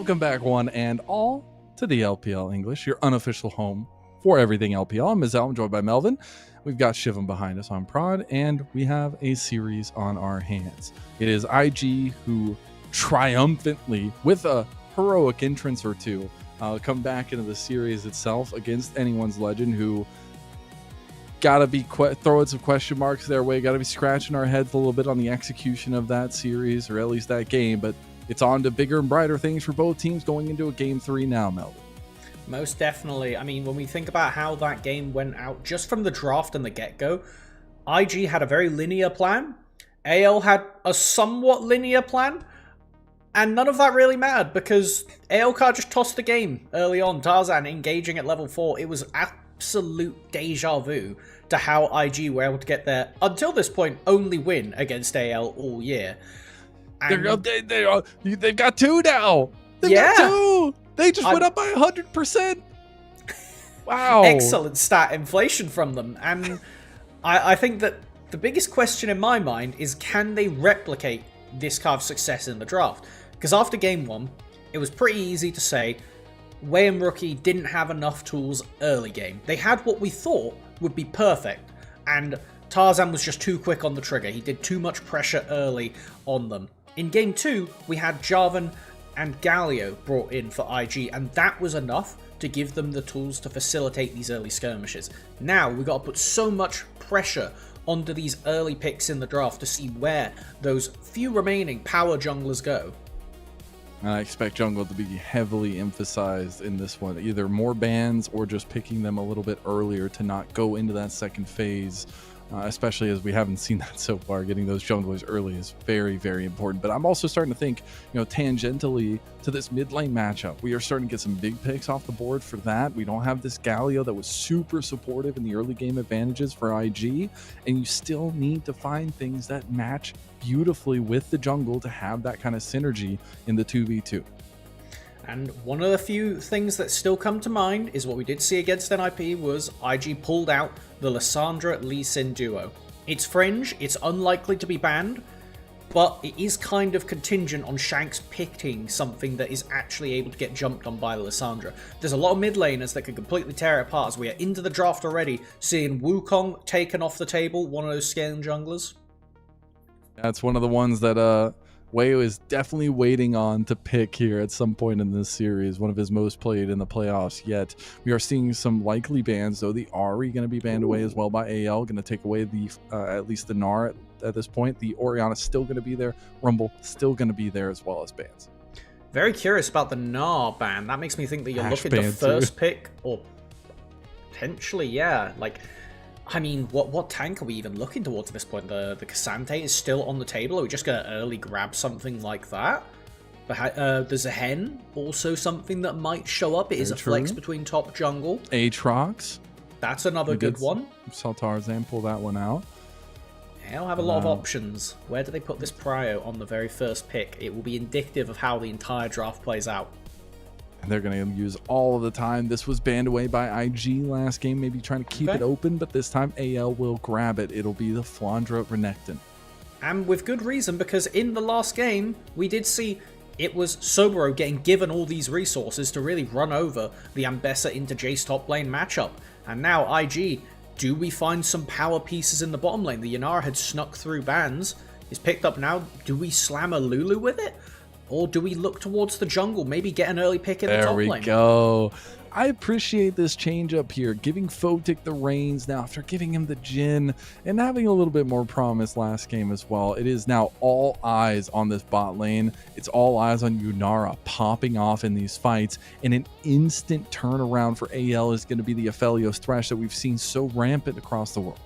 Welcome back, one and all, to the LPL English, your unofficial home for everything LPL. I'm Mizel, I'm joined by Melvin. We've got Shivam behind us on Prod, and we have a series on our hands. It is IG who triumphantly, with a heroic entrance or two, come back into the series itself against anyone's legend, who gotta be throwing some question marks their way, gotta be scratching our heads a little bit on the execution of that series, or at least that game, but it's on to bigger and brighter things for both teams going into a Game 3 now, Melvin. Most definitely. I mean, when we think about how that game went out, just from the draft and the get-go, IG had a very linear plan, AL had a somewhat linear plan, and none of that really mattered because ALCar just tossed the game early on. Tarzan engaging at level 4, it was absolute deja vu to how IG were able to get their, until this point, only win against AL all year. They've got two now. They've got two. They just went up by 100%. Wow. Excellent stat inflation from them. And I think that the biggest question in my mind is, can they replicate this kind of success in the draft? Because after game 1, it was pretty easy to say Wei and Rookie didn't have enough tools early game. They had what we thought would be perfect, and Tarzan was just too quick on the trigger. He did too much pressure early on them. In game 2, we had Jarvan and Galio brought in for IG, and that was enough to give them the tools to facilitate these early skirmishes. Now, we've got to put so much pressure onto these early picks in the draft to see where those few remaining power junglers go. I expect jungle to be heavily emphasized in this one, either more bans or just picking them a little bit earlier to not go into that second phase. Especially as we haven't seen that so far. Getting those junglers early is very, very important. But I'm also starting to think, tangentially to this mid lane matchup, we are starting to get some big picks off the board for that. We don't have this Galio that was super supportive in the early game advantages for IG, and you still need to find things that match beautifully with the jungle to have that kind of synergy in the 2v2. And one of the few things that still come to mind is what we did see against NIP was IG pulled out the Lissandra Lee Sin duo. It's fringe, it's unlikely to be banned, but it is kind of contingent on Shanks picking something that is actually able to get jumped on by the Lissandra. There's a lot of mid laners that could completely tear it apart, as we are into the draft already, seeing Wukong taken off the table, one of those scaling junglers. That's one of the ones that Wei is definitely waiting on to pick here at some point in this series, one of his most played in the playoffs yet. We are seeing some likely bans, though. The Ahri going to be banned away as well by AL, going to take away the at least the Gnar at this point. The Orianna still going to be there. Rumble still going to be there as well as bans. Very curious about the Gnar ban. That makes me think that you're looking to first pick, or potentially, yeah, like... I mean, what tank are we even looking towards at this point? The Cassante is still on the table. Are we just going to early grab something like that? There's a Hen, also something that might show up. It is a flex between top jungle. Aatrox. That's another good one. Saw Tarzan pull that one out. They'll have a lot of options. Where do they put this prio on the very first pick? It will be indicative of how the entire draft plays out. They're going to use all of the time. This was banned away by IG last game, maybe trying to keep it open, but this time AL will grab it. It'll be the Flandra Renekton. And with good reason, because in the last game, we did see it was Sobero getting given all these resources to really run over the Ambessa into Jace top lane matchup. And now IG, do we find some power pieces in the bottom lane? The Yanara had snuck through bans, is picked up now. Do we slam a Lulu with it? Or do we look towards the jungle, maybe get an early pick in the top lane? There we go. I appreciate this change up here, giving Photic the reins now after giving him the Jhin and having a little bit more promise last game as well. It is now all eyes on this bot lane. It's all eyes on Yunara popping off in these fights, and an instant turnaround for AL is going to be the Aphelios Thresh that we've seen so rampant across the world.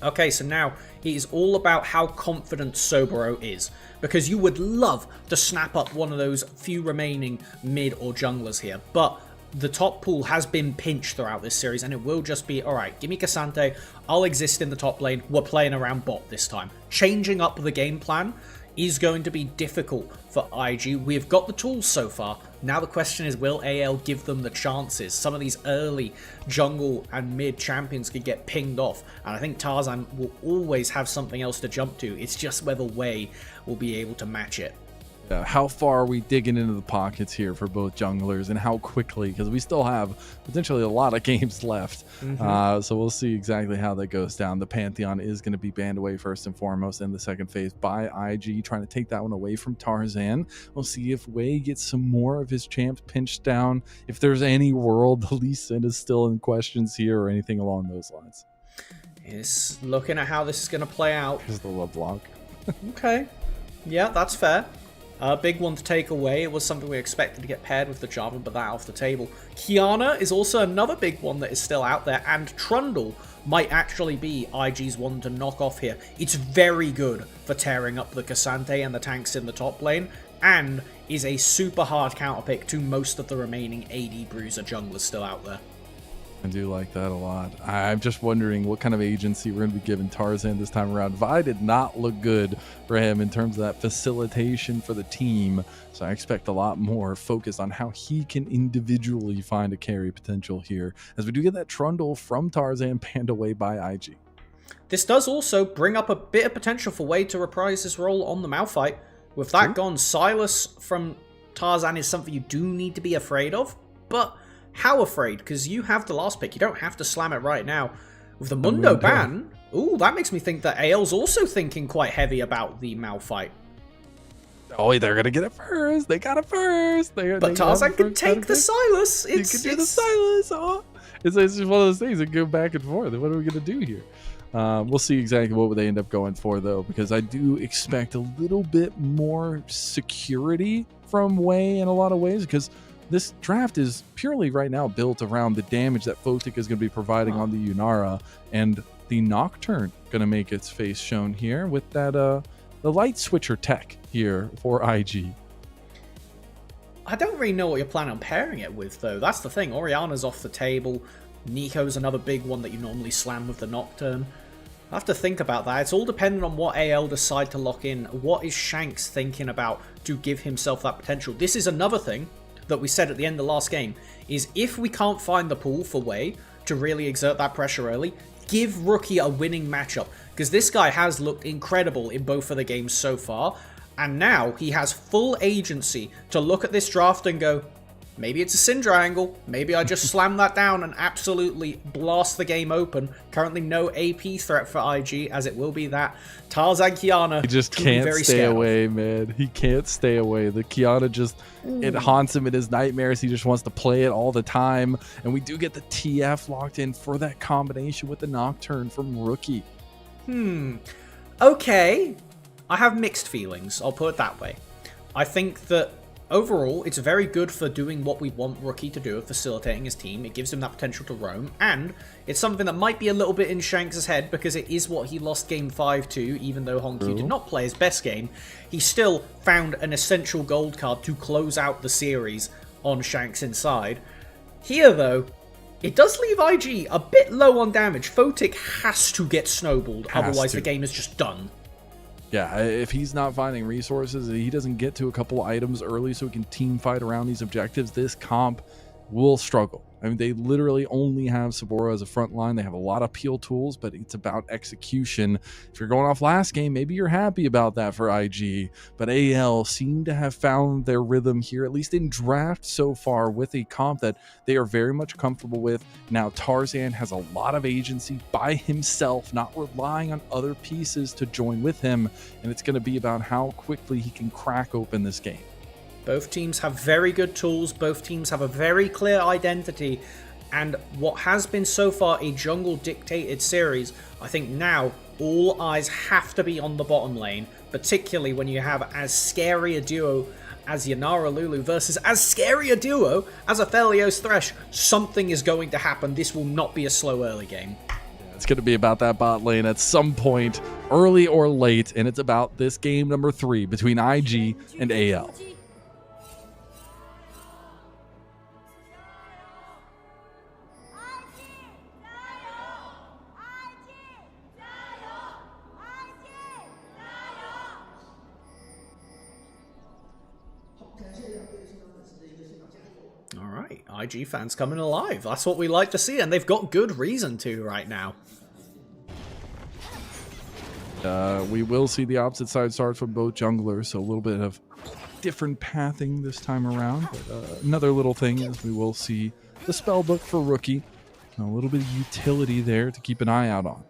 Okay, so now it is all about how confident Sobero is, because you would love to snap up one of those few remaining mid or junglers here, but the top pool has been pinched throughout this series, and it will just be, alright, give me Cassante, I'll exist in the top lane, we're playing around bot this time. Changing up the game plan is going to be difficult for IG. We've got the tools so far. Now the question is, will AL give them the chances? Some of these early jungle and mid champions could get pinged off, and I think Tarzan will always have something else to jump to. It's just whether Wei will be able to match it. How far are we digging into the pockets here for both junglers, and how quickly? Because we still have potentially a lot of games left. So we'll see exactly how that goes down. The Pantheon is going to be banned away first and foremost in the second phase by IG, trying to take that one away from Tarzan. We'll see if Wei gets some more of his champs pinched down. If there's any world the Lee Sin is still in questions here or anything along those lines. Is looking at how this is going to play out. Here's the love block. Okay. Yeah, that's fair. Big one to take away. It was something we expected to get paired with the Jarvan, but that off the table. Kiana is also another big one that is still out there, and Trundle might actually be IG's one to knock off here. It's very good for tearing up the Cassante and the tanks in the top lane, and is a super hard counterpick to most of the remaining AD Bruiser junglers still out there. I do like that a lot. I'm just wondering what kind of agency we're going to be giving Tarzan this time around. Vi did not look good for him in terms of that facilitation for the team, so I expect a lot more focus on how he can individually find a carry potential here, as we do get that Trundle from Tarzan banned away by IG. This does also bring up a bit of potential for Wade to reprise his role on the Malphite. With that gone, Silas from Tarzan is something you do need to be afraid of, but how afraid? Because you have the last pick. You don't have to slam it right now. With the Mundo ban, ooh, that makes me think that AL's also thinking quite heavy about the Malphite. Oh, they're going to get it first. They got it first. But Tarzan can take the Silas. He can do the Silas. Oh. It's just one of those things that go back and forth. What are we going to do here? We'll see exactly what they end up going for, though, because I do expect a little bit more security from Wei in a lot of ways, because this draft is purely right now built around the damage that Photic is going to be providing on the Yunara, and the Nocturne going to make its face shown here with that the light switcher tech here for IG. I don't really know what you're planning on pairing it with, though. That's the thing. Orianna's off the table. Nico's another big one that you normally slam with the Nocturne. I have to think about that. It's all dependent on what AL decide to lock in. What is Shanks thinking about to give himself that potential? This is another thing that we said at the end of the last game, is if we can't find the pool for Wei to really exert that pressure early, give Rookie a winning matchup, because this guy has looked incredible in both of the games so far, and now he has full agency to look at this draft and go, maybe it's a Syndra angle, maybe I just slam that down and absolutely blast the game open. Currently no AP threat for IG, as it will be that Tarzan Kiana. He just can't stay away, man. He can't stay away. The Kiana just, it haunts him in his nightmares. He just wants to play it all the time. And we do get the TF locked in for that combination with the Nocturne from Rookie. Okay. I have mixed feelings, I'll put it that way. I think that overall, it's very good for doing what we want Rookie to do of facilitating his team. It gives him that potential to roam, and it's something that might be a little bit in Shanks' head, because it is what he lost Game 5 to, even though Honky did not play his best game. He still found an essential gold card to close out the series on Shanks inside. Here, though, it does leave IG a bit low on damage. Photic has to get snowballed, otherwise the game is just done. Yeah, if he's not finding resources, he doesn't get to a couple items early so he can team fight around these objectives, this comp will struggle. I mean, they literally only have Sabora as a front line. They have a lot of peel tools, but it's about execution. If you're going off last game, maybe you're happy about that for IG, but AL seem to have found their rhythm here, at least in draft so far, with a comp that they are very much comfortable with. Now, Tarzan has a lot of agency by himself, not relying on other pieces to join with him, and it's going to be about how quickly he can crack open this game. Both teams have very good tools, both teams have a very clear identity, and what has been so far a jungle-dictated series, I think now all eyes have to be on the bottom lane, particularly when you have as scary a duo as Yunara Lulu versus as scary a duo as Aphelios Thresh. Something is going to happen. This will not be a slow early game. It's going to be about that bot lane at some point, early or late, and it's about this game number 3 between IG and AL. Alright, IG fans coming alive. That's what we like to see, and they've got good reason to right now. We will see the opposite side start from both junglers, so a little bit of different pathing this time around. But another little thing is we will see the spell book for Rookie. A little bit of utility there to keep an eye out on.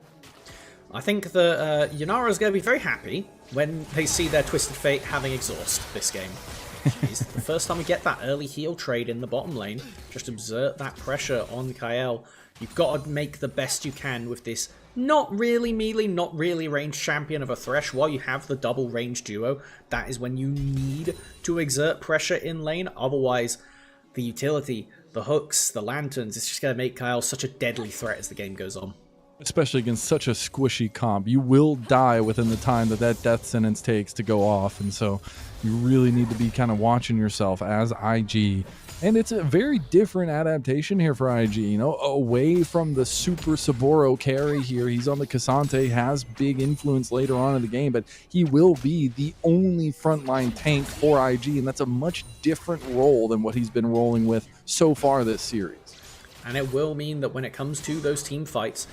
I think that Yanara is going to be very happy when they see their Twisted Fate having exhaust this game. It's the first time we get that early heal trade in the bottom lane. Just exert that pressure on Kael. You've got to make the best you can with this not really melee, not really ranged champion of a Thresh. While you have the double range duo, that is when you need to exert pressure in lane. Otherwise, the utility, the hooks, the lanterns, it's just going to make Kael such a deadly threat as the game goes on. Especially against such a squishy comp. You will die within the time that death sentence takes to go off, and so you really need to be kind of watching yourself as IG. And it's a very different adaptation here for IG, you know, away from the super Saboro carry here. He's on the Cassante, has big influence later on in the game, but he will be the only frontline tank for IG, and that's a much different role than what he's been rolling with so far this series. And it will mean that when it comes to those team fights,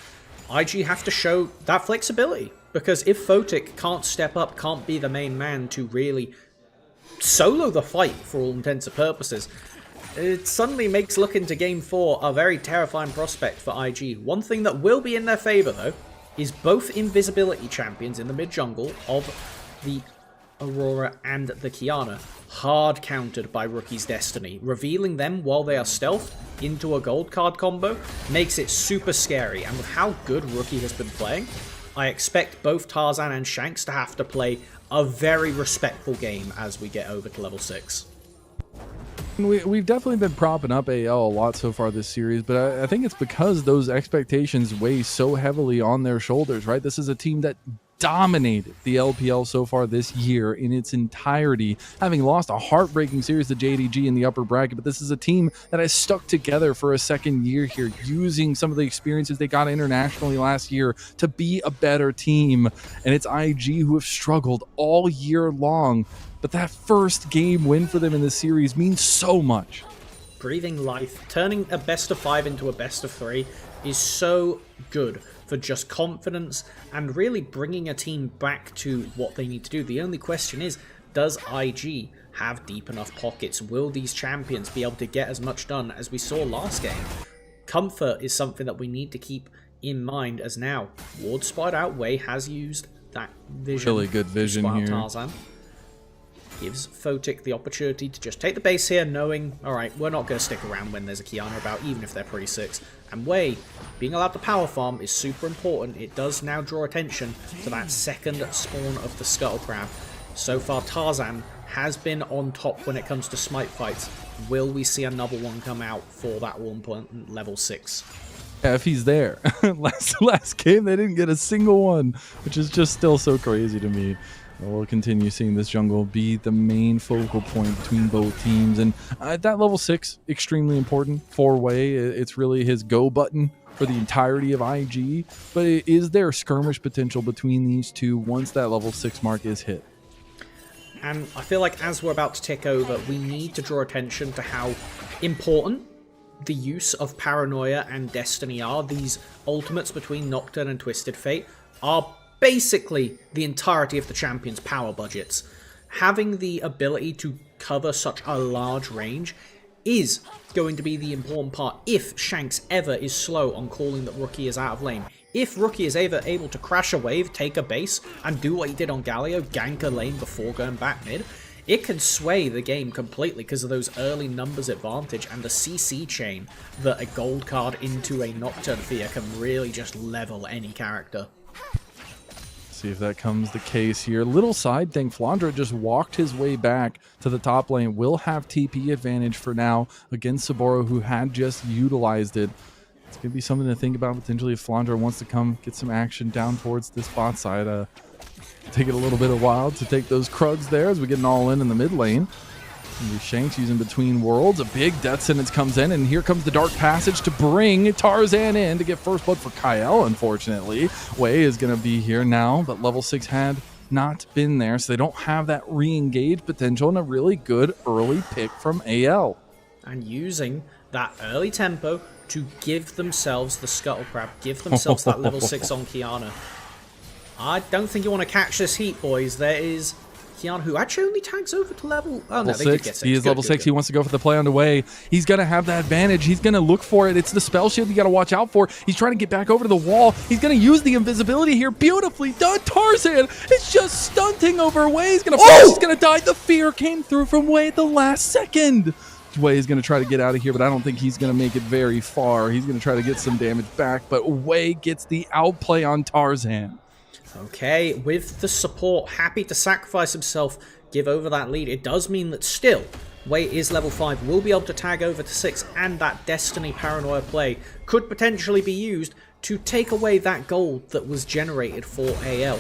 IG have to show that flexibility, because if Photic can't step up, can't be the main man to really solo the fight for all intents and purposes, it suddenly makes looking to Game 4 a very terrifying prospect for IG. One thing that will be in their favour, though, is both invisibility champions in the mid-jungle of the Aurora and the Kiana, hard countered by Rookie's Destiny. Revealing them while they are stealth into a gold card combo makes it super scary, and with how good Rookie has been playing, I expect both Tarzan and Shanks to have to play a very respectful game as we get over to level 6. We've definitely been propping up AL a lot so far this series, but I think it's because those expectations weigh so heavily on their shoulders, right? This is a team that dominated the LPL so far this year in its entirety, having lost a heartbreaking series to JDG in the upper bracket, but this is a team that has stuck together for a second year here, using some of the experiences they got internationally last year to be a better team, and it's IG who have struggled all year long, but that first game win for them in this series means so much. Breathing life, turning a best of 5 into a best of 3 is so good for just confidence and really bringing a team back to what they need to do. The only question is, does IG have deep enough pockets? Will these champions be able to get as much done as we saw last game? Comfort is something that we need to keep in mind, as now Ward spied out. Wei has used that vision. Really good vision here. Tarzan gives Photic the opportunity to just take the base here, knowing, alright, we're not going to stick around when there's a Kiana about, even if they're pretty 6. And Wei, being allowed to power farm is super important. It does now draw attention to that second spawn of the Scuttle Crab. So far, Tarzan has been on top when it comes to smite fights. Will we see another one come out for that 1 point level 6? Yeah, if he's there. last game, they didn't get a single one, which is just still so crazy to me. We'll continue seeing this jungle be the main focal point between both teams. And at that level 6, extremely important for Wei. It's really his go button for the entirety of IG. But is there skirmish potential between these two once that level 6 mark is hit? And I feel like as we're about to tick over, we need to draw attention to how important the use of Paranoia and Destiny are. These ultimates between Nocturne and Twisted Fate are basically the entirety of the champion's power budgets. Having the ability to cover such a large range is going to be the important part if Shanks ever is slow on calling that Rookie is out of lane. If Rookie is ever able to crash a wave, take a base, and do what he did on Galio, gank a lane before going back mid, it can sway the game completely because of those early numbers advantage and the CC chain that a gold card into a Nocturne Fear can really just level any character. See if that comes the case here. Little side thing, Flandra just walked his way back to the top lane. Will have TP advantage for now against Saboro, who had just utilized it. It's going to be something to think about potentially if Flandra wants to come get some action down towards this bot side. Take it a little bit of while to take those Krugs there as we get an all-in the mid lane. Shanks using Between Worlds. A big death sentence comes in, and here comes the Dark Passage to bring Tarzan in to get first blood for Kael, unfortunately. Wei is going to be here now, but level 6 had not been there, so they don't have that re-engage potential, and a really good early pick from AL. And using that early tempo to give themselves the Scuttle Crab, give themselves that level 6 on Kiana. I don't think you want to catch this heat, boys. There is Kian, who actually only tags over to level... Oh, no, they did get 6. He is level 6. He wants to go for the play on the way. He's going to have that advantage. He's going to look for it. It's the spell shield you got to watch out for. He's trying to get back over to the wall. He's going to use the invisibility here. Beautifully done. Tarzan is just stunting over Wei. He's going to fall. He's going to die. The fear came through from Wei at the last second. Wei is going to try to get out of here, but I don't think he's going to make it very far. He's going to try to get some damage back, but Wei gets the outplay on Tarzan. Okay, with the support happy to sacrifice himself, give over that lead, it does mean that still, Wei is level 5, will be able to tag over to 6, and that Destiny Paranoia play could potentially be used to take away that gold that was generated for AL.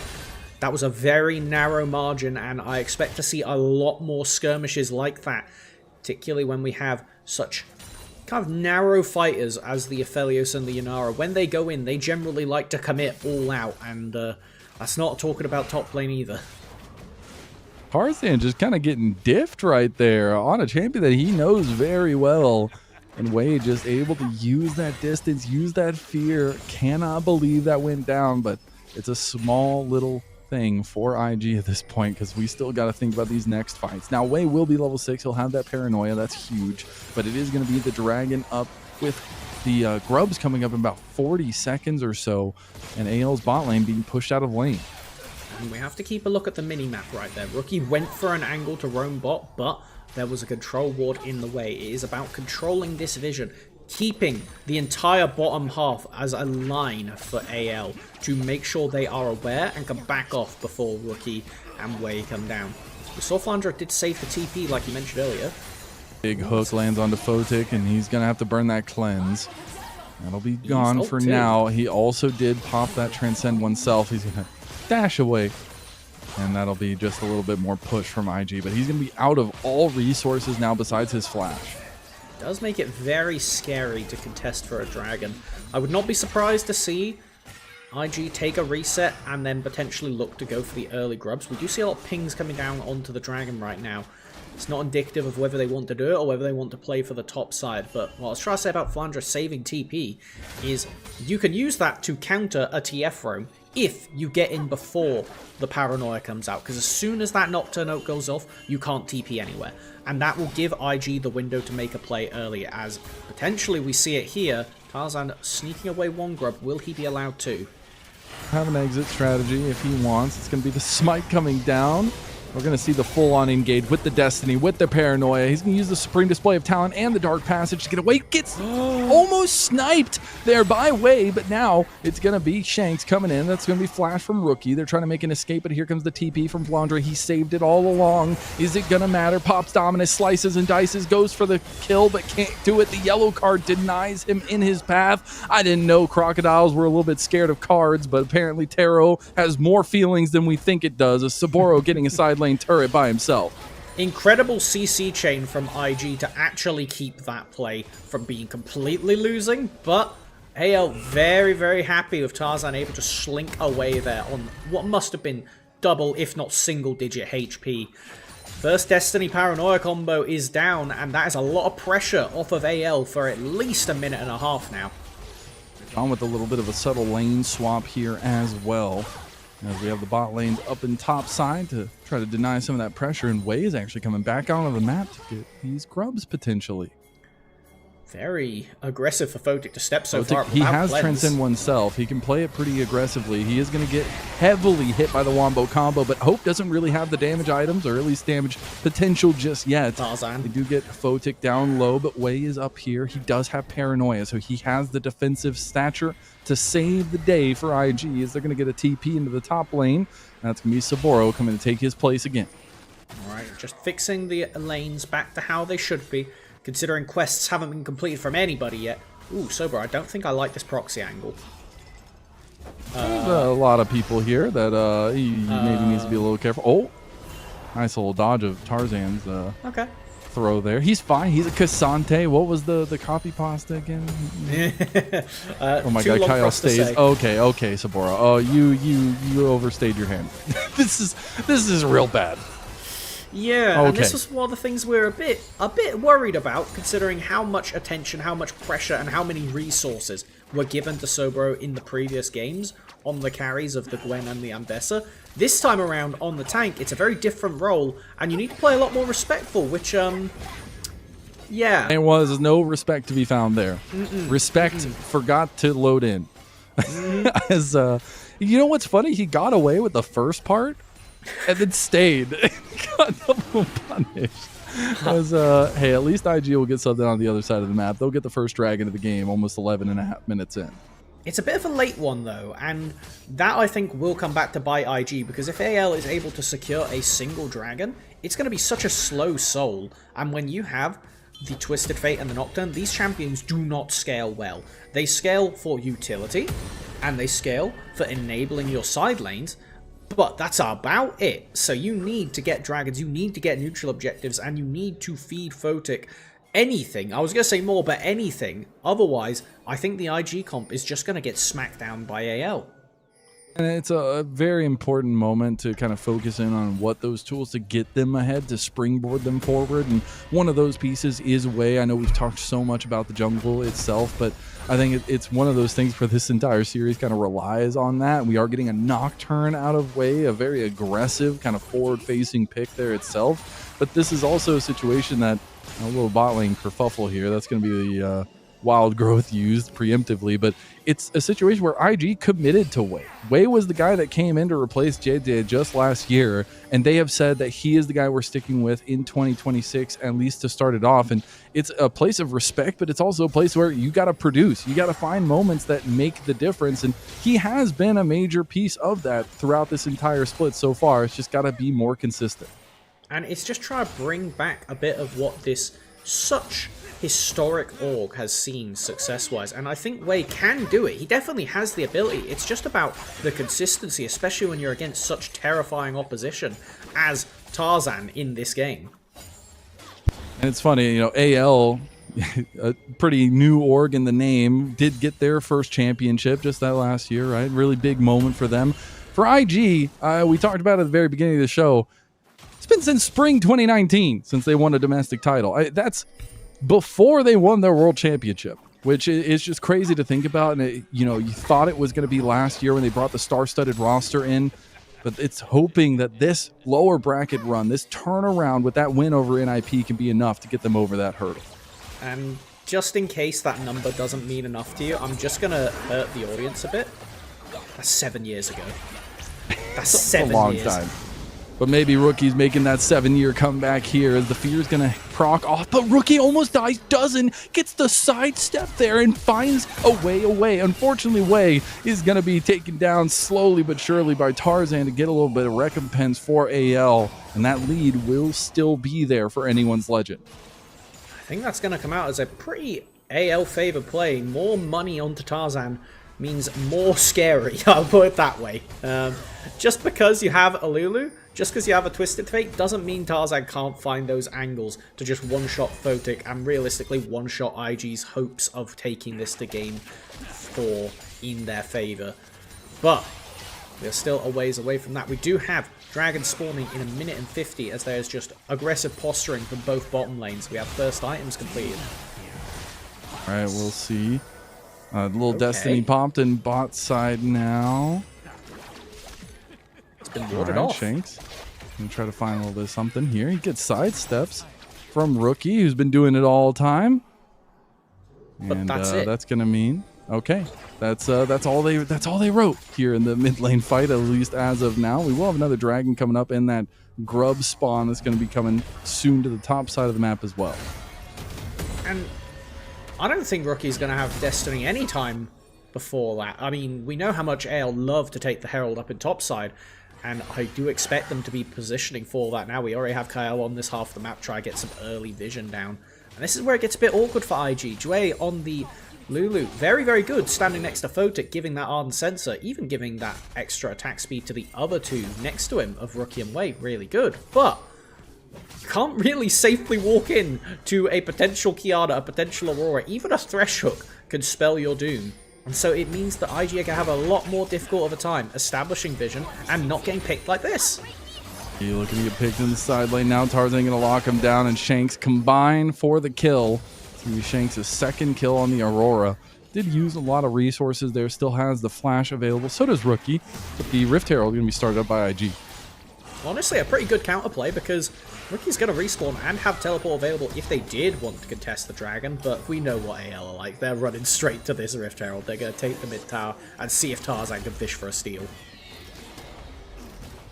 That was a very narrow margin, and I expect to see a lot more skirmishes like that, particularly when we have such kind of narrow fighters as the Aphelios and the Inara. When they go in, they generally like to commit all out, and that's not talking about top lane either. Tarzan just kind of getting diffed right there on a champion that he knows very well. And Wei just able to use that distance, use that fear. Cannot believe that went down, but it's a small little thing for IG at this point because we still got to think about these next fights. Now, Wei will be level 6. He'll have that paranoia. That's huge. But it is going to be the dragon up with the grubs coming up in about 40 seconds or so. And AL's bot lane being pushed out of lane. And we have to keep a look at the mini-map right there. Rookie went for an angle to roam bot, but there was a control ward in the way. It is about controlling this vision, keeping the entire bottom half as a line for AL to make sure they are aware and can back off before Rookie and Wei come down. We saw Flandre did save the TP like you mentioned earlier. Big hook lands onto Photic, and he's going to have to burn that cleanse. That'll be gone for now. He also did pop that Transcend oneself. He's going to dash away, and that'll be just a little bit more push from IG, but he's going to be out of all resources now besides his flash. It does make it very scary to contest for a dragon. I would not be surprised to see IG take a reset and then potentially look to go for the early grubs. We do see a lot of pings coming down onto the dragon right now. It's not indicative of whether they want to do it or whether they want to play for the top side. But what I was trying to say about Flandre saving TP is you can use that to counter a TF roam if you get in before the paranoia comes out. Because as soon as that Nocturne Oak goes off, you can't TP anywhere. And that will give IG the window to make a play early, as potentially we see it here. Tarzan sneaking away one grub. Will he be allowed to? Have an exit strategy if he wants. It's going to be the smite coming down. We're going to see the full-on engage with the Destiny, with the Paranoia. He's going to use the Supreme Display of Talent and the Dark Passage to get away. Gets almost sniped there by Wei, but now it's going to be Shanks coming in. That's going to be Flash from Rookie. They're trying to make an escape, but here comes the TP from Flandre. He saved it all along. Is it going to matter? Pops Dominus, slices and dices, goes for the kill, but can't do it. The yellow card denies him in his path. I didn't know crocodiles were a little bit scared of cards, but apparently Taro has more feelings than we think it does. A Saboro getting a side lane turret by himself. Incredible CC chain from IG to actually keep that play from being completely losing, but AL very, very happy with Tarzan able to slink away there on what must have been double, if not single-digit HP. First Destiny Paranoia combo is down, and that is a lot of pressure off of AL for at least a minute and a half now. On with a little bit of a subtle lane swap here as well, as we have the bot lanes up in top side to try to deny some of that pressure, and Wei is actually coming back onto the map to get these grubs potentially. Very aggressive for Photic to step so far. He has Transcend oneself. He can play it pretty aggressively. He is going to get heavily hit by the Wombo combo, but Hope doesn't really have the damage items, or at least damage potential just yet. Tarzan. They do get Photic down low, but Wei is up here. He does have Paranoia, so he has the defensive stature to save the day for IG, as they're going to get a TP into the top lane. That's going to be Saboro coming to take his place again. All right, just fixing the lanes back to how they should be, considering quests haven't been completed from anybody yet. Ooh, Sober, I don't think I like this proxy angle. There's a lot of people here that he maybe needs to be a little careful. Oh, nice little dodge of Tarzan's okay. Throw there. He's fine. He's a Cassante. What was the copy pasta again? Oh my god, Kyle stays. Okay, Sabora. Oh, you overstayed your hand. This is real bad. Yeah, Okay. and this was one of the things we're a bit worried about, considering how much attention, how much pressure, and how many resources were given to Sobro in the previous games on the carries of the Gwen and the Ambessa. This time around on the tank, it's a very different role, and you need to play a lot more respectful, which, yeah. There was no respect to be found there. Respect forgot to load in. As you know what's funny? He got away with the first part and then stayed. Got double punished. As hey, at least IG will get something on the other side of the map. They'll get the first dragon of the game almost 11.5 minutes in. It's a bit of a late one, though, and that, I think, will come back to bite IG, because if AL is able to secure a single dragon, it's going to be such a slow soul, and when you have the Twisted Fate and the Nocturne, these champions do not scale well. They scale for utility, and they scale for enabling your side lanes, but that's about it. So you need to get dragons, you need to get neutral objectives, and you need to feed Photic anything. I was going to say more, but anything. Otherwise, I think the IG comp is just going to get smacked down by AL. And it's a very important moment to kind of focus in on what those tools to get them ahead, to springboard them forward. And one of those pieces is Wei. I know we've talked so much about the jungle itself, but I think it's one of those things where this entire series kind of relies on that. We are getting a Nocturne out of Wei, a very aggressive kind of forward-facing pick there itself. But this is also a situation that a little bot lane kerfuffle here. That's going to be the wild growth used preemptively, but it's a situation where IG committed to Wei. Wei was the guy that came in to replace JJ just last year, and they have said that he is the guy we're sticking with in 2026, at least to start it off. And it's a place of respect, but it's also a place where you got to produce. You got to find moments that make the difference, and he has been a major piece of that throughout this entire split so far. It's just got to be more consistent. And it's just trying to bring back a bit of what this such historic org has seen success-wise, and I think Wei can do it. He definitely has the ability. It's just about the consistency, especially when you're against such terrifying opposition as Tarzan in this game. And it's funny, you know, AL, a pretty new org in the name, did get their first championship just that last year, right? Really big moment for them. For IG, we talked about it at the very beginning of the show, it's been since spring 2019 since they won a domestic title. That's before they won their world championship, which is just crazy to think about. And you know, you thought it was going to be last year when they brought the star-studded roster in, but it's hoping that this lower bracket run, this turnaround with that win over NIP, can be enough to get them over that hurdle. And just in case that number doesn't mean enough to you, I'm just going to hurt the audience a bit. That's 7 years ago. That's 7 years. A long time. But maybe Rookie's making that 7-year comeback here as the fear's going to proc off. But Rookie almost dies, doesn't, gets the sidestep there and finds a way away. Unfortunately, Wei is going to be taken down slowly but surely by Tarzan to get a little bit of recompense for AL. And that lead will still be there for anyone's legend. I think that's going to come out as a pretty AL favored play. More money onto Tarzan means more scary, I'll put it that way. Just because you have a Lulu, just because you have a Twisted Fate, doesn't mean Tarzan can't find those angles to just one-shot Photic and realistically one-shot IG's hopes of taking this to game 4 in their favour. But we're still a ways away from that. We do have Dragon spawning in 1 minute and 50 as there's just aggressive posturing from both bottom lanes. We have first items completed. Alright, we'll see. A little Destiny popped in bot side now. It's been warded off. Shanks gonna try to find a little bit of something here. He gets sidesteps from Rookie, who's been doing it all time. But and that's it. That's gonna mean that's all they wrote here in the mid lane fight, at least as of now. We will have another dragon coming up in that grub spawn that's going to be coming soon to the top side of the map as well. And I don't think Rookie's going to have Destiny anytime before that. I mean, we know how much AL love to take the Herald up in topside, and I do expect them to be positioning for that now. We already have Kyle on this half of the map, try to get some early vision down. And this is where it gets a bit awkward for IG. Jue on the Lulu, very, very good, standing next to Photic, giving that Ardent Sensor, even giving that extra attack speed to the other two next to him of Rookie and Wei, really good. But you can't really safely walk in to a potential Kiana, a potential Aurora, even a Thresh Hook can spell your doom. And so it means that IG are going to have a lot more difficult of a time establishing vision and not getting picked like this. He looking to get picked in the side lane now. Tarzan gonna lock him down, and Shanks combine for the kill. It's gonna be Shanks' second kill on the Aurora. Did use a lot of resources there, still has the flash available. So does Rookie, but the Rift Herald gonna be started up by IG. Honestly, a pretty good counterplay because Rookie's going to respawn and have teleport available if they did want to contest the dragon, but we know what AL are like. They're running straight to this Rift Herald. They're going to take the mid tower and see if Tarzan can fish for a steal.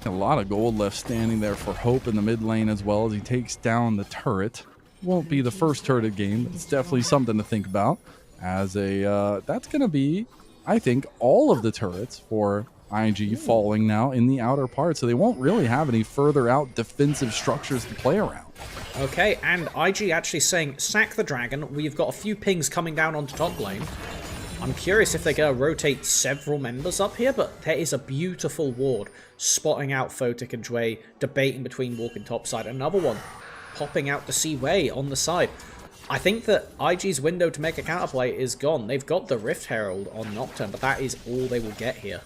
A lot of gold left standing there for Hope in the mid lane as well as he takes down the turret. Won't be the first turret game, but it's definitely something to think about. As a that's going to be, I think, all of the turrets for IG falling now in the outer part, so they won't really have any further out defensive structures to play around. Okay, and IG actually saying, sack the dragon. We've got a few pings coming down onto top lane. I'm curious if they're going to rotate several members up here, but there is a beautiful ward spotting out Photic and Dway, debating between walking topside. Another one popping out to see Wei on the side. I think that IG's window to make a counterplay is gone. They've got the Rift Herald on Nocturne, but that is all they will get here.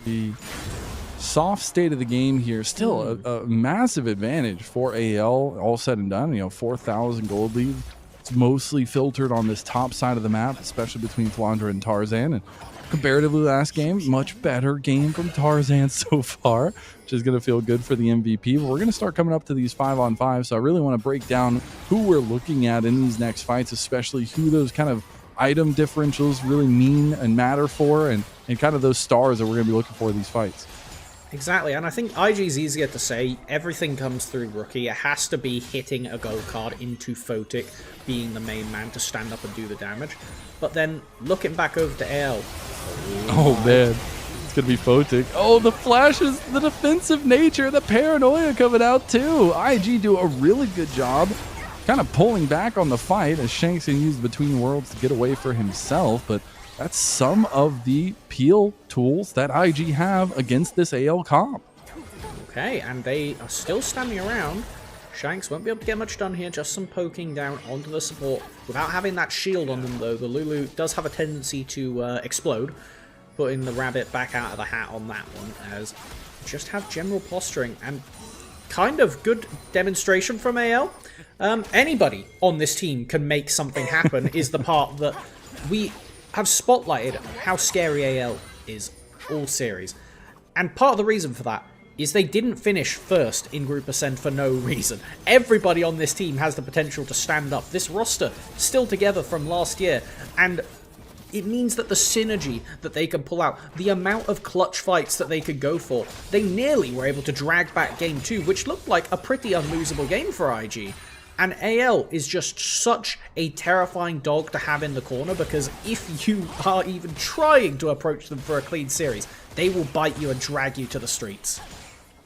The soft state of the game here, still a massive advantage for AL, all said and done. You know, 4,000 gold lead. It's mostly filtered on this top side of the map, especially between Flandre and Tarzan. And comparatively last game, much better game from Tarzan so far, which is going to feel good for the MVP. But we're going to start coming up to these 5-on-5, so I really want to break down who we're looking at in these next fights, especially who those kind of item differentials really mean and matter for, and kind of those stars that we're going to be looking for in these fights. Exactly, and I think IG's easier to say. Everything comes through Rookie. It has to be hitting a gold card into Photic, being the main man to stand up and do the damage. But then, looking back over to AL. Oh man, it's going to be Photic. Oh, the flashes, the defensive nature, the paranoia coming out too. IG do a really good job kind of pulling back on the fight as Shanks can use Between Worlds to get away for himself, but that's some of the peel tools that IG have against this AL comp. Okay, and they are still standing around. Shanks won't be able to get much done here, just some poking down onto the support. Without having that shield on them though, the Lulu does have a tendency to explode, putting the rabbit back out of the hat on that one, as just have general posturing and kind of good demonstration from AL. Anybody on this team can make something happen is the part that we have spotlighted how scary AL is all series. And part of the reason for that is they didn't finish first in Group Ascend for no reason. Everybody on this team has the potential to stand up. This roster still together from last year, and it means that the synergy that they can pull out, the amount of clutch fights that they could go for, they nearly were able to drag back Game 2, which looked like a pretty unlosable game for IG. And AL is just such a terrifying dog to have in the corner, because if you are even trying to approach them for a clean series, they will bite you and drag you to the streets.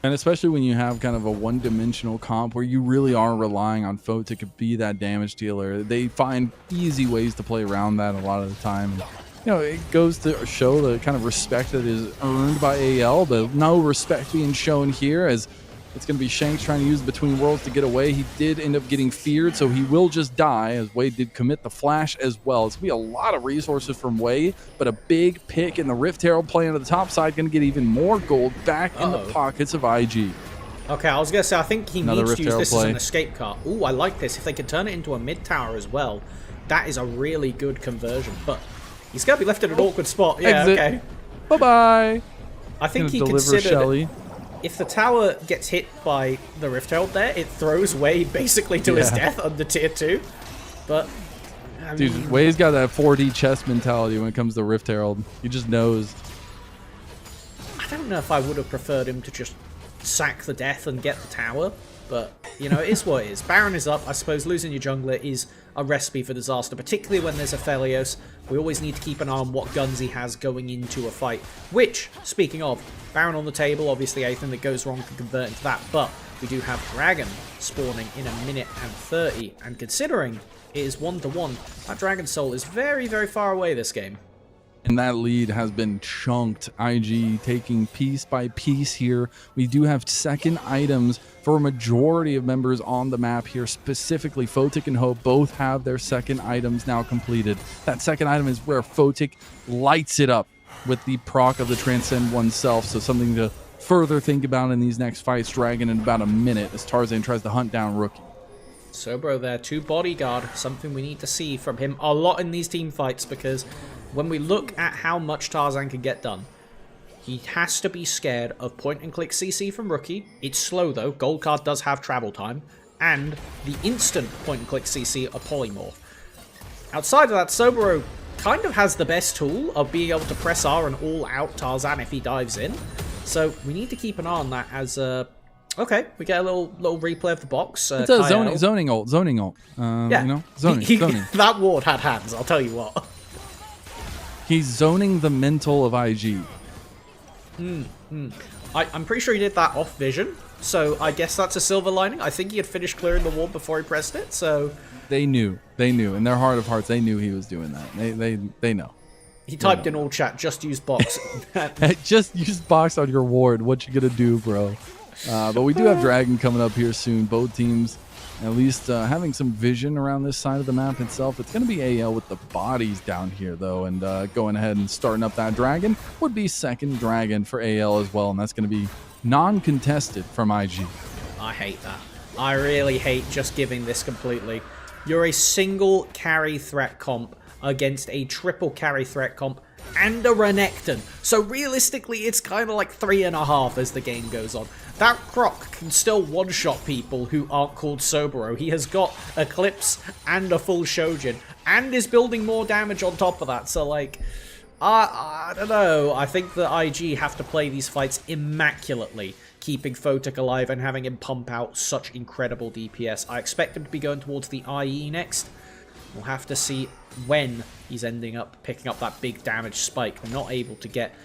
And especially when you have kind of a one-dimensional comp where you really are relying on Photic to be that damage dealer, they find easy ways to play around that a lot of the time. You know, it goes to show the kind of respect that is earned by AL, but no respect being shown here, as it's going to be Shanks trying to use Between Worlds to get away. He did end up getting feared, so he will just die, as Wei did commit the flash as well. It's going to be a lot of resources from Wei, but a big pick in the Rift Herald playing on the top side, going to get even more gold back in the pockets of IG. Okay, I was going to say, I think he needs Rift to use Herald this as an escape card. Ooh, I like this. If they can turn it into a mid tower as well, that is a really good conversion. But he's going to be left in an awkward spot. Yeah, Exit. okay. Bye-bye. I think he deliver considered... Shelly. If the tower gets hit by the Rift Herald there, it throws Wei basically to his death under tier 2. But, I Dude, mean, Wei's got that 4D chess mentality when it comes to Rift Herald. He just knows. I don't know if I would have preferred him to just sack the death and get the tower. But, you know, it is what it is. Baron is up. I suppose losing your jungler is a recipe for disaster, particularly when there's a Phelios. We always need to keep an eye on what guns he has going into a fight. Which, speaking of, Baron on the table, obviously anything that goes wrong can convert into that. But we do have Dragon spawning in 1:30. And considering it is 1-1, that Dragon Soul is very, very far away this game. And that lead has been chunked. IG taking piece by piece here. We do have second items for a majority of members on the map here. Specifically, Photic and Hope both have their second items now completed. That second item is where Photic lights it up with the proc of the Transcend oneself. So something to further think about in these next fights. Dragon in about a minute as Tarzan tries to hunt down Rookie. Sobro there, 2 bodyguard, something we need to see from him a lot in these team fights, because when we look at how much Tarzan can get done, he has to be scared of point-and-click CC from Rookie. It's slow though, Gold Card does have travel time, and the instant point-and-click CC of Polymorph. Outside of that, Sobro kind of has the best tool of being able to press R and all-out Tarzan if he dives in. So we need to keep an eye on that as... okay, we get a little replay of the box. It's a zoning ult. Yeah. You know, zoning. That ward had hands, I'll tell you what. He's zoning the mental of IG. I'm pretty sure he did that off vision, so I guess that's a silver lining. I think he had finished clearing the ward before he pressed it, so... They knew. In their heart of hearts, they knew he was doing that. They know. He typed in all chat, just use box. Just use box on your ward. What you gonna do, bro? But we do have Dragon coming up here soon. Both teams at least having some vision around this side of the map itself. It's going to be AL with the bodies down here, though, and going ahead and starting up that Dragon would be second Dragon for AL as well, and that's going to be non-contested from IG. I hate that. I really hate just giving this completely. You're a single carry threat comp against a triple carry threat comp and a Renekton. So realistically, it's kind of like 3.5 as the game goes on. That Croc can still one-shot people who aren't called Soboro. He has got Eclipse and a full Shojin, and is building more damage on top of that. So, like, I don't know. I think the IG have to play these fights immaculately, keeping Photic alive and having him pump out such incredible DPS. I expect him to be going towards the IE next. We'll have to see when he's ending up picking up that big damage spike. We're not able to get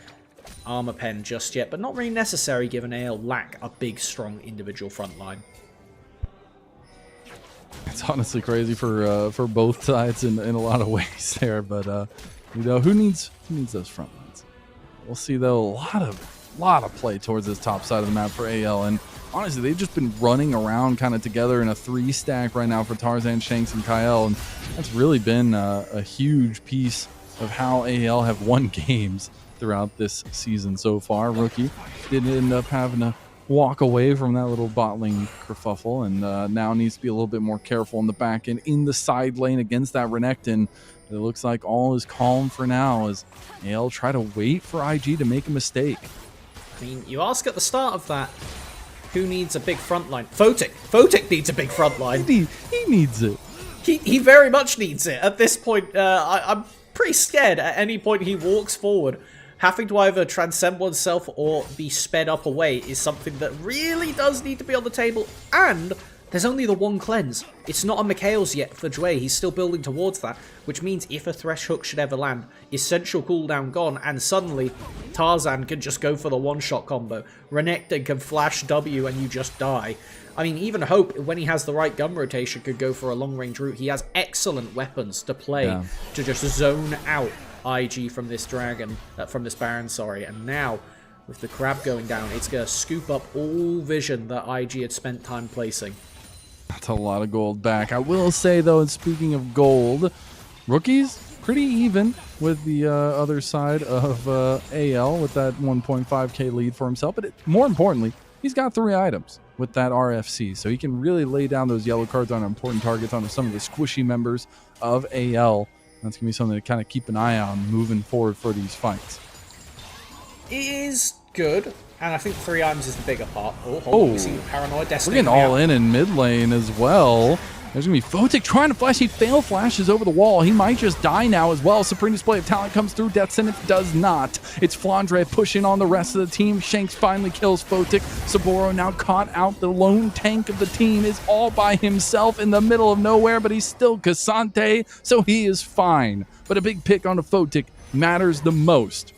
Armor Pen just yet, but not really necessary given AL lack a big, strong individual front line. It's honestly crazy for both sides in a lot of ways there, but you know, who needs those front lines? We'll see though. A lot of play towards this top side of the map for AL, and honestly, they've just been running around kind of together in a 3-stack right now for Tarzan, Shanks, and Kyle, and that's really been a huge piece of how AL have won games throughout this season so far. Rookie did end up having to walk away from that little bot lane kerfuffle, and now needs to be a little bit more careful in the back end in the side lane against that Renekton. It looks like all is calm for now as AL try to wait for IG to make a mistake. I mean, you ask at the start of that, who needs a big front line? Photic. Photic needs a big front line. He needs it. He very much needs it. At this point, I'm pretty scared at any point he walks forward. Having to either transcend oneself or be sped up away is something that really does need to be on the table. And there's only the one cleanse. It's not a Mikhail's yet for Dway. He's still building towards that, which means if a Thresh hook should ever land, essential cooldown gone, and suddenly Tarzan can just go for the one-shot combo. Renekton can flash W and you just die. I mean, even Hope, when he has the right gun rotation, could go for a long-range route. He has excellent weapons to play to just zone out IG from this Dragon, from this Baron, sorry. And now, with the Crab going down, it's going to scoop up all vision that IG had spent time placing. That's a lot of gold back. I will say, though, and speaking of gold, Rookie's pretty even with the other side of AL with that 1.5k lead for himself. But more importantly, he's got 3 items with that RFC, so he can really lay down those yellow cards on important targets on some of the squishy members of AL. That's going to be something to kind of keep an eye on moving forward for these fights. It is good, and I think 3 items is the bigger part. Oh, hold on, we see Paranoid Destiny. We're getting all in mid lane as well. There's going to be Photic trying to flash. He fail flashes over the wall. He might just die now as well. Supreme Display of Talent comes through. Death Sentence does not. It's Flandre pushing on the rest of the team. Shanks finally kills Photic. Saburo now caught out. The lone tank of the team is all by himself in the middle of nowhere, but he's still Cassante, so he is fine. But a big pick on a Photic matters the most.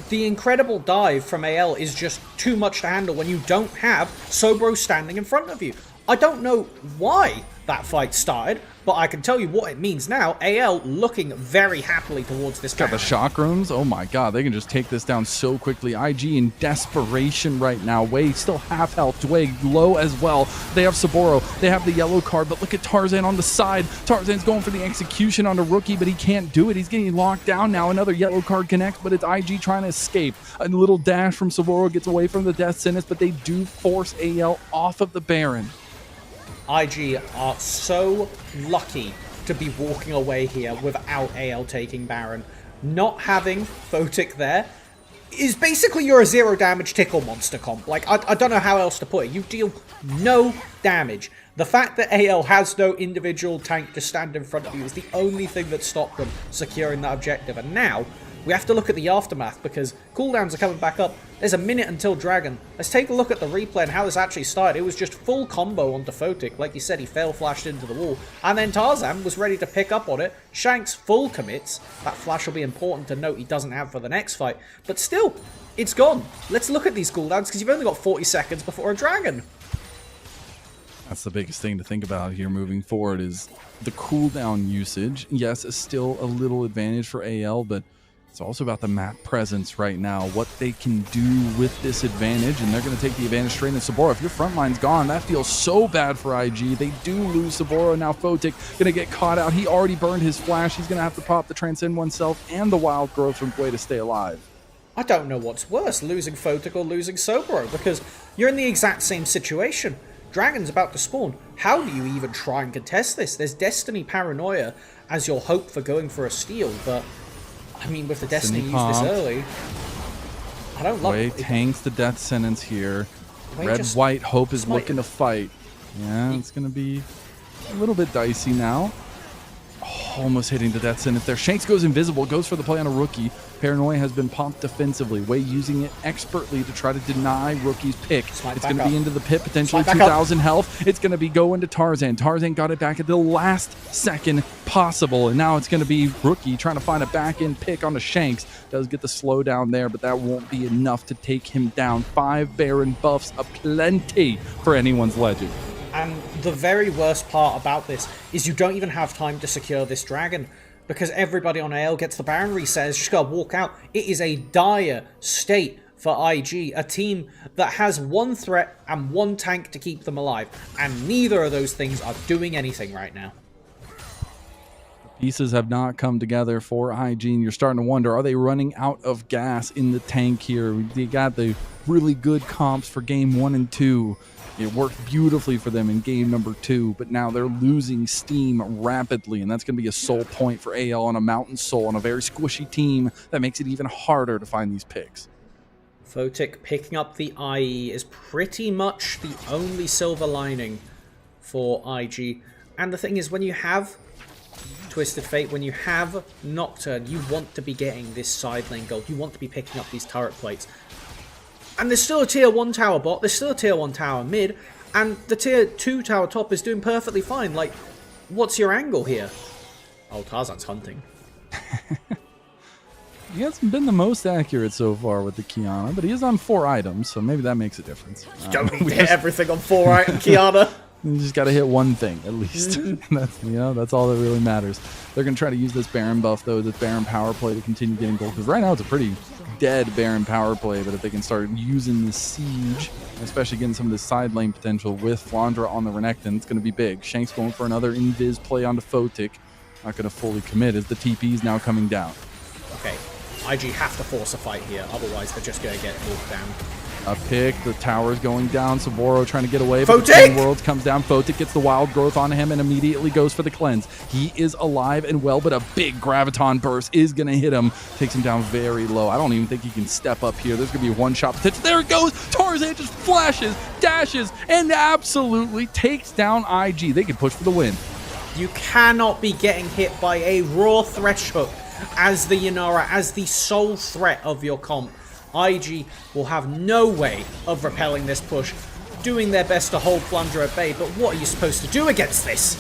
The incredible dive from AL is just too much to handle when you don't have Sobro standing in front of you. I don't know why that fight started, but I can tell you what it means now. AL looking very happily towards this Got the shock runes. Oh my god, they can just take this down so quickly. IG in desperation right now. Wei still half health. Dway low as well. They have Saboro. They have the yellow card, but look at Tarzan on the side. Tarzan's going for the execution on a rookie, but he can't do it. He's getting locked down now. Another yellow card connects, but it's IG trying to escape. A little dash from Saboro gets away from the death sentence, but they do force AL off of the Baron. IG are so lucky to be walking away here without AL taking Baron. Not having Photic there is basically you're a 0 damage tickle monster comp. Like, I don't know how else to put it. You deal no damage. The fact that AL has no individual tank to stand in front of you is the only thing that stopped them securing that objective. And now, we have to look at the aftermath because cooldowns are coming back up. There's a minute until Dragon. Let's take a look at the replay and how this actually started. It was just full combo onto Photic. Like you said, he fail flashed into the wall. And then Tarzan was ready to pick up on it. Shanks full commits. That flash will be important to note he doesn't have for the next fight. But still, it's gone. Let's look at these cooldowns because you've only got 40 seconds before a Dragon. That's the biggest thing to think about here moving forward is the cooldown usage. Yes, it's still a little advantage for AL, but it's also about the map presence right now, what they can do with this advantage, and they're going to take the advantage straight into Saboro. If your front line's gone, that feels so bad for IG. They do lose Saboro. Now Photic going to get caught out. He already burned his flash. He's going to have to pop the Transcend oneself and the Wild Growth from Dway to stay alive. I don't know what's worse, losing Photic or losing Saboro, because you're in the exact same situation. Dragon's about to spawn. How do you even try and contest this? There's Destiny Paranoia as your hope for going for a steal, but I mean, with the Destiny used this early, I don't love it. Wei tanks the death sentence here. Red-White Hope is looking to fight. Yeah, it's going to be a little bit dicey now. Oh, almost hitting the death sentence there. Shanks goes invisible, goes for the play on a rookie. Paranoia has been popped defensively. Wei using it expertly to try to deny rookie's pick. It's going to be into the pit, potentially 2,000 health. It's going to be going to Tarzan. Tarzan got it back at the last second possible, and now it's going to be rookie trying to find a back-end pick on the Shanks. Does get the slowdown there, but that won't be enough to take him down. 5 Baron buffs aplenty for anyone's legend. And the very worst part about this is you don't even have time to secure this Dragon because everybody on AL gets the Baron reset. It's just got to walk out. It is a dire state for IG, a team that has one threat and one tank to keep them alive. And neither of those things are doing anything right now. Pieces have not come together for IG, and you're starting to wonder, are they running out of gas in the tank here? They got the really good comps for game 1 and 2. It worked beautifully for them in game number 2, but now they're losing steam rapidly, and that's going to be a soul point for AL on a Mountain Soul on a very squishy team that makes it even harder to find these picks. Photic picking up the IE is pretty much the only silver lining for IG. And the thing is, when you have Twisted Fate, when you have Nocturne, you want to be getting this side lane gold. You want to be picking up these turret plates. And there's still a tier 1 tower bot, there's still a tier 1 tower mid, and the tier 2 tower top is doing perfectly fine. Like, what's your angle here? Oh, Tarzan's hunting. He hasn't been the most accurate so far with the Kiana, but he is on 4 items, so maybe that makes a difference. You don't need to hit everything on 4 item Kiana. You just got to hit one thing, at least. That's all that really matters. They're going to try to use this Baron buff, though, this Baron power play to continue getting gold, because right now it's a pretty dead Baron power play, but if they can start using the siege, especially getting some of this side lane potential with Flandra on the Renekton, it's going to be big. Shanks going for another invis play onto Photic. Not going to fully commit as the TP is now coming down. Okay, IG have to force a fight here, otherwise they're just going to get walked down. A pick, the tower's going down, Saboro trying to get away, but the Twin Worlds comes down, Photic gets the Wild Growth on him and immediately goes for the cleanse. He is alive and well, but a big Graviton burst is going to hit him, takes him down very low. I don't even think he can step up here. There's going to be a one-shot potential. There it goes! Tarzan just flashes, dashes, and absolutely takes down IG. They can push for the win. You cannot be getting hit by a raw thresh hook as the Yanara, as the sole threat of your comp. IG will have no way of repelling this push, doing their best to hold Flandra at bay, but what are you supposed to do against this?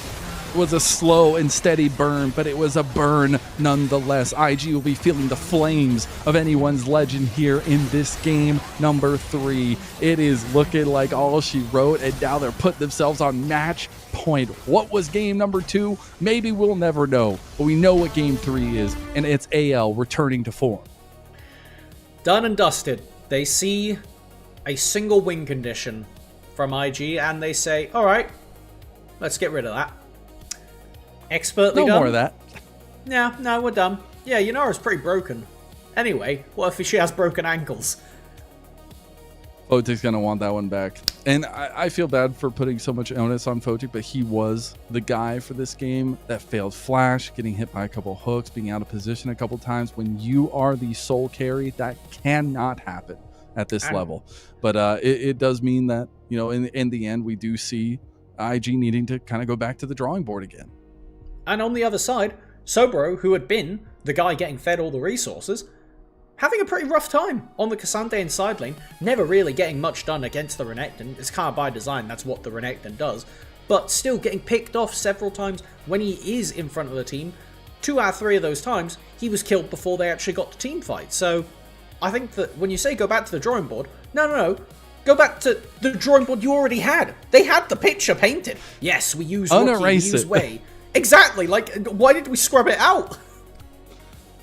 was a slow and steady burn, but it was a burn nonetheless. IG will be feeling the flames of anyone's legend here in this game number 3. It is looking like all she wrote, and now they're putting themselves on match point. What was game number 2? Maybe we'll never know, but we know what game 3 is, and it's AL returning to form. Done and dusted. They see a single win condition from IG, and they say, all right, let's get rid of that. Expertly no done. No more of that. Yeah, no, we're done. Yeah, Yunara's pretty broken. Anyway, what if she has broken ankles? Fotic's going to want that one back. And I feel bad for putting so much onus on Fotic, but he was the guy for this game that failed Flash, getting hit by a couple hooks, being out of position a couple times. When you are the sole carry, that cannot happen at this level. But it does mean that, you know, in the end, we do see IG needing to kind of go back to the drawing board again. And on the other side, Sobro, who had been the guy getting fed all the resources, having a pretty rough time on the Cassandre and side lane, never really getting much done against the Renekton. It's kind of by design, that's what the Renekton does. But still getting picked off several times when he is in front of the team. 2 out of 3 of those times, he was killed before they actually got to team fight. So I think that when you say go back to the drawing board, no. Go back to the drawing board you already had. They had the picture painted. Yes, we use Rookie, we use Way. Exactly, like, why did we scrub it out?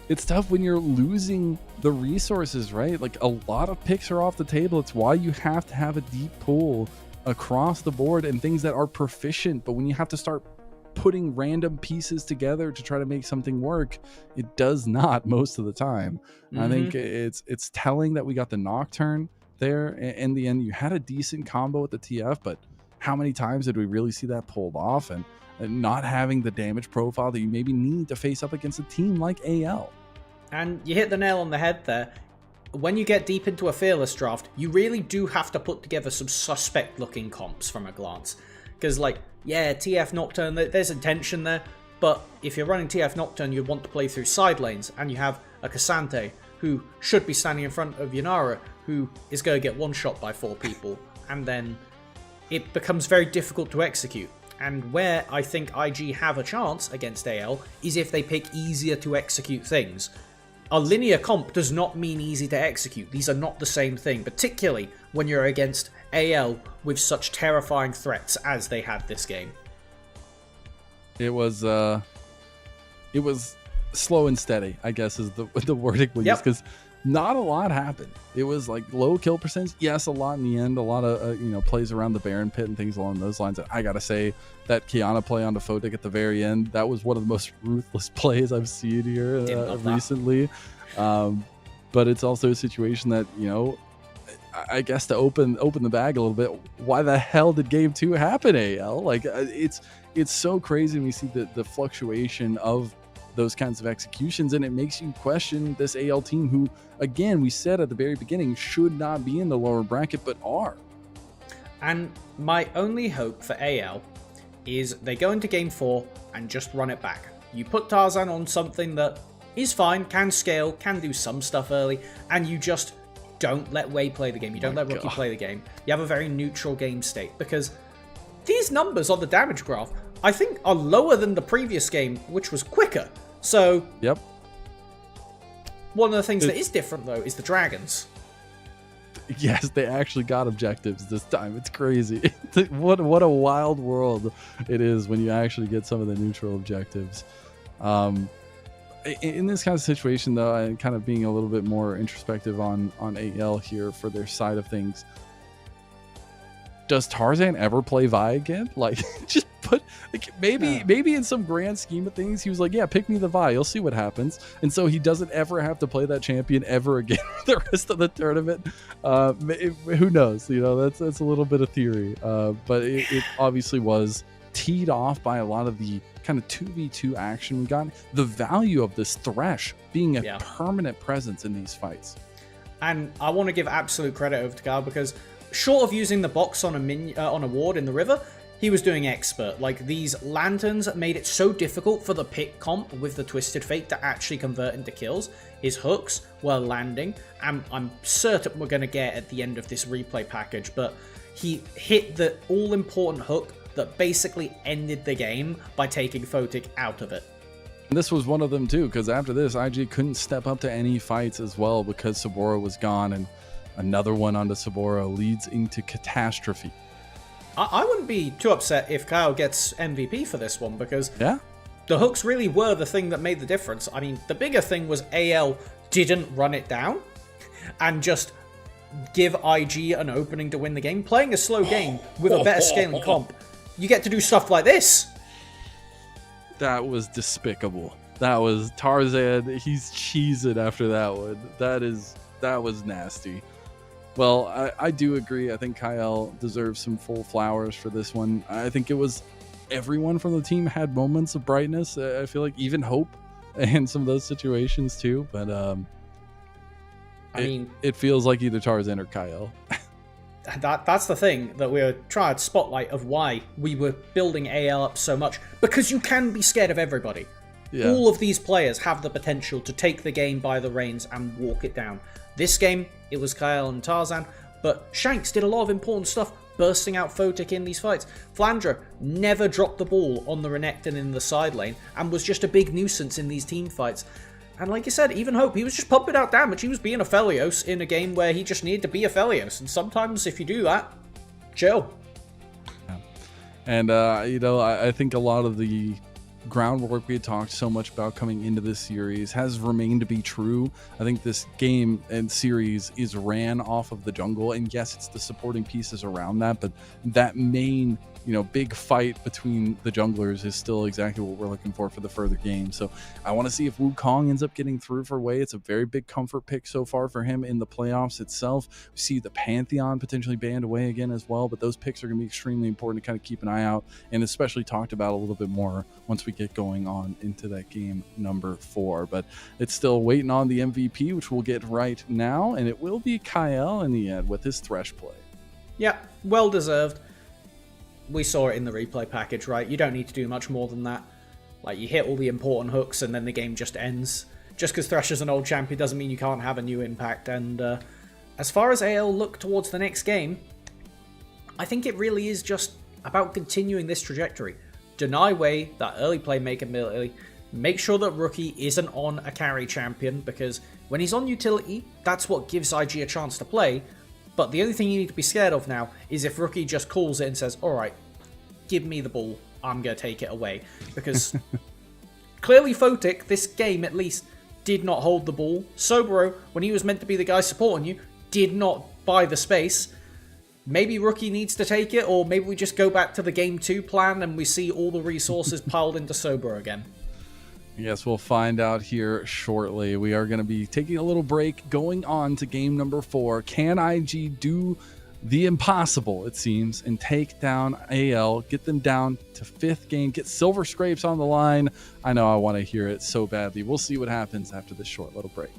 It's tough when you're losing the resources, right? Like, a lot of picks are off the table. It's why you have to have a deep pool across the board and things that are proficient. But when you have to start putting random pieces together to try to make something work, it does not most of the time. Mm-hmm. I think it's telling that we got the Nocturne there. In the end, you had a decent combo with the TF, but how many times did we really see that pulled off? And not having the damage profile that you maybe need to face up against a team like AL. And you hit the nail on the head there. When you get deep into a Fearless draft, you really do have to put together some suspect-looking comps from a glance. Because, like, yeah, TF Nocturne, there's intention there, but if you're running TF Nocturne, you want to play through side lanes, and you have a Cassandre who should be standing in front of Yunara, who is going to get one-shot by 4 people, and then it becomes very difficult to execute. And where I think IG have a chance against AL is if they pick easier to execute things. A linear comp does not mean easy to execute. These are not the same thing, particularly when you're against AL with such terrifying threats as they had this game. It was slow and steady, I guess is the wording we use, because not a lot happened. It was like low kill percentage. Yes, a lot in the end. A lot of plays around the Baron pit and things along those lines. And I gotta say that Kiana play onto Fotic at the very end, that was one of the most ruthless plays I've seen here recently. But it's also a situation that, you know, I guess to open the bag a little bit. Why the hell did game 2 happen, AL? Like it's so crazy when we see the fluctuation of those kinds of executions, and it makes you question this AL team who, again, we said at the very beginning, should not be in the lower bracket, but are. And my only hope for AL is they go into game 4 and just run it back. You put Tarzan on something that is fine, can scale, can do some stuff early, and you just don't let Wei play the game. You don't let Rookie play the game. You have a very neutral game state, because these numbers on the damage graph, I think, are lower than the previous game, which was quicker. So, yep. One of the things that is different, though, is the dragons. Yes, they actually got objectives this time. It's crazy. What a wild world it is when you actually get some of the neutral objectives. In this kind of situation, though, and kind of being a little bit more introspective on AL here for their side of things, does Tarzan ever play Vi again? Like, just put, like, maybe in some grand scheme of things, he was like, yeah, pick me the Vi, you'll see what happens. And so he doesn't ever have to play that champion ever again the rest of the tournament. Who knows? You know, that's a little bit of theory. But it obviously was teed off by a lot of the kind of 2v2 action we got. The value of this Thresh being a permanent presence in these fights. And I want to give absolute credit over to Gar, because short of using the box on a ward in the river, he was doing expert. Like, these lanterns made it so difficult for the pick comp with the Twisted Fate to actually convert into kills. His hooks were landing, and I'm certain we're going to get at the end of this replay package, but he hit the all-important hook that basically ended the game by taking Photic out of it. And this was one of them too, because after this, IG couldn't step up to any fights as well because Saburo was gone, and another one onto Saburo leads into catastrophe. I wouldn't be too upset if Kyle gets MVP for this one, because Yeah. the hooks really were the thing that made the difference. I mean, the bigger thing was AL didn't run it down and just give IG an opening to win the game. Playing a slow game with a better scaling comp, you get to do stuff like this. That was despicable. That was Tarzan. He's cheesing after that one. That was nasty. Well, I do agree. I think Kyle deserves some full flowers for this one. I think it was everyone from the team had moments of brightness. I feel like even Hope in some of those situations too. But it feels like either Tarzan or Kyle. That's the thing that we're trying to spotlight of why we were building AL up so much. Because you can be scared of everybody. Yeah. All of these players have the potential to take the game by the reins and walk it down. This game, it was Kyle and Tarzan, but Shanks did a lot of important stuff, bursting out Photic in these fights. Flandra never dropped the ball on the Renekton in the side lane and was just a big nuisance in these team fights. And like you said, even Hope, he was just pumping out damage. He was being a Felios in a game where he just needed to be a Felios. And sometimes if you do that, chill. Yeah. And, I think a lot of the groundwork we had talked so much about coming into this series has remained to be true. I think this game and series is ran off of the jungle, and yes, it's the supporting pieces around that, but that main big fight between the junglers is still exactly what we're looking for the further game. So I want to see if Wukong ends up getting through for Wei. It's a very big comfort pick so far for him in the playoffs itself. We see the Pantheon potentially banned away again as well, but those picks are going to be extremely important to kind of keep an eye out, and especially talked about a little bit more once we get going on into that game number 4. But it's still waiting on the MVP, which we'll get right now, and it will be Kyle in the end with his Thresh play. Yeah, well deserved. We saw it in the replay package, right? You don't need to do much more than that. Like, you hit all the important hooks and then the game just ends. Just because Thresh is an old champion doesn't mean you can't have a new impact. And as far as AL look towards the next game, I think it really is just about continuing this trajectory. Deny Wei that early playmaker ability. Make sure that Rookie isn't on a carry champion, because when he's on utility, that's what gives IG a chance to play. But the only thing you need to be scared of now is if Rookie just calls it and says, alright, give me the ball, I'm going to take it away. Because clearly Photic, this game at least, did not hold the ball. Soboro, when he was meant to be the guy supporting you, did not buy the space. Maybe Rookie needs to take it, or maybe we just go back to the Game 2 plan and we see all the resources piled into Soboro again. Yes, we'll find out here shortly. We are going to be taking a little break, going on to game number 4. Can IG do the impossible, it seems, and take down AL, get them down to 5th game, get Silver Scrapes on the line? I know I want to hear it so badly. We'll see what happens after this short little break.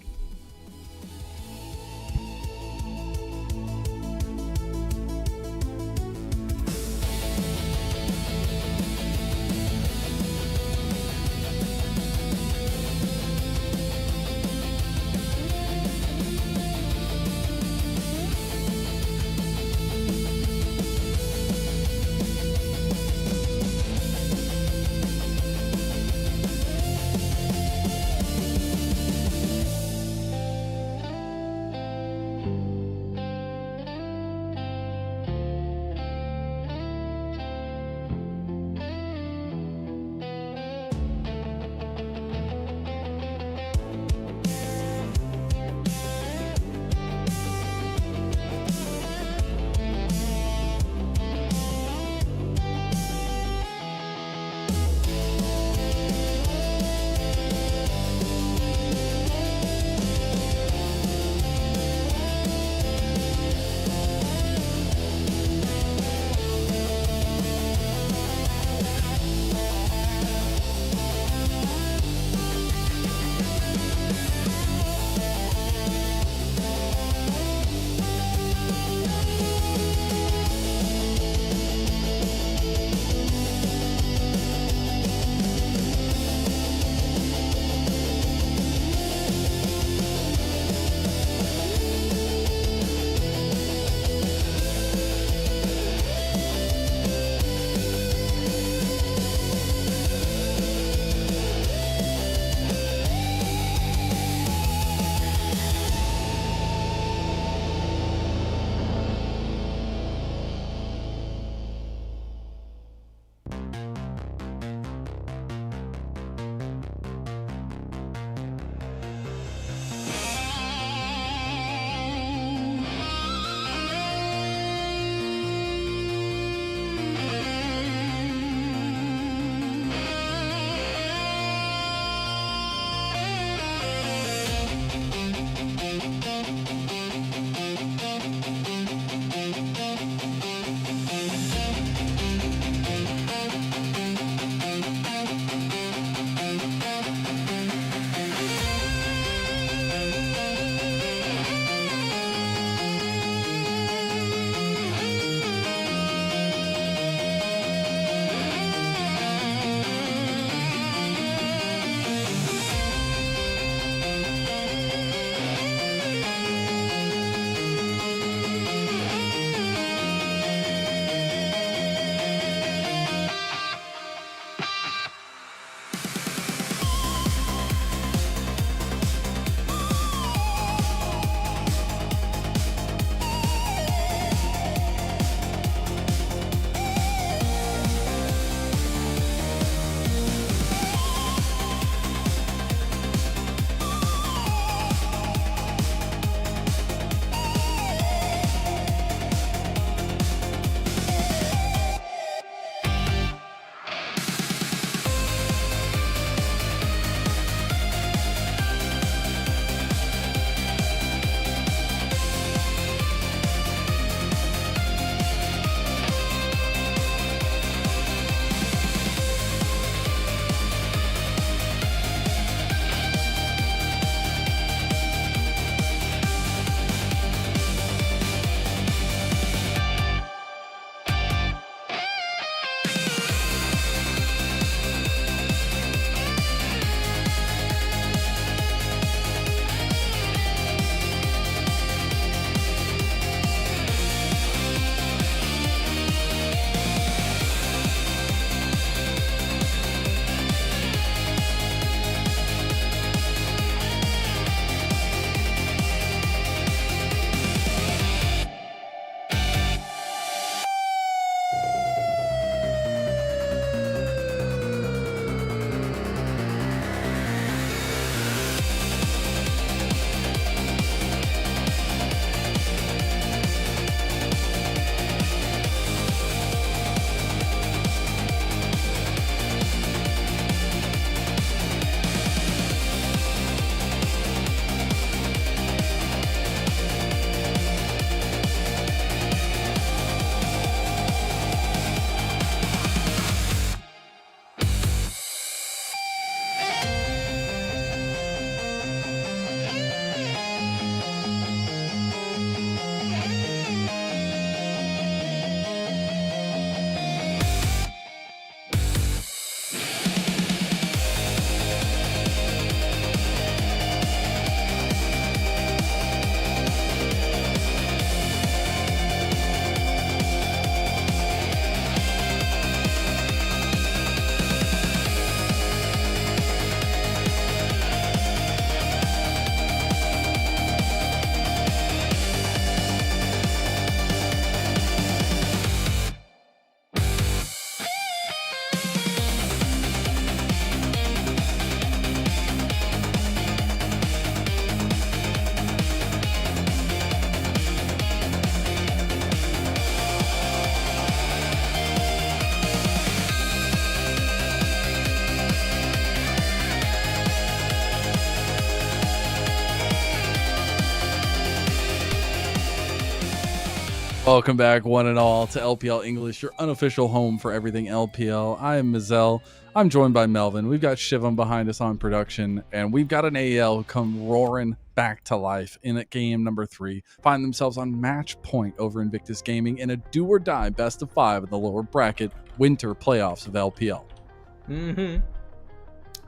Welcome back, one and all, to LPL English, your unofficial home for everything LPL. I am Mazel. I'm joined by Melvin. We've got Shivam behind us on production, and we've got an AL come roaring back to life in at game number 3. Find themselves on match point over Invictus Gaming in a do-or-die best-of-5 in the lower bracket winter playoffs of LPL.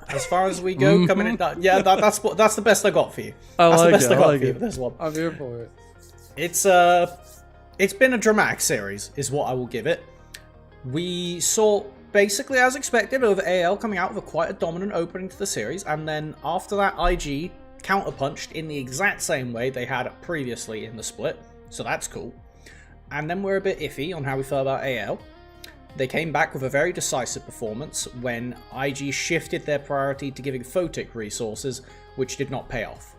As far as we go, coming in, that's the best I got for you. That's the best I got like for you it. for this one. I'm here for it. It's been a dramatic series, is what I will give it. We saw, basically as expected, over AL coming out with quite a dominant opening to the series, and then after that, IG counterpunched in the exact same way they had previously in the split, so that's cool. And then we're a bit iffy on how we felt about AL. They came back with a very decisive performance when IG shifted their priority to giving Photic resources, which did not pay off.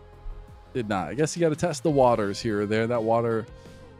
Did not. I guess you got to test the waters here or there. That water,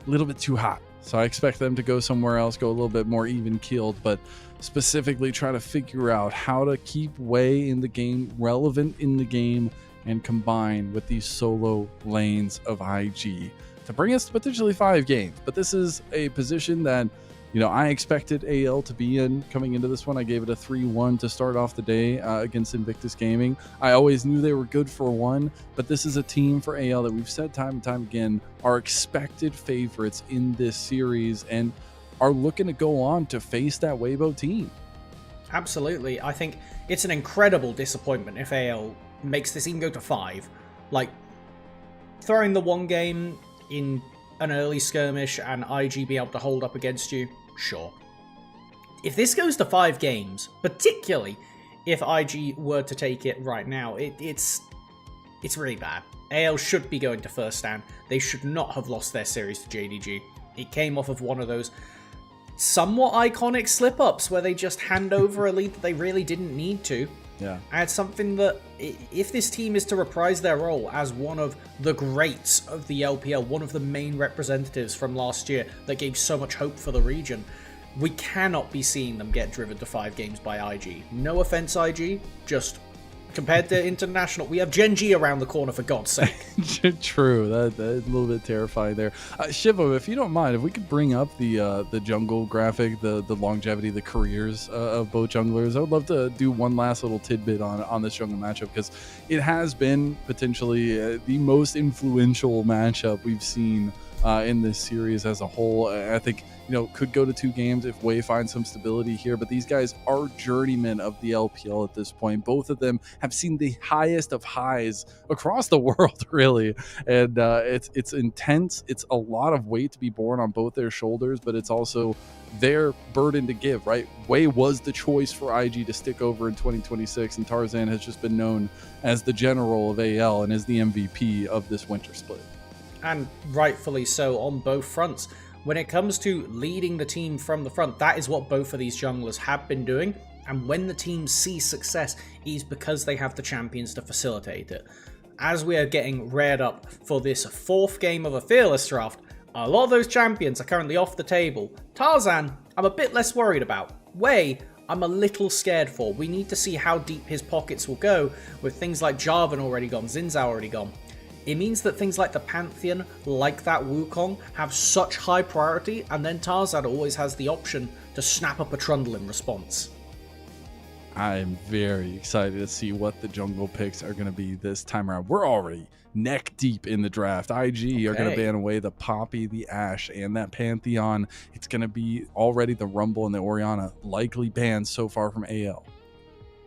a little bit too hot. So I expect them to go somewhere else, go a little bit more even-keeled, but specifically try to figure out how to keep Wei in the game, relevant in the game, and combine with these solo lanes of IG to bring us to potentially 5 games. But this is a position that, you know, I expected AL to be in coming into this one. I gave it a 3-1 to start off the day against Invictus Gaming. I always knew they were good for 1, but this is a team for AL that we've said time and time again are expected favorites in this series and are looking to go on to face that Weibo team. Absolutely. I think it's an incredible disappointment if AL makes this even go to 5. Like, throwing the 1 game in an early skirmish and IG be able to hold up against you, sure. If this goes to 5 games, particularly if IG were to take it right now, it's really bad. AL should be going to first stand. They should not have lost their series to JDG. It came off of one of those somewhat iconic slip-ups where they just hand over a lead that they really didn't need to. Yeah. And it's something that, if this team is to reprise their role as one of the greats of the LPL, one of the main representatives from last year that gave so much hope for the region, we cannot be seeing them get driven to 5 games by IG. No offense, IG, just compared to international, we have Gen G around the corner, for God's sake. True, that's a little bit terrifying there. Shiva, if you don't mind, if we could bring up the jungle graphic, the longevity, the careers of both junglers, I would love to do one last little tidbit on this jungle matchup, because it has been potentially the most influential matchup we've seen in this series as a whole. I think, you know, could go to 2 games if Wei finds some stability here, but these guys are journeymen of the LPL at this point. Both of them have seen the highest of highs across the world, really, and it's intense. It's a lot of weight to be borne on both their shoulders, but it's also their burden to give, right? Wei was the choice for IG to stick over in 2026, and Tarzan has just been known as the general of AL and is the MVP of this winter split. And rightfully so on both fronts. When it comes to leading the team from the front, that is what both of these junglers have been doing. And when the team sees success, it is because they have the champions to facilitate it. As we are getting reared up for this 4th game of a Fearless draft, a lot of those champions are currently off the table. Tarzan, I'm a bit less worried about. Wei, I'm a little scared for. We need to see how deep his pockets will go, with things like Jarvan already gone, Xinzao already gone. It means that things like the Pantheon, like that Wukong, have such high priority, and then Tarzan always has the option to snap up a Trundle in response. I'm very excited to see what the jungle picks are going to be this time around. We're already neck deep in the draft. IG are going to ban away the Poppy, the Ashe, and that Pantheon. It's going to be already the Rumble and the Orianna likely banned so far from AL.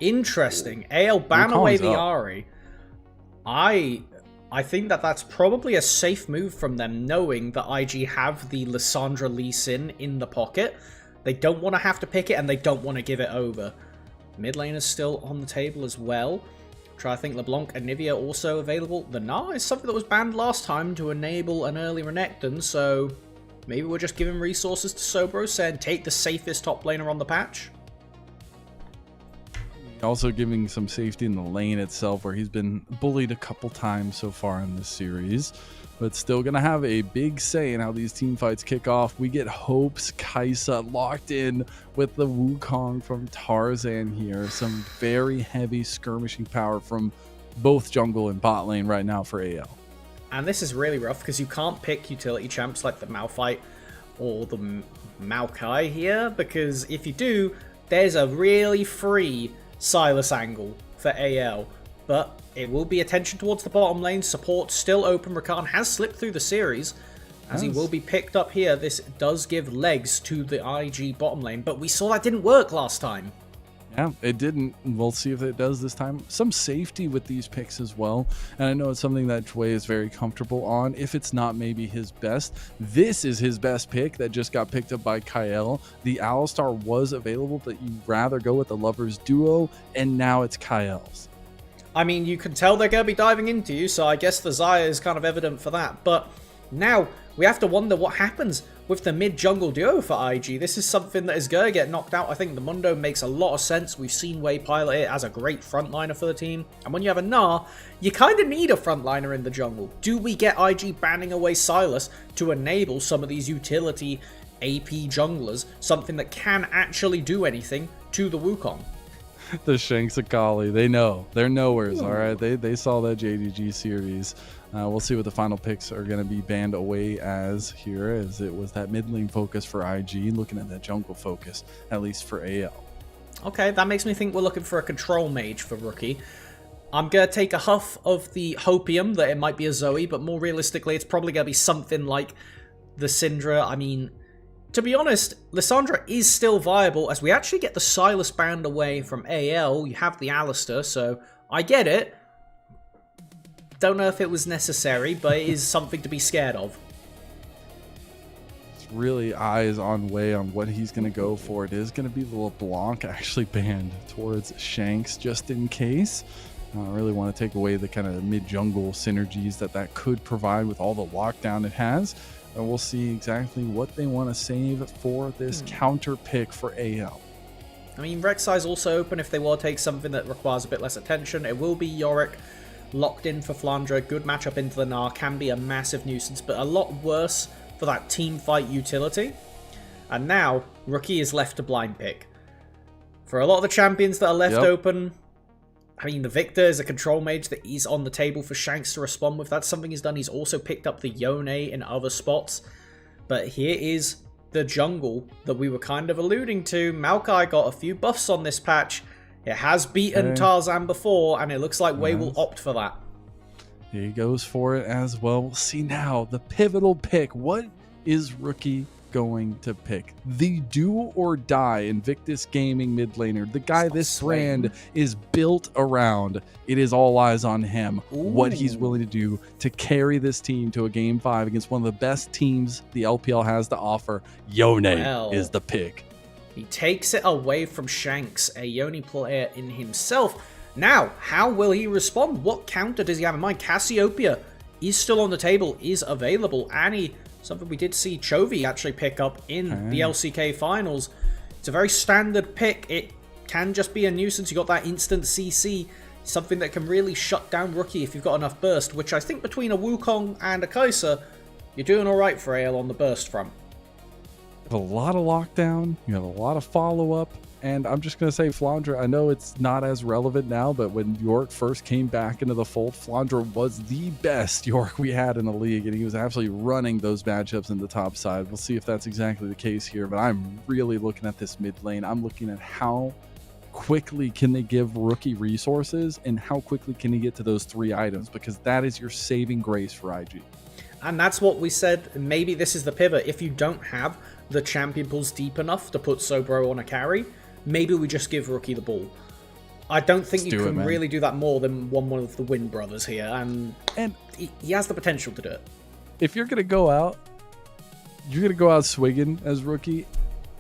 Interesting. AL ban away the Ahri. I think that that's probably a safe move from them, knowing that IG have the Lissandra Lee Sin in the pocket. They don't want to have to pick it, and they don't want to give it over. Mid lane is still on the table as well. Try to think LeBlanc and Nivea also available. The Gnar is something that was banned last time to enable an early Renekton, so maybe we're just giving resources to Sobros and take the safest top laner on the patch. Also giving some safety in the lane itself, where he's been bullied a couple times so far in this series, but still going to have a big say in how these team fights kick off. We get Hope's Kai'Sa locked in with the Wukong from Tarzan here. Some very heavy skirmishing power from both jungle and bot lane right now for AL. And this is really rough because you can't pick utility champs like the Malphite or the Maokai here, because if you do, there's a really free Sylas angle for AL, but it will be attention towards the bottom lane. Support still open. Rakan has slipped through the series, as he will be picked up here. This does give legs to the IG bottom lane, but we saw that didn't work last time. Yeah, it didn't. We'll see if it does this time. Some safety with these picks as well. And I know it's something that Chway is very comfortable on. If it's not maybe his best, this is his best pick that just got picked up by Kyle. The Alistar was available, but you'd rather go with the Lovers duo, and now it's Kyle's. I mean, you can tell they're going to be diving into you, so I guess the Xayah is kind of evident for that. But now we have to wonder what happens with the mid-jungle duo for IG. This is something that is going to get knocked out. I think the Mundo makes a lot of sense. We've seen Wei pilot it as a great frontliner for the team. And when you have a Gnar, you kind of need a frontliner in the jungle. Do we get IG banning away Sylas to enable some of these utility AP junglers, something that can actually do anything to the Wukong? The Shanks Akali, they know. They're nowheres, all right? They saw that JDG series. We'll see what the final picks are going to be banned away as here, as it was that mid lane focus for IG, looking at that jungle focus, at least for AL. Okay, that makes me think we're looking for a control mage for Rookie. I'm going to take a huff of the hopium that it might be a Zoe, but more realistically, it's probably going to be something like the Syndra. I mean, to be honest, Lissandra is still viable, as we actually get the Sylas banned away from AL. You have the Alistar, so I get it. Don't know if it was necessary, but it is something to be scared of. It's really eyes on Wei on what he's going to go for. It is going to be the LeBlanc actually banned towards Shanks, just in case. I really want to take away the kind of mid-jungle synergies that could provide with all the lockdown it has. And we'll see exactly what they want to save for this counter pick for AL. I mean, Rek'Sai is also open if they want to take something that requires a bit less attention. It will be Yorick. Locked in for Flandre, good matchup into the Gnar, can be a massive nuisance, but a lot worse for that team fight utility. And now, Rookie is left to blind pick. For a lot of the champions that are left open, I mean, the Victor is a control mage that is on the table for Shanks to respond with. That's something he's done. He's also picked up the Yone in other spots. But here is the jungle that we were kind of alluding to. Maokai got a few buffs on this patch. It has beaten Tarzan before, and it looks like Wei will opt for that. He goes for it as well. We'll see now the pivotal pick. What is Rookie going to pick? The do or die Invictus Gaming mid laner. The guy this brand is built around. It is all eyes on him. Ooh. What he's willing to do to carry this team to a game 5 against one of the best teams the LPL has to offer. Yone is the pick. He takes it away from Shanks, a Yone player in himself. Now, how will he respond? What counter does he have in mind? Cassiopeia is still on the table, is available. Annie, something we did see Chovy actually pick up in the LCK finals. It's a very standard pick. It can just be a nuisance. You got that instant CC, something that can really shut down Rookie if you've got enough burst, which I think between a Wukong and a Kai'Sa, you're doing all right for AL on the burst front. You have a lot of lockdown, you have a lot of follow-up, and I'm just going to say Flandre, I know it's not as relevant now, but when York first came back into the fold, Flandre was the best York we had in the league, and he was absolutely running those matchups in the top side. We'll see if that's exactly the case here, but I'm really looking at this mid lane. I'm looking at how quickly can they give Rookie resources, and how quickly can he get to those 3 items, because that is your saving grace for IG. And that's what we said, maybe this is the pivot. If you don't have the champion pools deep enough to put Sobro on a carry, maybe we just give Rookie the ball. I don't think you can really do that more than one of the Win brothers here, and he has the potential to do it. If you're going to go out, you're going to go out swinging as Rookie,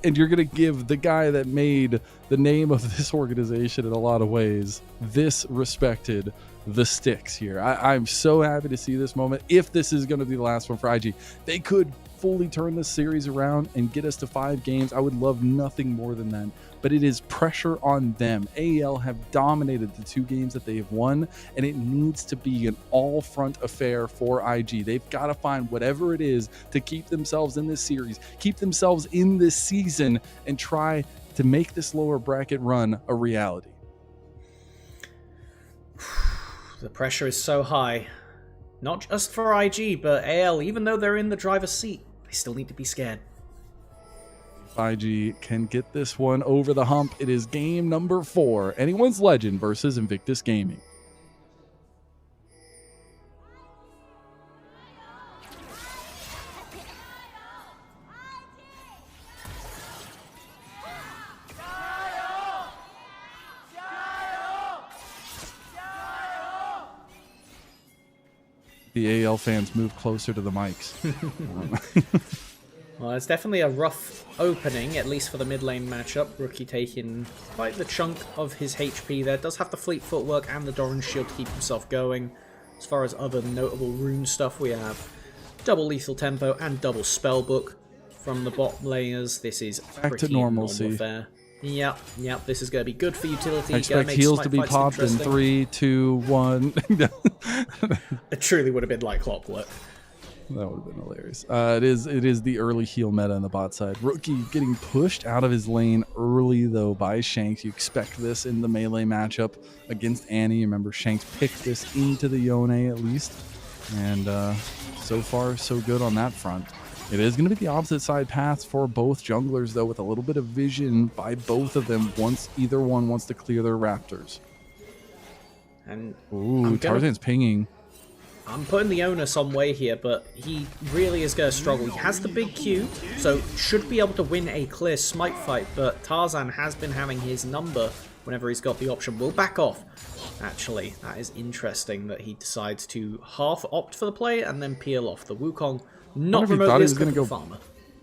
and you're going to give the guy that made the name of this organization in a lot of ways this respected the sticks here. I'm so happy to see this moment. If this is going to be the last one for IG, they could fully turn this series around and get us to 5 games. I would love nothing more than that, but it is pressure on them. AL have dominated the 2 games that they have won, and it needs to be an all-front affair for IG. They've got to find whatever it is to keep themselves in this series, keep themselves in this season, and try to make this lower bracket run a reality. The pressure is so high. Not just for IG, but AL, even though they're in the driver's seat, they still need to be scared. IG can get this one over the hump. It is game number 4. Anyone's Legend versus Invictus Gaming. The AL fans move closer to the mics. Well, it's definitely a rough opening, at least for the mid lane matchup. Rookie taking quite the chunk of his HP there. Does have the fleet footwork and the Doran shield to keep himself going. As far as other notable rune stuff, we have double lethal tempo and double spellbook from the bot layers. This is back to normalcy. Yep, this is going to be good for utility. I expect heals to be popped in 3, 2, 1. It truly would have been like clockwork. That would have been hilarious. It is the early heal meta on the bot side. Rookie getting pushed out of his lane early, though, by Shanks. You expect this in the melee matchup against Annie. Remember, Shanks picked this into the Yone at least. And so far, so good on that front. It is going to be the opposite side paths for both junglers, though, with a little bit of vision by both of them once either one wants to clear their raptors. And ooh, Tarzan's pinging. I'm putting the onus on Wei here, but he really is going to struggle. He has the big Q, so should be able to win a clear smite fight, but Tarzan has been having his number whenever he's got the option. We'll back off, actually. That is interesting that he decides to half opt for the play and then peel off. The Wukong not remotely as good of a farmer.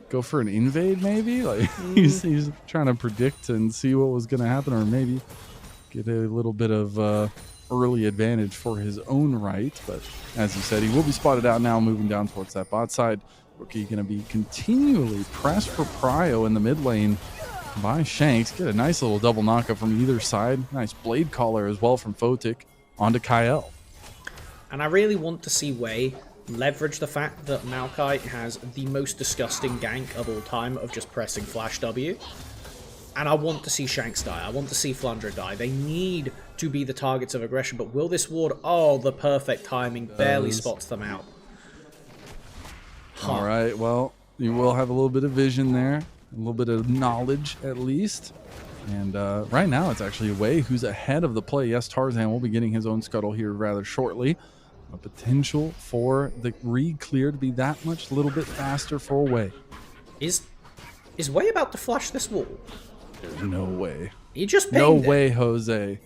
Go for an invade, maybe? Like he's trying to predict and see what was going to happen, or maybe get a little bit of early advantage for his own right. But as you said, he will be spotted out now, moving down towards that bot side. Rookie going to be continually pressed for prio in the mid lane by Shanks. Get a nice little double knockup from either side. Nice blade collar as well from Photic onto Kyle. And I really want to see Wei leverage the fact that Maokai has the most disgusting gank of all time of just pressing flash W. And I want to see Shanks die. I want to see Flandre die. They need to be the targets of aggression, but will this ward? Oh, the perfect timing. Barely spots them out. All right, well, you will have a little bit of vision there. A little bit of knowledge, at least. And right now, it's actually Wei who's ahead of the play. Yes, Tarzan will be getting his own scuttle here rather shortly. A potential for the read clear to be that much little bit faster for Wei. Is Wei about to flash this wall? There's no way. He just pinged no it. way, Jose.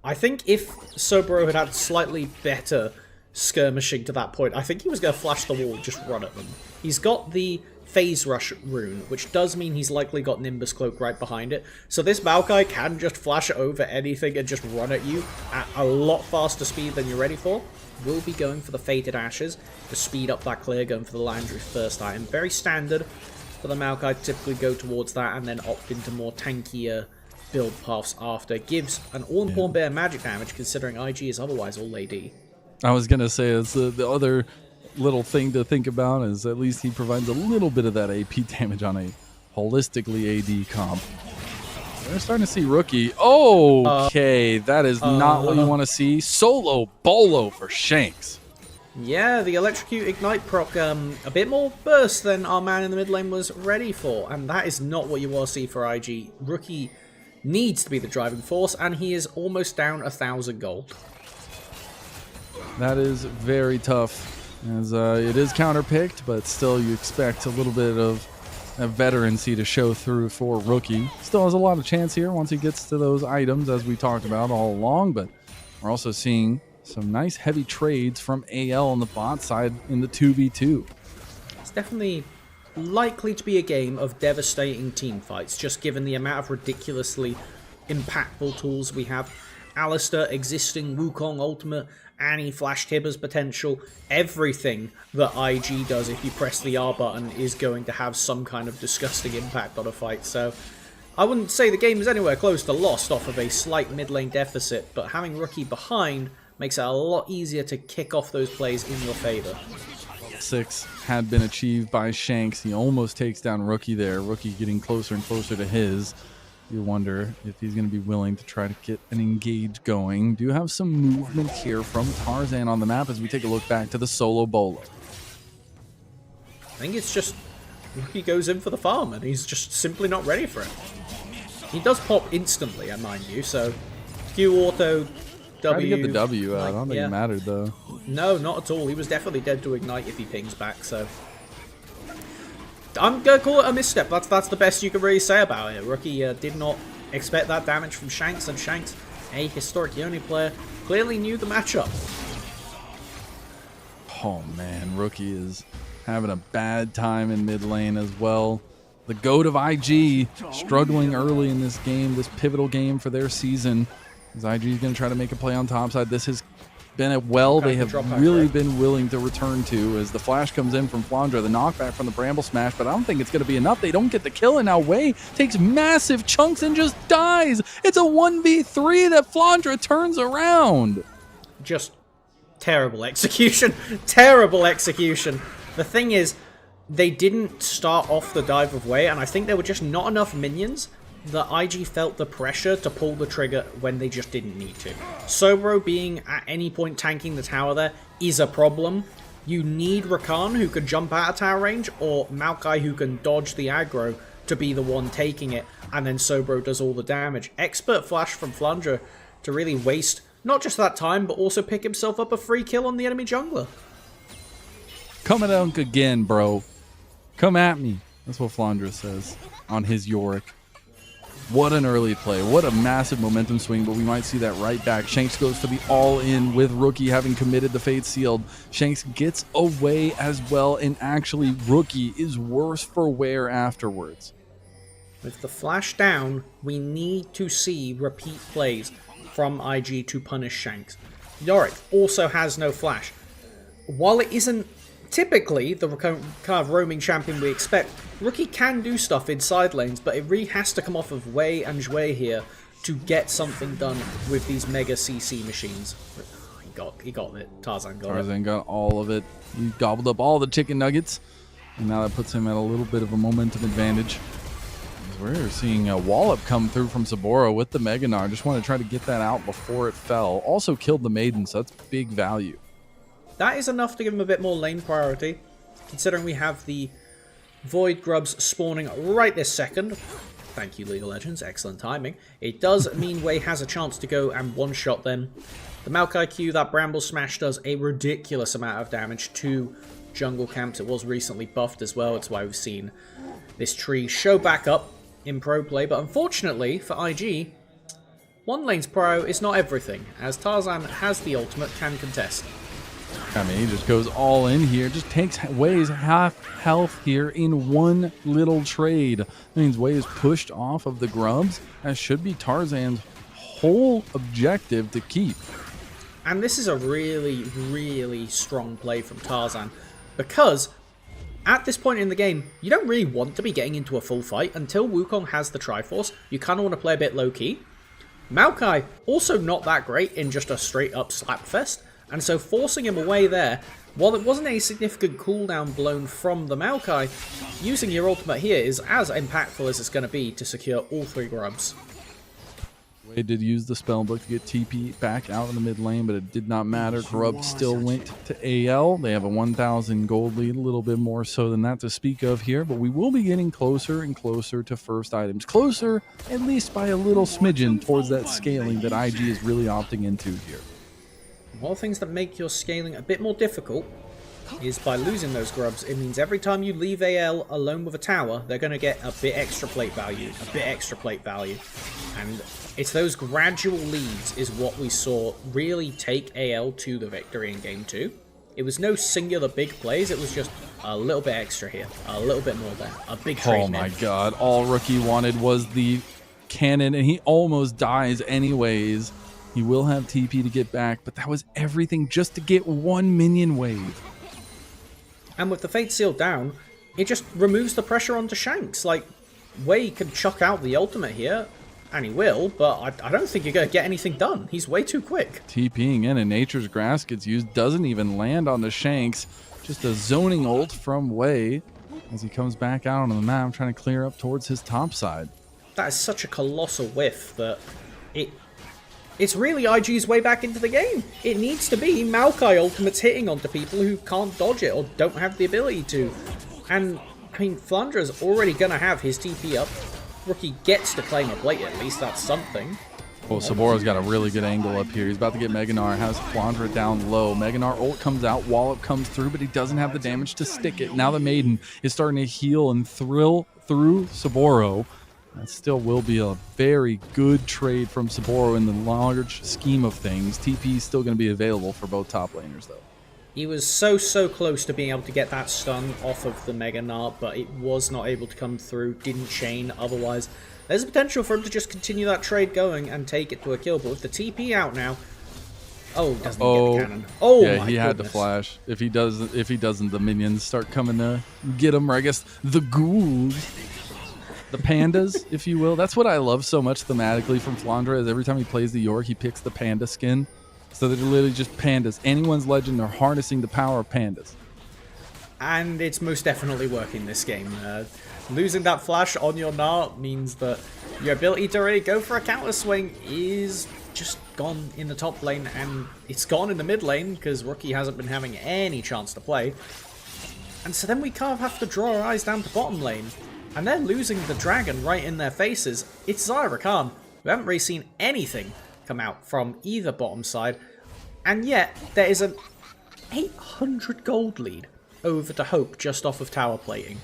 I think if Sobro had slightly better skirmishing to that point, I think he was going to flash the wall and just run at them. He's got the Phase Rush rune, which does mean he's likely got Nimbus Cloak right behind it. So this Maokai can just flash over anything and just run at you at a lot faster speed than you're ready for. We'll be going for the Fated Ashes to speed up that clear, going for the Landry first item. Very standard for the Maokai to typically go towards that and then opt into more tankier build paths after. Gives an all-important bit of magic damage, considering IG is otherwise all AD. I was going to say, it's the other little thing to think about is at least he provides a little bit of that AP damage on a holistically AD comp. We're starting to see Rookie. Okay, that is not what you want to see. Solo Bolo for Shanks. Yeah, the Electrocute Ignite proc, a bit more burst than our man in the mid lane was ready for, and that is not what you want to see for IG. Rookie needs to be the driving force, and he is almost down 1,000 gold. That is very tough, as it is counterpicked, but still you expect a little bit of veterancy to show through for Rookie. Still has a lot of chance here once he gets to those items, as we talked about all along, but we're also seeing some nice heavy trades from AL on the bot side in the 2v2. It's definitely likely to be a game of devastating team fights, just given the amount of ridiculously impactful tools we have. Alistair, existing Wukong ultimate, Annie, Flash Tibber's potential, everything that IG does if you press the R button is going to have some kind of disgusting impact on a fight. So I wouldn't say the game is anywhere close to lost off of a slight mid lane deficit, but having Rookie behind makes it a lot easier to kick off those plays in your favor. 6 had been achieved by Shanks. He almost takes down Rookie there. Rookie getting closer and closer to his. You wonder if he's going to be willing to try to get an engage going. Do have some movement here from Tarzan on the map as we take a look back to the solo Bolo. I think it's just Rookie goes in for the farm, and he's just simply not ready for it. He does pop instantly, mind you, so Q auto, W... Try to get the W out. I don't think it mattered, though. No, not at all. He was definitely dead to Ignite if he pings back, so... I'm going to call it a misstep. That's the best you can really say about it. Rookie did not expect that damage from Shanks, and Shanks, a historic Yoni player, clearly knew the matchup. Oh, man. Rookie is having a bad time in mid lane as well. The GOAT of IG struggling early in this game, this pivotal game for their season. As IG is going to try to make a play on top side. This has been a well they have really been willing to return to as the flash comes in from Flandre, the knockback from the Bramble Smash, but I don't think it's going to be enough. They don't get the kill, and now Wei takes massive chunks and just dies. It's a 1v3 that Flandre turns around. Just terrible execution. Terrible execution. The thing is, they didn't start off the dive of Wei, and I think there were just not enough minions that IG felt the pressure to pull the trigger when they just didn't need to. Sobro being at any point tanking the tower there is a problem. You need Rakan, who can jump out of tower range, or Maokai, who can dodge the aggro, to be the one taking it, and then Sobro does all the damage. Expert flash from Flandre to really waste not just that time, but also pick himself up a free kill on the enemy jungler. Come at Unk again, bro. Come at me. That's what Flandre says on his Yorick. What an early play. What a massive momentum swing, but we might see that right back. Shanks goes for the all-in with Rookie having committed the Fate Sealed. Shanks gets away as well, and actually Rookie is worse for wear afterwards. With the flash down, we need to see repeat plays from IG to punish Shanks. Yorick also has no flash. While it isn't typically the kind of roaming champion we expect, Rookie can do stuff in side lanes, but it really has to come off of Wei and Zhui here to get something done with these mega CC machines. He got it. Tarzan got it. Tarzan got all of it. He gobbled up all the chicken nuggets, and now that puts him at a little bit of a momentum advantage. We're seeing a wallop come through from Saboro with the Mega Gnar. Just want to try to get that out before it fell. Also killed the Maiden, so that's big value. That is enough to give him a bit more lane priority, considering we have the Void Grubs spawning right this second. Thank you, League of Legends. Excellent timing. It does mean Wei has a chance to go and one-shot them. The Maokai Q, that Bramble Smash, does a ridiculous amount of damage to jungle camps. It was recently buffed as well. It's why we've seen this tree show back up in pro play. But unfortunately for IG, one lane's pro is not everything, as Tarzan has the ultimate, can contest. I mean, he just goes all in here, just takes Wei's half health here in one little trade. That means Wei is pushed off of the grubs, as should be Tarzan's whole objective to keep. And this is a really, really strong play from Tarzan, because at this point in the game, you don't really want to be getting into a full fight until Wukong has the Triforce. You kind of want to play a bit low-key. Maokai, also not that great in just a straight-up slapfest. And so forcing him away there, while it wasn't a significant cooldown blown from the Maokai, using your ultimate here is as impactful as it's going to be to secure all three grubs. Wei did use the spellbook to get TP back out in the mid lane, but it did not matter. Grub still went to AL. They have a 1,000 gold lead, a little bit more so than that to speak of here, but we will be getting closer and closer to first items. Closer, at least by a little smidgen, towards that scaling that IG is really opting into here. One of the things that make your scaling a bit more difficult is by losing those grubs. It means every time you leave AL alone with a tower, they're going to get a bit extra plate value, And it's those gradual leads is what we saw really take AL to the victory in Game 2. It was no singular big plays, it was just a little bit extra here, a little bit more there, a big trade. Oh my god, all Rookie wanted was the cannon, and he almost dies anyways. He will have TP to get back, but that was everything just to get one minion wave. And with the Fate Seal down, it just removes the pressure onto Shanks. Like, Wei can chuck out the ultimate here, and he will, but I don't think you're going to get anything done. He's way too quick. TPing in, and Nature's Grass gets used, doesn't even land on the Shanks. Just a zoning ult from Wei as he comes back out onto the map, trying to clear up towards his top side. That is such a colossal whiff that it's really IG's way back into the game. It needs to be Maokai ultimates hitting onto people who can't dodge it or don't have the ability to. And I mean, Flandra's already going to have his TP up. Rookie gets to claim a plate at least, that's something. Well, Saboro's got a really good angle up here. He's about to get Meganar, has Flandra down low. Meganar ult comes out, Wallop comes through, but he doesn't have the damage to stick it. Now the Maiden is starting to heal and thrill through Saboro. That still will be a very good trade from Saboro in the large scheme of things. TP is still going to be available for both top laners, though. He was so close to being able to get that stun off of the Mega Nart, but it was not able to come through, didn't chain otherwise. There's a potential for him to just continue that trade going and take it to a kill, but with the TP out now... Oh, doesn't he get the cannon? Oh, yeah, my he had to goodness. flash. If he doesn't, the minions start coming to get him, or I guess the ghouls. The pandas, if you will. That's what I love so much thematically from Flandra, is every time he plays the York, he picks the panda skin. So they're literally just pandas. Anyone's legend, they're harnessing the power of pandas. And it's most definitely working this game. Losing that flash on your Nart means that your ability to really go for a counter swing is just gone in the top lane, and it's gone in the mid lane because Rookie hasn't been having any chance to play. And so then we kind of have to draw our eyes down to bottom lane. And they're losing the dragon right in their faces. It's Zyra Khan. We haven't really seen anything come out from either bottom side. And yet, there is an 800 gold lead over to Hope just off of tower plating.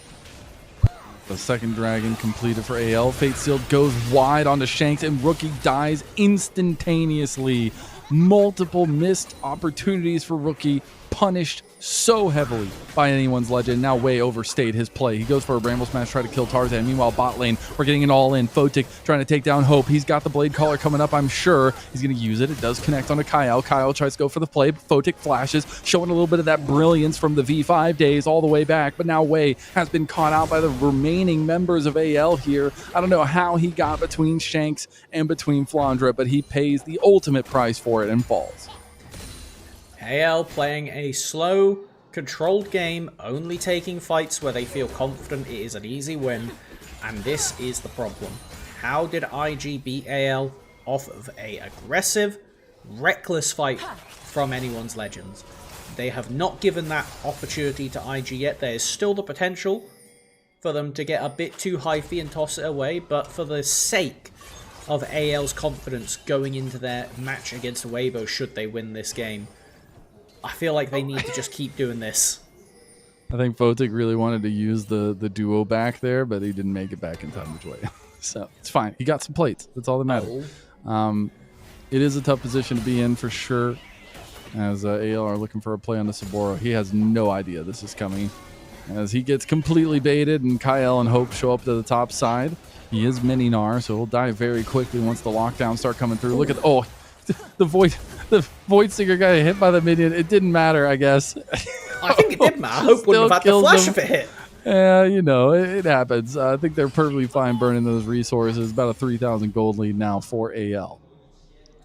The second dragon completed for AL. Fate Sealed goes wide onto Shanks, and Rookie dies instantaneously. Multiple missed opportunities for Rookie, punished so heavily by anyone's legend. Now Wei overstayed his play. He goes for a Bramble Smash, try to kill Tarzan. Meanwhile, bot lane, we're getting it all in. Photic trying to take down Hope. He's got the Blade Caller coming up, I'm sure. He's going to use it. It does connect onto Kyle. Kyle tries to go for the play. Photic flashes, showing a little bit of that brilliance from the V5 days all the way back. But now Wei has been caught out by the remaining members of AL here. I don't know how he got between Shanks and between Flandra, but he pays the ultimate price for it and falls. AL playing a slow, controlled game, only taking fights where they feel confident it is an easy win, and this is the problem. How did IG beat AL off of a aggressive, reckless fight from anyone's legends? They have not given that opportunity to IG yet. There is still the potential for them to get a bit too hyphy and toss it away, but for the sake of AL's confidence going into their match against Weibo should they win this game, I feel like they need to just keep doing this. I think Photic really wanted to use the duo back there, but he didn't make it back in time to Wei. So it's fine. He got some plates. That's all that matters. It is a tough position to be in for sure, as AL are looking for a play on the Saboro. He has no idea this is coming, as he gets completely baited, and Kyle and Hope show up to the top side. He is mini Nar, so he'll die very quickly once the lockdowns start coming through. Look at the Void Stinger got hit by the minion. It didn't matter, I guess. I think it did matter. Hope wouldn't have had the flash if it hit. Yeah, you know, it happens. I think they're perfectly fine burning those resources. About a 3,000 gold lead now for AL.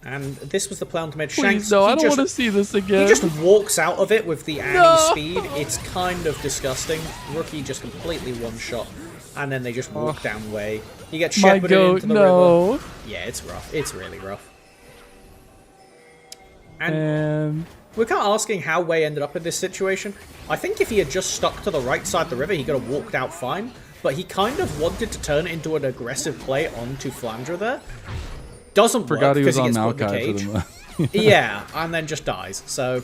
And this was the play on to mid. Please, Shanks, no, I don't want to see this again. He just walks out of it with the Annie speed. It's kind of disgusting. Rookie just completely one-shot. And then they just walk down Wei. You get shepherded into the river. Yeah, it's rough. It's really rough. And we're kind of asking how Wei ended up in this situation. I think if he had just stuck to the right side of the river, he could have walked out fine. But he kind of wanted to turn it into an aggressive play onto Flandra there. Doesn't work because he gets put in the cage. Yeah, and then just dies. So,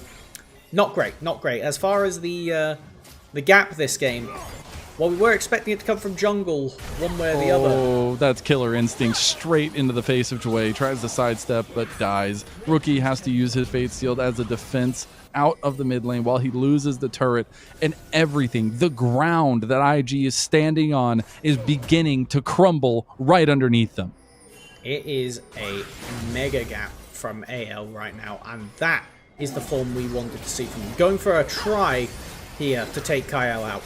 not great, not great. As far as the gap this game, well, we were expecting it to come from jungle, one way or the other. Oh, that's Killer Instinct straight into the face of Jway. Tries to sidestep, but dies. Rookie has to use his Fate Sealed as a defense out of the mid lane while he loses the turret. And everything, the ground that IG is standing on, is beginning to crumble right underneath them. It is a mega gap from AL right now, and that is the form we wanted to see from him. Going for a try here to take Kyle out.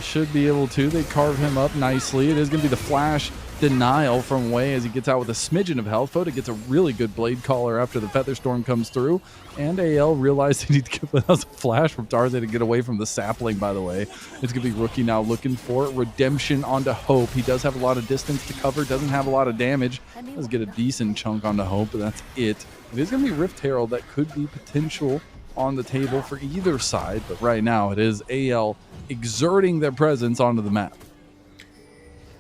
Should be able to. They carve him up nicely. It is going to be the flash denial from Wei as he gets out with a smidgen of health. Foda gets a really good Blade Caller after the Featherstorm comes through. And AL realized they need to get a flash from Tarzan to get away from the sapling, by the way. It's going to be Rookie now looking for redemption onto Hope. He does have a lot of distance to cover, doesn't have a lot of damage. Does get a decent chunk onto Hope, but that's it. It is going to be Rift Herald. That could be potential on the table for either side, but right now it is AL exerting their presence onto the map.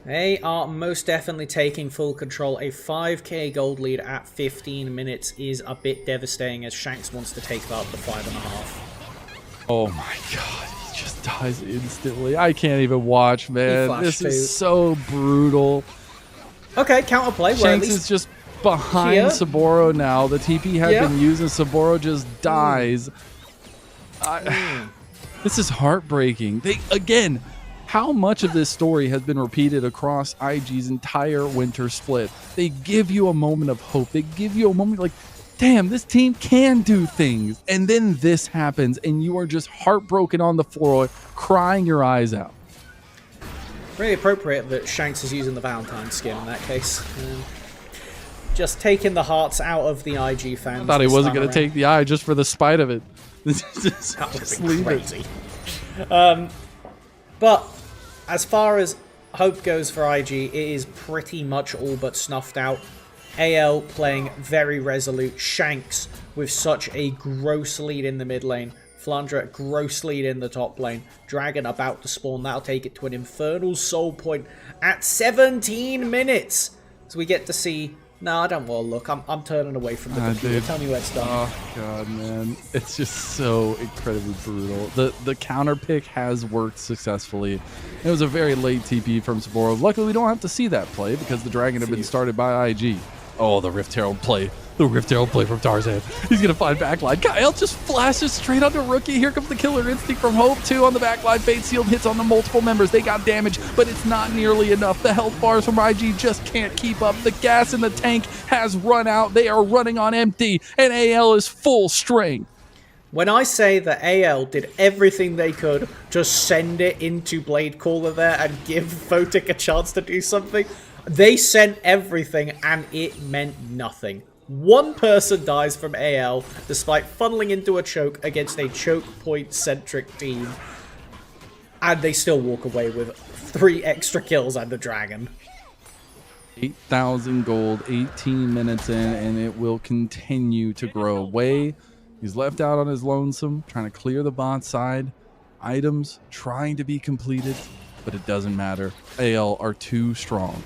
They are most definitely taking full control. A 5k gold lead at 15 minutes is a bit devastating as Shanks wants to take out the 5.5. Oh my god, he just dies instantly. I can't even watch, man. This is so brutal. Okay, counterplay. Shanks is just behind Saburo now. The TP had been used and Saburo just dies. This is heartbreaking. Again, how much of this story has been repeated across IG's entire winter split? They give you a moment of hope. They give you a moment like, damn, this team can do things. And then this happens and you are just heartbroken on the floor, crying your eyes out. Really appropriate that Shanks is using the Valentine skin in that case. Just taking the hearts out of the IG fans. I thought he wasn't going to take the eye just for the spite of it. Just leave crazy. But as far as hope goes for IG, it is pretty much all but snuffed out. AL playing very resolute. Shanks with such a gross lead in the mid lane. Flandre, gross lead in the top lane. Dragon about to spawn. That'll take it to an Infernal Soul Point at 17 minutes. So we get to see... No, I don't want to look. I'm turning away from the computer. Dude. Tell me where it's done. Oh, God, man. It's just so incredibly brutal. The counter pick has worked successfully. It was a very late TP from Saburo. Luckily, we don't have to see that play because the Dragon had been started by IG. Oh, the Rift Herald play. The Rift Herald play from Tarzan. He's going to find backline. Kyle just flashes straight onto Rookie. Here comes the Killer Instinct from Hope, too, on the backline. Fate Sealed hits on the multiple members. They got damage, but it's not nearly enough. The health bars from IG just can't keep up. The gas in the tank has run out. They are running on empty, and AL is full strength. When I say that AL did everything they could to send it into Blade Caller there and give Photic a chance to do something, they sent everything and it meant nothing. One person dies from AL despite funneling into a choke against a choke point-centric team. And they still walk away with 3 extra kills and the Dragon. 8,000 gold, 18 minutes in, and it will continue to grow away. He's left out on his lonesome, trying to clear the bot side. Items trying to be completed, but it doesn't matter. AL are too strong.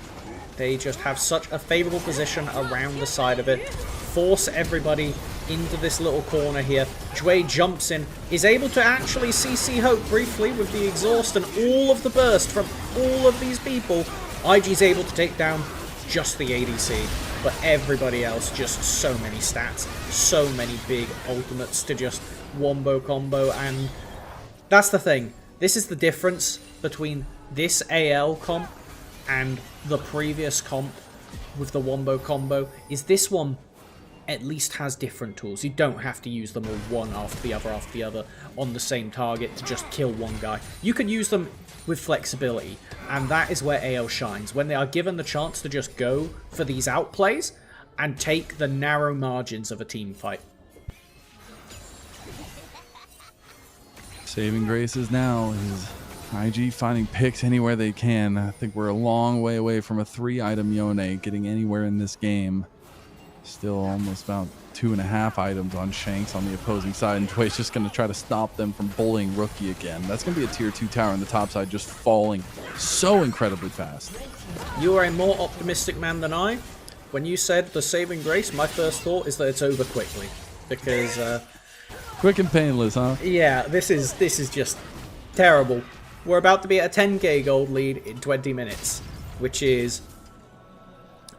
They just have such a favorable position around the side of it. Force everybody into this little corner here. Jue jumps in, is able to actually CC Hope briefly with the exhaust and all of the burst from all of these people. IG's able to take down just the ADC, but everybody else just so many stats, so many big ultimates to just wombo combo, and that's the thing. This is the difference between this AL comp and the previous comp with the wombo combo, is this one at least has different tools. You don't have to use them all one after the other on the same target to just kill one guy. You can use them with flexibility, and that is where AL shines. When they are given the chance to just go for these outplays and take the narrow margins of a team fight. Saving graces now is IG finding picks anywhere they can. I think we're a long way away from a 3-item Yone getting anywhere in this game. Still almost about 2.5 items on Shanks on the opposing side, and Jue's just going to try to stop them from bullying Rookie again. That's going to be a tier 2 tower on the top side, just falling so incredibly fast. You are a more optimistic man than I. When you said the saving grace, my first thought is that it's over quickly, because quick and painless, huh? Yeah, this is just terrible. We're about to be at a 10k gold lead in 20 minutes, which is,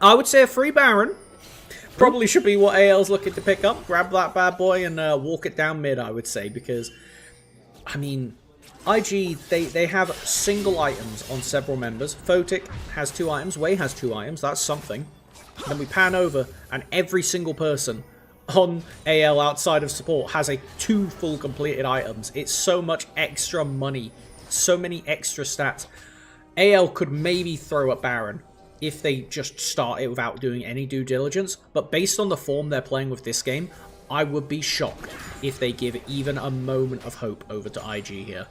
I would say, a free Baron. Probably should be what AL's looking to pick up. Grab that bad boy and walk it down mid, I would say, because, I mean, IG, they have single items on several members. Photic has 2 items, Wei has 2 items, that's something. And then we pan over, and every single person on AL outside of support has 2 full completed items. It's so much extra money. So many extra stats. AL could maybe throw at Baron if they just start it without doing any due diligence, but based on the form they're playing with this game, I would be shocked if they give even a moment of hope over to IG here.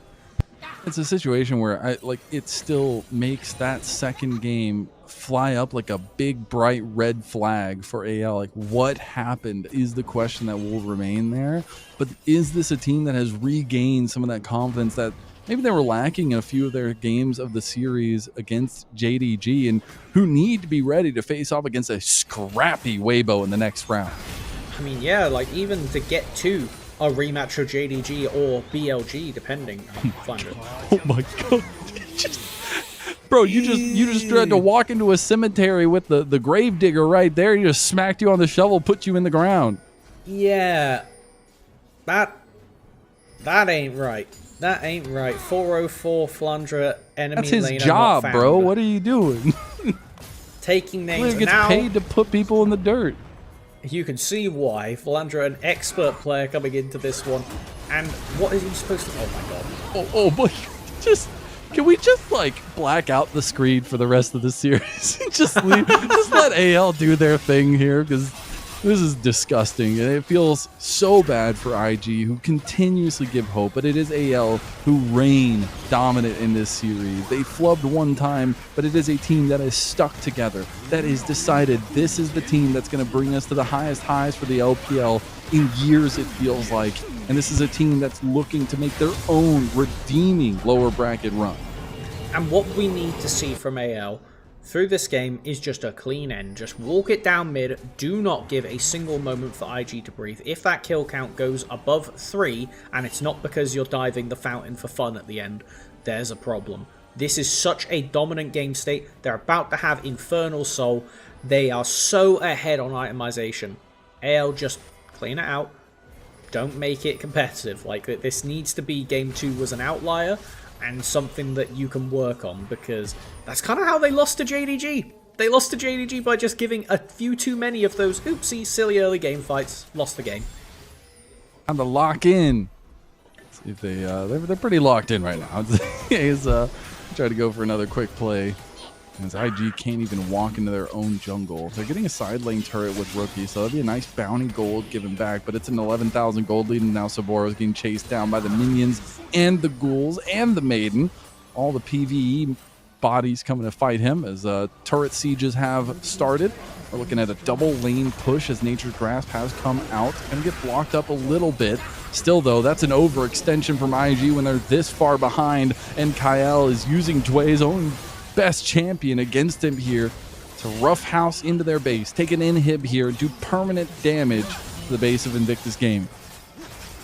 It's a situation where it still makes that second game fly up like a big bright red flag for AL. Like, what happened is the question that will remain there. But is this a team that has regained some of that confidence that maybe they were lacking in a few of their games of the series against JDG, and who need to be ready to face off against a scrappy Weibo in the next round? I mean, yeah, like even to get to a rematch of JDG or BLG, depending. Oh my god! Bro, you just had to walk into a cemetery with the grave digger right there. He just smacked you on the shovel, put you in the ground. Yeah, that ain't right. That ain't right. 404 Flandre enemy. That's his lane job, bro. What are you doing? Taking names. He gets paid to put people in the dirt. You can see why. Flandre, an expert player coming into this one. And what is he supposed to... Oh my god. Oh boy. Can we just like black out the screen for the rest of the series? just let AL do their thing here, because this is disgusting, and it feels so bad for IG, who continuously give hope, but it is AL who reign dominant in this series. They flubbed one time, but it is a team that is stuck together, that is decided this is the team that's going to bring us to the highest highs for the LPL in years, it feels like. And this is a team that's looking to make their own redeeming lower bracket run. And what we need to see from AL through this game is just a clean end. Just walk it down mid. Do not give a single moment for IG to breathe. If that kill count goes above 3, and it's not because you're diving the fountain for fun at the end, there's a problem. This is such a dominant game state. They're about to have Infernal Soul. They are so ahead on itemization. AL, just clean it out. Don't make it competitive. Like, this needs to be game 2 was an outlier and something that you can work on, because that's kind of how they lost to JDG. They lost to JDG by just giving a few too many of those oopsie, silly early game fights. Lost the game. Time to lock in. See if they're pretty locked in right now. He's try to go for another quick play, as IG can't even walk into their own jungle. They're getting a side lane turret with Rookie, so that'd be a nice bounty gold given back, but it's an 11,000 gold lead, and now Saboro's getting chased down by the minions and the ghouls and the maiden. All the PvE bodies coming to fight him as turret sieges have started. We're looking at a double lane push as Nature's Grasp has come out. Gonna get blocked up a little bit. Still, though, that's an overextension from IG when they're this far behind, and Kyle is using Dway's own best champion against him here to roughhouse into their base, take an inhib here, do permanent damage to the base of Invictus Game.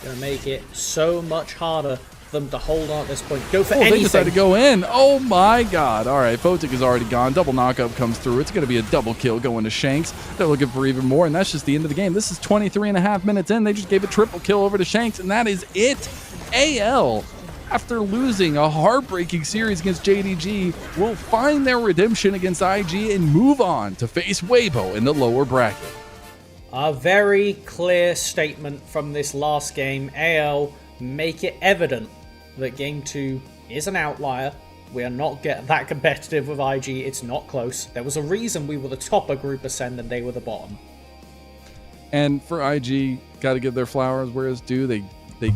Gonna make it so much harder for them to hold on at this point. Go for anything. They decided to go in. Oh my god. All right, Photic is already gone. Double knockup comes through. It's gonna be a double kill going to Shanks. They're looking for even more, and that's just the end of the game. This is 23.5 minutes in. They just gave a triple kill over to Shanks, and that is it. AL, after losing a heartbreaking series against JDG, will find their redemption against IG and move on to face Weibo in the lower bracket. A very clear statement from this last game. AL make it evident that game 2 is an outlier. We are not that competitive with IG. It's not close. There was a reason we were the top of Group Ascend and they were the bottom. And for IG, got to give their flowers where it's due. They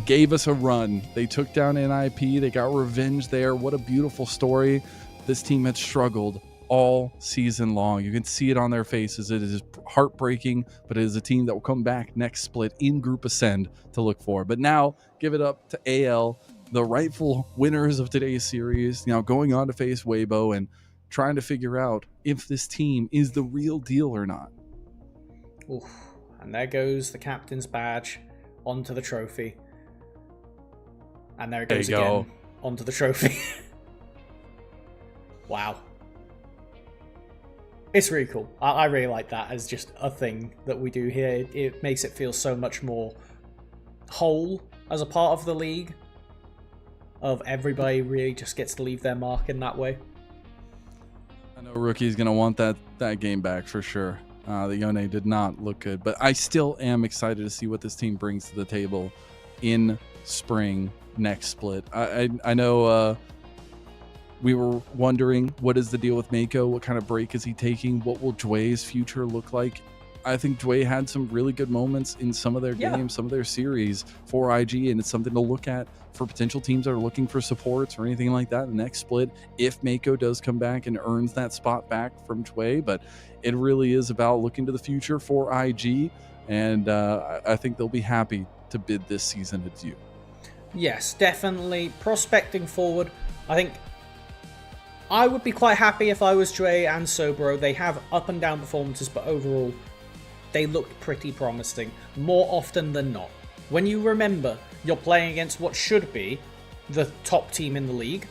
gave us a run. They took down NIP. They got revenge there. What a beautiful story. This team had struggled all season long. You can see it on their faces. It is heartbreaking, but it is a team that will come back next split in Group Ascend to look for. But now, give it up to AL, the rightful winners of today's series, now going on to face Weibo and trying to figure out if this team is the real deal or not. Oof. And there goes the captain's badge onto the trophy. And there it goes again onto the trophy. Wow. It's really cool. I really like that as just a thing that we do here. It makes it feel so much more whole as a part of the league. Of everybody really just gets to leave their mark in that way. I know Rookie's going to want that game back for sure. The Yone did not look good, but I still am excited to see what this team brings to the table in spring next split. I know we were wondering, what is the deal with Mako? What kind of break is he taking? What will Dway's future look like I think Dway had some really good moments in some of their games, some of their series for IG, and it's something to look at for potential teams that are looking for supports or anything like that in the next split, if Mako does come back and earns that spot back from Dway. But it really is about looking to the future for IG, and I think they'll be happy to bid this season adieu. Yes, definitely. Prospecting forward, I think I would be quite happy if I was Dre and Sobro. They have up and down performances, but overall, they looked pretty promising, more often than not. When you remember you're playing against what should be the top team in the league,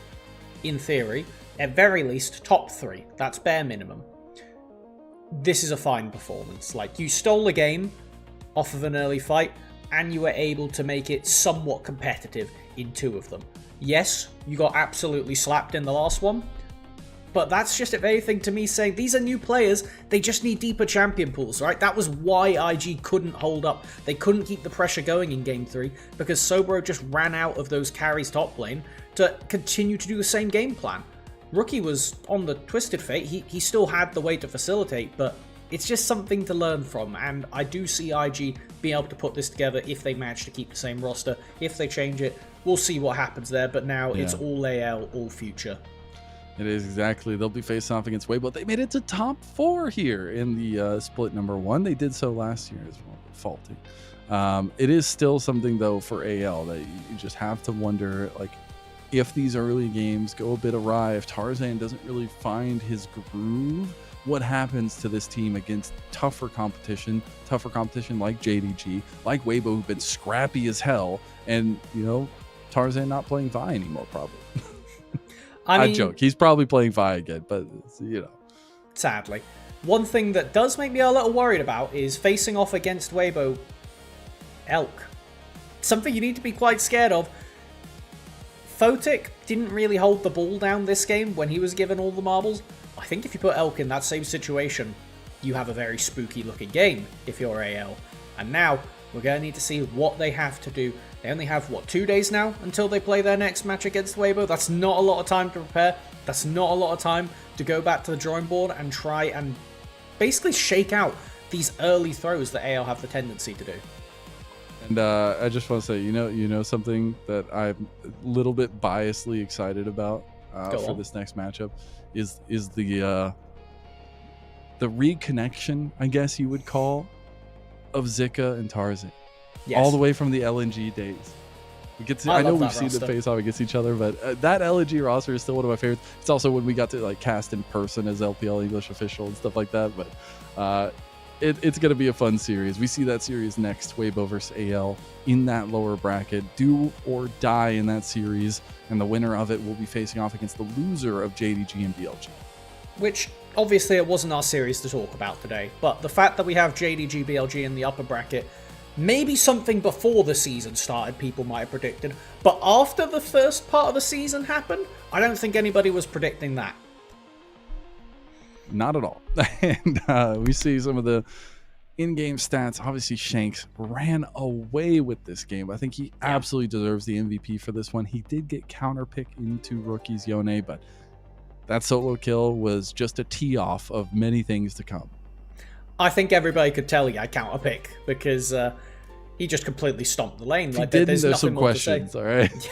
in theory, at very least top 3, that's bare minimum. This is a fine performance. Like, you stole a game off of an early fight, and you were able to make it somewhat competitive in 2 of them. Yes, you got absolutely slapped in the last one, but that's just, if anything, to me saying these are new players, they just need deeper champion pools, right? That was why IG couldn't hold up. They couldn't keep the pressure going in Game 3, because Sobro just ran out of those carries top lane to continue to do the same game plan. Rookie was on the Twisted Fate, he still had the way to facilitate, but it's just something to learn from, and I do see IG being able to put this together if they manage to keep the same roster. If they change it, we'll see what happens there, but now it's all AL, all future. It is, exactly. They'll be facing off against Weibo. They made it to top 4 here in the split number 1. They did so last year as well. Faulty. It is still something, though, for AL that you just have to wonder, like, if these early games go a bit awry, if Tarzan doesn't really find his groove, what happens to this team against tougher competition like JDG, like Weibo, who've been scrappy as hell, and, you know, Tarzan not playing Vi anymore, probably. I joke. He's probably playing Vi again, but, you know. Sadly. One thing that does make me a little worried about is facing off against Weibo Elk. Something you need to be quite scared of. Photic didn't really hold the ball down this game when he was given all the marbles. I think if you put Elk in that same situation, you have a very spooky looking game if you're AL. And now, we're going to need to see what they have to do. They only have, 2 days now until they play their next match against Weibo. That's not a lot of time to prepare. That's not a lot of time to go back to the drawing board and try and basically shake out these early throws that AL have the tendency to do. And I just want to say, you know something that I'm a little bit biasly excited about for this next matchup is the reconnection, I guess you would call, of Zika and Tarzan. Yes. All the way from the LNG days. We get to, I know we've seen them face off against each other, but that LNG roster is still one of my favorites. It's also when we got to like cast in person as LPL English official and stuff like that. But it's going to be a fun series. We see that series next, Weibo versus AL, in that lower bracket. Do or die in that series, and the winner of it will be facing off against the loser of JDG and BLG. Which, obviously, it wasn't our series to talk about today, but the fact that we have JDG, BLG in the upper bracket, maybe something before the season started people might have predicted, but after the first part of the season happened, I don't think anybody was predicting that. Not at all. And we see some of the in-game stats. Obviously, Shanks ran away with this game. I think he absolutely deserves the MVP for this one. He did get counterpick into Rookie's Yone, but that solo kill was just a tee-off of many things to come. I think everybody could tell he had counterpick because he just completely stomped the lane. Like, there's some questions, all right?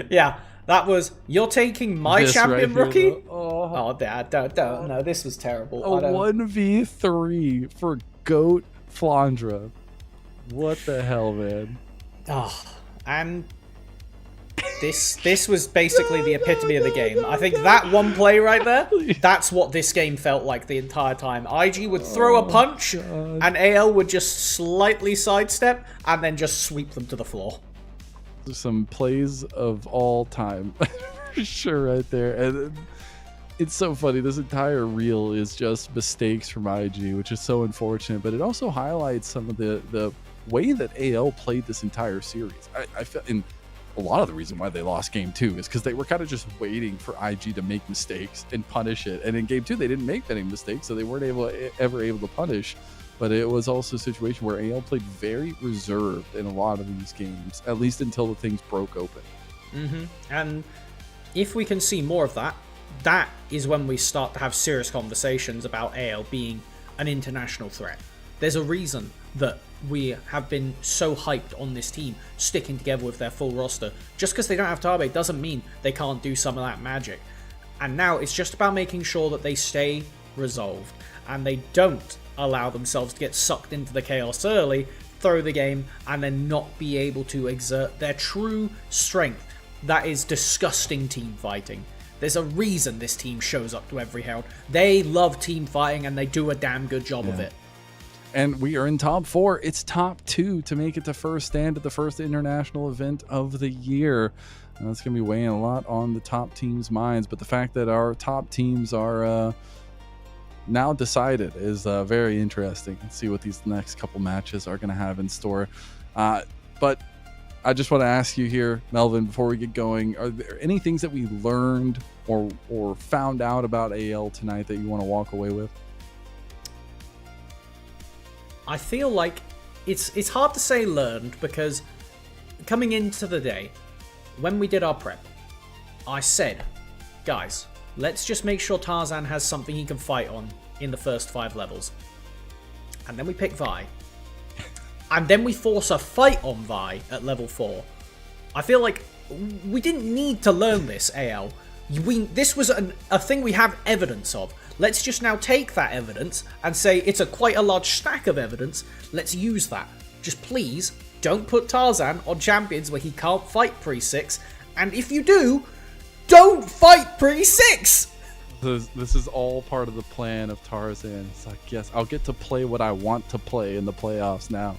Yeah, that was, you're taking my this champion right Rookie? Oh, Dad, don't. No, this was terrible. A 1v3 for GOAT Flandra. What the hell, man? Oh, and this was basically the epitome of the game. I think that one play right there, that's what this game felt like the entire time. IG would throw a punch, and AL would just slightly sidestep, and then just sweep them to the floor. Some plays of all time, for sure, right there. And it's so funny. This entire reel is just mistakes from IG, which is so unfortunate, but it also highlights some of the way that AL played this entire series. I felt in a lot of the reason why they lost game 2 is because they were kind of just waiting for IG to make mistakes and punish it. And in game 2, they didn't make any mistakes, so they weren't ever able to punish. But it was also a situation where AL played very reserved in a lot of these games, at least until the things broke open. And if we can see more of that, that is when we start to have serious conversations about AL being an international threat. There's a reason that we have been so hyped on this team sticking together with their full roster. Just because they don't have Tabe doesn't mean they can't do some of that magic. And now it's just about making sure that they stay resolved and they don't allow themselves to get sucked into the chaos early, throw the game, and then not be able to exert their true strength. That is disgusting team fighting. There's a reason this team shows up to every Herald. They love team fighting and they do a damn good job of it. And we are in top 4. It's top 2 to make it to first stand at the first international event of the year. And that's going to be weighing a lot on the top teams' minds. But the fact that our top teams are now decided is very interesting. Let's see what these next couple matches are going to have in store. But I just want to ask you here, Melvin, before we get going, are there any things that we learned or found out about AL tonight that you want to walk away with? I feel like it's hard to say learned, because coming into the day, when we did our prep, I said, guys, let's just make sure Tarzan has something he can fight on in the first 5 levels. And then we pick Vi. And then we force a fight on Vi at level 4. I feel like we didn't need to learn this, AL. This was a thing we have evidence of. Let's just now take that evidence and say it's quite a large stack of evidence. Let's use that. Just please don't put Tarzan on champions where he can't fight pre-6. And if you do, don't fight pre-6! This is all part of the plan of Tarzan. It's like, yes, I'll get to play what I want to play in the playoffs now.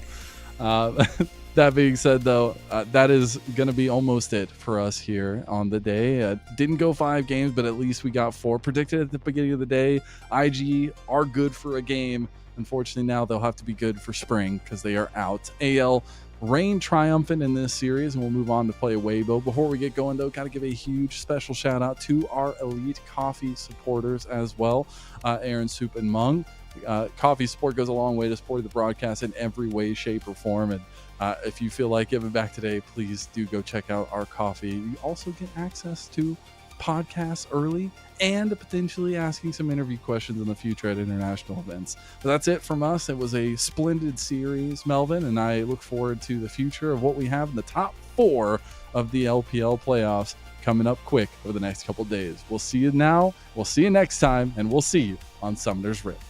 That being said, though, that is going to be almost it for us here on the day. Didn't go 5 games, but at least we got 4 predicted at the beginning of the day. IG are good for a game. Unfortunately, now they'll have to be good for spring because they are out. AL reign triumphant in this series, and we'll move on to play Weibo. Before we get going, though, got to give a huge special shout out to our Elite Coffee supporters as well, Aaron, Soup, and Mung. Coffee support goes a long way to supporting the broadcast in every way, shape, or form. And if you feel like giving back today, please do go check out our coffee. You also get access to podcasts early and potentially asking some interview questions in the future at international events. But that's it from us. It was a splendid series, Melvin, and I look forward to the future of what we have in the top 4 of the LPL playoffs coming up quick over the next couple days. We'll see you now, we'll see you next time, and we'll see you on Summoner's Rift.